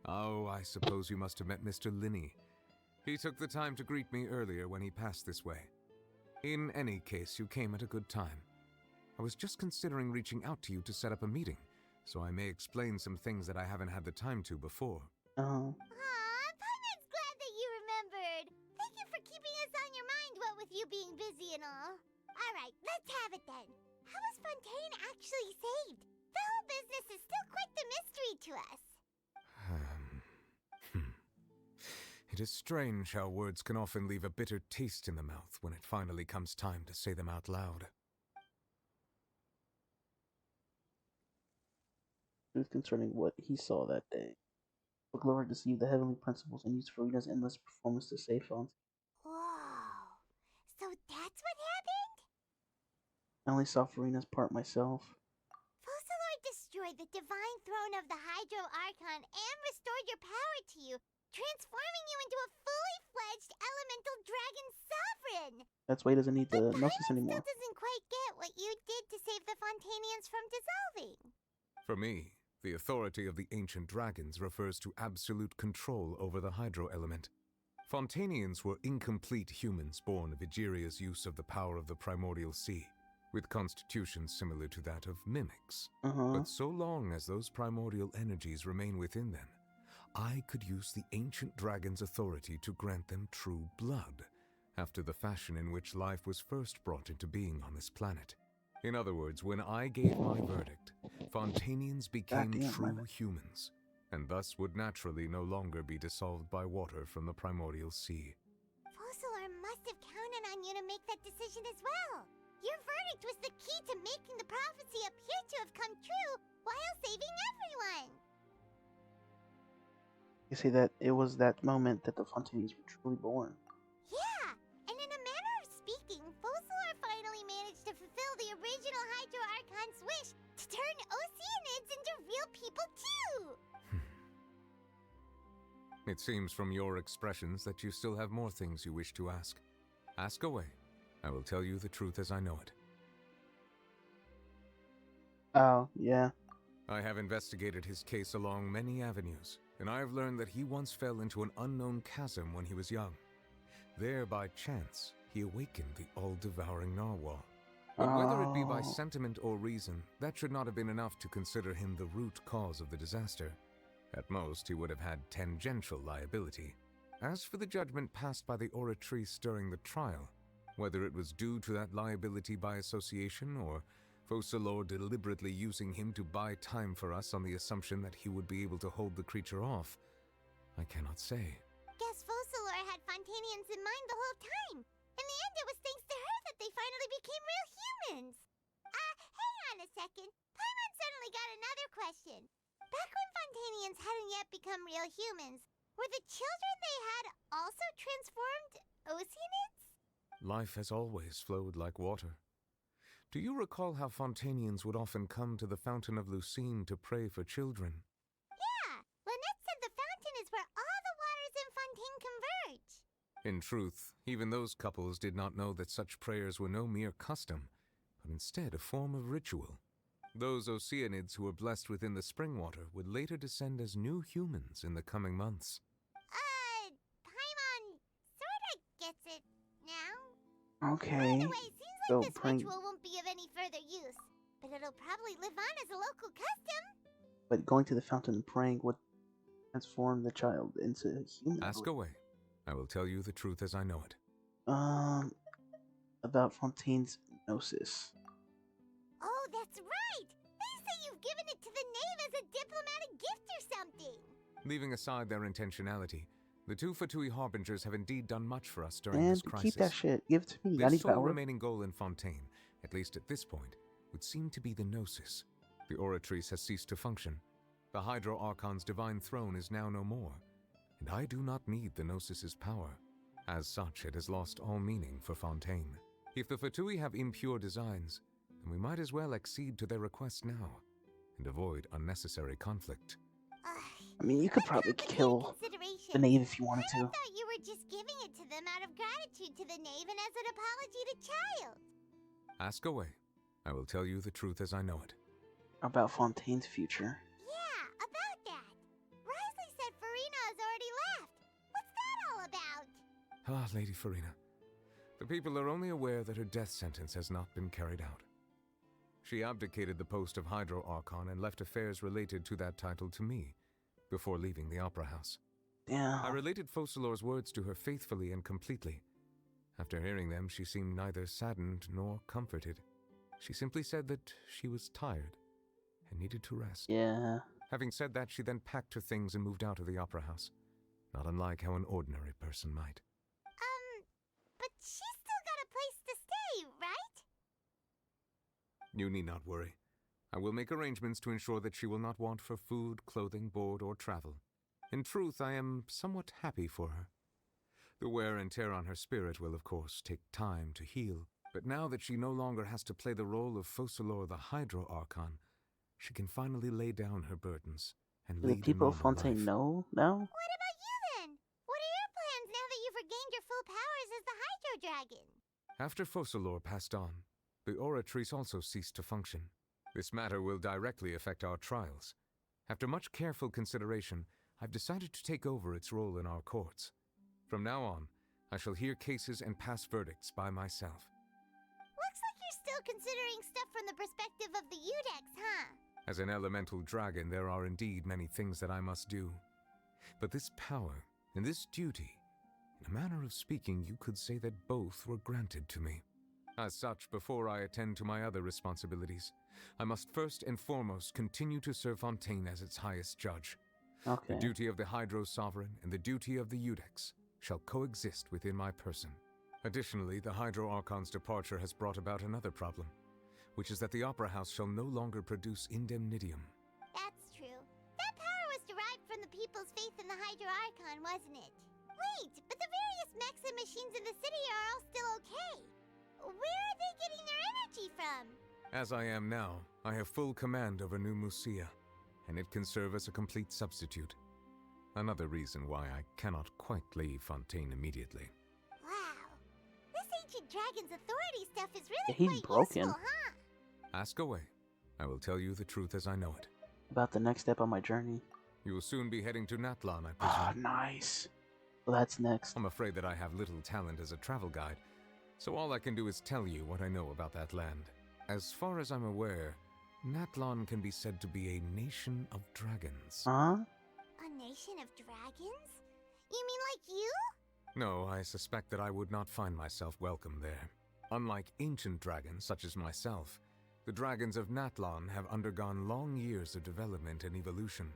Oh, I suppose you must have met Mr. Linney. He took the time to greet me earlier when he passed this way. In any case, you came at a good time. I was just considering reaching out to you to set up a meeting, so I may explain some things that I haven't had the time to before. Oh. Aw, Paimon's glad that you remembered. Thank you for keeping us on your mind, what with you being busy and all. Alright, let's have it then. How was Fontaine actually saved? The whole business is still quite the mystery to us. It is strange how words can often leave a bitter taste in the mouth when it finally comes time to say them out loud. Truth concerning what he saw that day. Look Lord deceived the heavenly principles and used FURINA's endless performance to save Fontaine. Whoa. So that's what happened? I only saw FURINA's part myself. Fossilor destroyed the divine throne of the Hydro Archon and restored your power to you, transforming you into a fully fledged elemental dragon sovereign. That's why he doesn't need the Gnosis Paimon anymore. still doesn't quite get what you did to save the Fontanians from dissolving. For me, the authority of the ancient dragons refers to absolute control over the hydro element. Fontanians were incomplete humans born of Egeria's use of the power of the primordial sea, with constitutions similar to that of mimics. But so long as those primordial energies remain within them, I could use the ancient dragon's authority to grant them true blood, after the fashion in which life was first brought into being on this planet. In other words, when I gave my verdict, Fontanians became true humans, and thus would naturally no longer be dissolved by water from the primordial sea. Fossilor must must have counted on you to make that decision as well. Your verdict was the key to making the prophecy appear to have come true while saving everyone. You see that it was that moment that the Fontaines were truly born. Yeah, and in a manner of speaking, Focalor finally managed to fulfill the original Hydro Archon's wish to turn Oceanids into real people too! It seems from your expressions that you still have more things you wish to ask. Ask away. I will tell you the truth as I know it. Oh, yeah. I have investigated his case along many avenues, and I have learned that he once fell into an unknown chasm when he was young. There, by chance, he awakened the all-devouring narwhal. But whether it be by sentiment or reason, that should not have been enough to consider him the root cause of the disaster. At most, he would have had tangential liability. As for the judgment passed by the Oratrice during the trial, whether it was due to that liability by association or Focalor deliberately using him to buy time for us on the assumption that he would be able to hold the creature off, I cannot say. Guess Focalor had Fontanians in mind the whole time. In the end, it was thanks to her that they finally became real humans. Hang on a second. Paimon suddenly got another question. Back when Fontanians hadn't yet become real humans, were the children they had also transformed Oceanids? Life has always flowed like water. Do you recall how Fontanians would often come to the Fountain of Lucine to pray for children? Yeah, Lynette said the fountain is where all the waters in Fontaine converge. In truth, even those couples did not know that such prayers were no mere custom, but instead a form of ritual. Those Oceanids who were blessed within the spring water would later descend as new humans in the coming months. Paimon sorta gets it now. Okay. By the way, seems like So this ritual won't be of any further use, but it'll probably live on as a local custom. But going to the fountain and praying would transform the child into a human. Ask away. I will tell you the truth as I know it. About Fontaine's gnosis. Oh, that's right! They say you've given it to the knave as a diplomatic gift or something! Leaving aside their intentionality, the two Fatui Harbingers have indeed done much for us during And this crisis. keep that shit. Give it to me. I Their need sole power. remaining goal in Fontaine, at least at this point, would seem to be the Gnosis. The Oratrice has ceased to function. The Hydro Archon's divine throne is now no more, and I do not need the Gnosis's power. As such, it has lost all meaning for Fontaine. If the Fatui have impure designs, then we might as well accede to their request now, and avoid unnecessary conflict. I mean, you could probably kill the knave if you wanted to. I thought you were just giving it to them out of gratitude to the knave and as an apology to child. Ask away. I will tell you the truth as I know it. About Fontaine's future. Yeah, about that. Risley said FURINA has already left. What's that all about? Ah, Lady FURINA. The people are only aware that her death sentence has not been carried out. She abdicated the post of Hydro Archon and left affairs related to that title to me, before leaving the Opera House. Yeah. I related Focalor's words to her faithfully and completely. After hearing them, she seemed neither saddened nor comforted. She simply said that she was tired and needed to rest. Yeah. Having said that, she then packed her things and moved out of the Opera House, not unlike how an ordinary person might. But she's still got a place to stay, right? You need not worry. I will make arrangements to ensure that she will not want for food, clothing, board, or travel. In truth, I am somewhat happy for her. The wear and tear on her spirit will, of course, take time to heal, but now that she no longer has to play the role of Focalor the Hydro Archon, she can finally lay down her burdens and Do lead the people a of normal Fontaine life. know now? What about you then? What are your plans now that you've regained your full powers as the Hydro Dragon? After Focalor passed on, the Oratrice also ceased to function. This matter will directly affect our trials. After much careful consideration, I've decided to take over its role in our courts. From now on, I shall hear cases and pass verdicts by myself. Looks like you're still considering stuff from the perspective of the Udex, huh? As an elemental dragon, there are indeed many things that I must do. But this power and this duty, in a manner of speaking, you could say that both were granted to me. As such, before I attend to my other responsibilities, I must first and foremost continue to serve Fontaine as its highest judge. Okay. The duty of the Hydro Sovereign and the duty of the Udex shall coexist within my person. Additionally, the Hydro Archon's departure has brought about another problem, which is that the Opera House shall no longer produce indemnitium. That's true. That power was derived from the people's faith in the Hydro Archon, wasn't it? Wait, but the various mechs and machines in the city are all still okay. Where are they getting their energy from? As I am now, I have full command over New Musia, and it can serve as a complete substitute. Another reason why I cannot quite leave Fontaine immediately. Wow. This ancient dragon's authority stuff is really He's quite broken. useful, huh? Ask away. I will tell you the truth as I know it. About the next step on my journey. You will soon be heading to Natlan, I Ah, presume. nice. Well, that's next. I'm afraid that I have little talent as a travel guide, so all I can do is tell you what I know about that land. As far as I'm aware, Natlan can be said to be a nation of dragons. Huh? A nation of dragons? You mean like you? No, I suspect that I would not find myself welcome there. Unlike ancient dragons such as myself, the dragons of Natlan have undergone long years of development and evolution.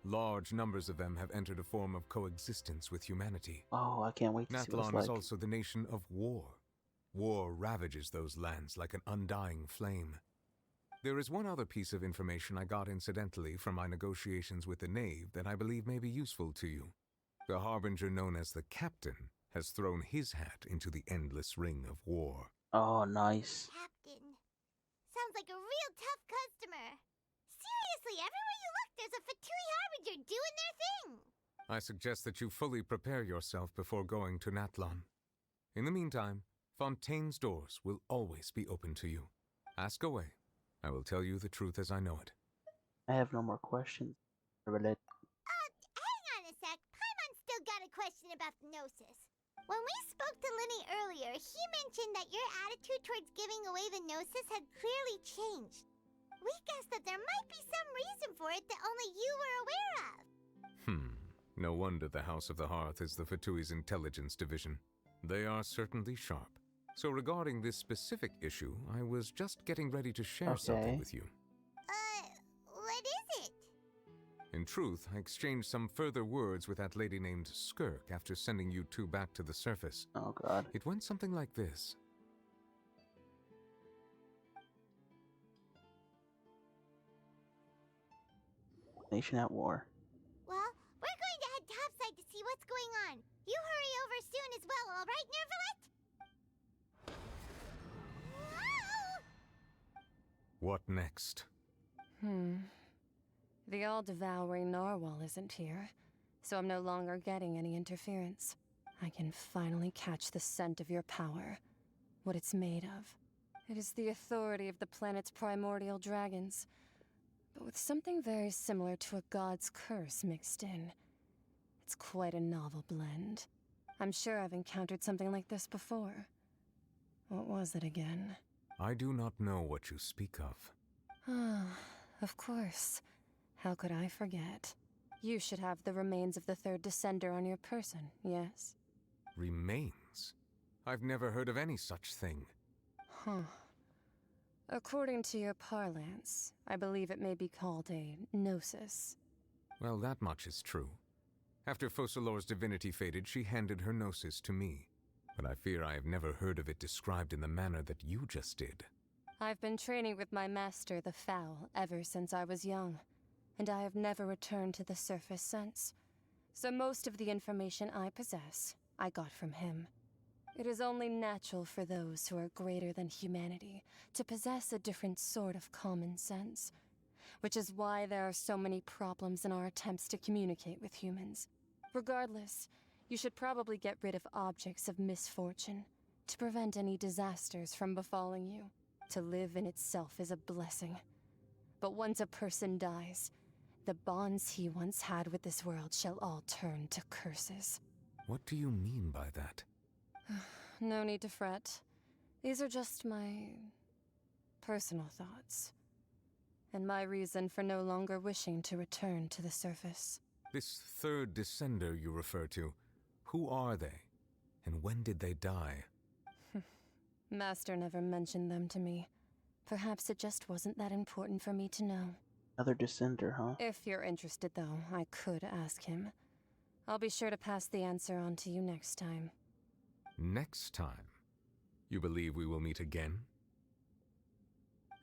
Large numbers of them have entered a form of coexistence with humanity. Oh, I can't wait to see what it's Natlan like. is also the nation of war. War ravages those lands like an undying flame. There is one other piece of information I got incidentally from my negotiations with the Knave that I believe may be useful to you. The harbinger known as the Captain has thrown his hat into the endless ring of war. Oh, nice. Captain. Sounds like a real tough customer. Seriously, everywhere you look, there's a Fatui harbinger doing their thing. I suggest that you fully prepare yourself before going to Natlan. In the meantime, Fontaine's doors will always be open to you. Ask away. I will tell you the truth as I know it. I have no more questions. Hang on a sec. Paimon's still got a question about the Gnosis. When we spoke to Linny earlier, he mentioned that your attitude towards giving away the Gnosis had clearly changed. We guessed that there might be some reason for it that only you were aware of. No wonder the House of the Hearth is the Fatui's intelligence division. They are certainly sharp. So regarding this specific issue, I was just getting ready to share something with you. What is it? In truth, I exchanged some further words with that lady named Skirk after sending you two back to the surface. Oh, God. It went something like this. Nation at war. Well, we're going to head topside to see what's going on. You hurry over soon as well, all right, Nervalet? What next? The all-devouring narwhal isn't here, so I'm no longer getting any interference. I can finally catch the scent of your power, what it's made of. It is the authority of the planet's primordial dragons, but with something very similar to a god's curse mixed in. It's quite a novel blend. I'm sure I've encountered something like this before. What was it again? I do not know what you speak of. Ah, of course. How could I forget? You should have the remains of the third descender on your person, yes? Remains? I've never heard of any such thing. Huh. According to your parlance, I believe it may be called a gnosis. Well, that much is true. After Focalor's divinity faded, she handed her gnosis to me. But I fear I have never heard of it described in the manner that you just did. I've been training with my master, the Foul, ever since I was young, and I have never returned to the surface since. So most of the information I possess, I got from him. It is only natural for those who are greater than humanity to possess a different sort of common sense, which is why there are so many problems in our attempts to communicate with humans. Regardless, you should probably get rid of objects of misfortune to prevent any disasters from befalling you. To live in itself is a blessing. But once a person dies, the bonds he once had with this world shall all turn to curses. What do you mean by that? No need to fret. These are just my personal thoughts, and my reason for no longer wishing to return to the surface. This third descender you refer to, who are they? And when did they die? Master never mentioned them to me. Perhaps it just wasn't that important for me to know. Another descender, huh? If you're interested, though, I could ask him. I'll be sure to pass the answer on to you next time. Next time, you believe we will meet again?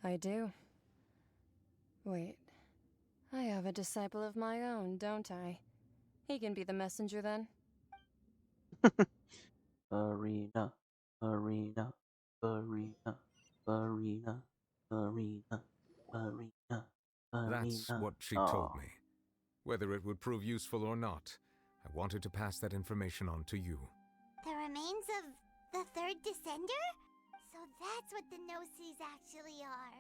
I do. Wait. I have a disciple of my own, don't I? He can be the messenger then. Arena, arena, arena, arena, arena, arena, That's arena. what she told me. Whether it would prove useful or not, I wanted to pass that information on to you. The remains of the third descender? So that's what the Gnosis actually are.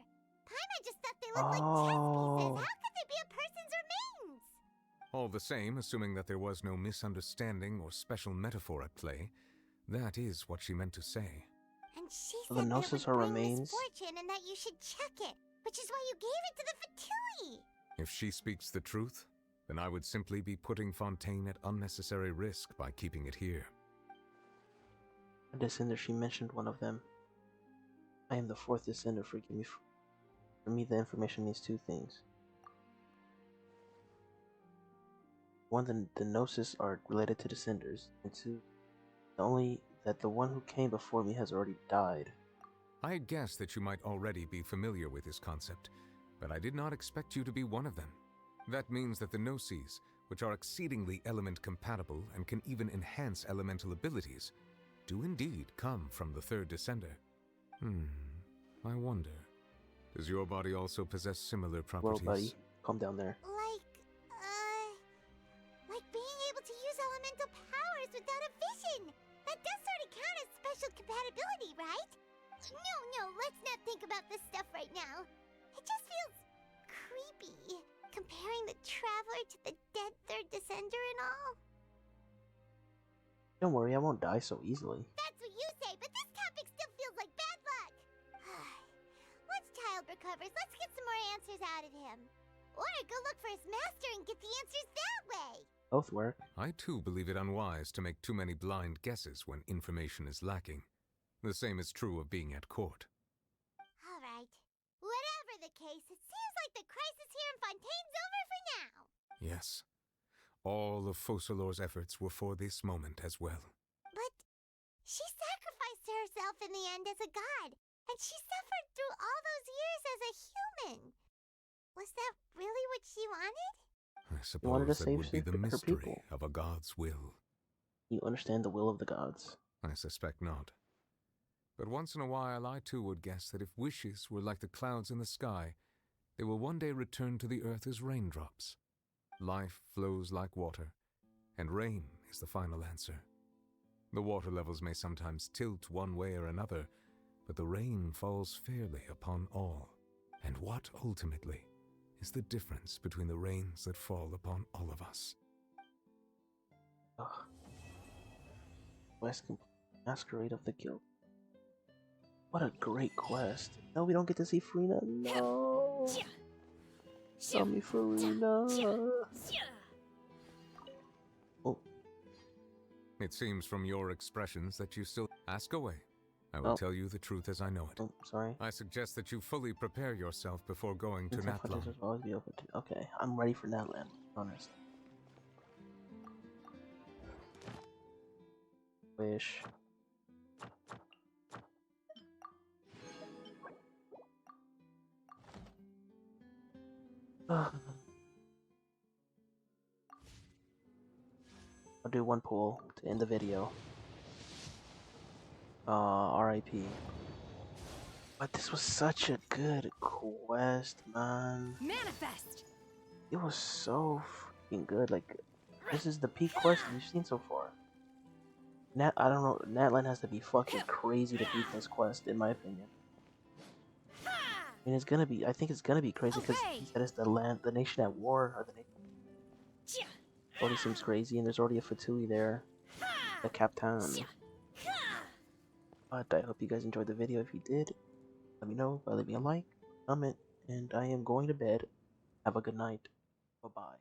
Paimon just thought they looked like chess pieces. How could they be a person's remains? All the same, assuming that there was no misunderstanding or special metaphor at play, that is what she meant to say. And she The said that it Gnosis would are bring remains? misfortune and that you should check it, which is why you gave it to the Fatui. If she speaks the truth, then I would simply be putting Fontaine at unnecessary risk by keeping it here. A descender, she mentioned one of them. I am the fourth descender, forgive me. For me, the information means two things. One, the Gnosis are related to descenders, and two, only that the one who came before me has already died. I had guessed that you might already be familiar with this concept, but I did not expect you to be one of them. That means that the Gnosis, which are exceedingly element-compatible and can even enhance elemental abilities, do indeed come from the third descender. I wonder, does your body also possess similar properties? Well, buddy, calm down there. Like being able to use elemental powers without a vision. That does sort of count as special compatibility, right? No, let's not think about this stuff right now. It just feels creepy, comparing the Traveler to the dead third descender and all. Don't worry, I won't die so easily. That's what you say, but this topic still feels like bad luck. Once Child recovers, let's get some more answers out of him. Or go look for his master and get the answers that way. Both work. I too believe it unwise to make too many blind guesses when information is lacking. The same is true of being at court. All right. Whatever the case, it seems like the crisis here in Fontaine's over for now. Yes. All of Focalor's efforts were for this moment as well. But she sacrificed herself in the end as a god, and she suffered through all those years as a human. Was that really what she wanted? I suppose that would be the mystery of a god's will. You understand the will of the gods? I suspect not. But once in a while I too would guess that if wishes were like the clouds in the sky, they will one day return to the earth as raindrops. Life flows like water, and rain is the final answer. The water levels may sometimes tilt one way or another, but the rain falls fairly upon all. And what, ultimately, is the difference between the rains that fall upon all of us? Quest complete. Masquerade of the Guild. What a great quest. No, we don't get to see FURINA. No. Tell me FURINA. Oh. It seems from your expressions that you still ask away. I will tell you the truth as I know it. Oh, sorry. I suggest that you fully prepare yourself before going to Natlan. Always be open to. Okay, I'm ready for Natlan. Honest. Wish. I'll do one pull to end the video. R.I.P. But this was such a good quest, man. Manifest! It was so freaking good. Like, this is the peak quest we've seen so far. I don't know, Natlan has to be fucking crazy to beat this quest, in my opinion. I mean, it's gonna be, I think it's gonna be crazy because he said it's the nation at war, or the nation. Already seems crazy, and there's already a Fatui there. The Captain. But I hope you guys enjoyed the video. If you did, let me know by leaving a like, comment, and I am going to bed. Have a good night. Bye-bye.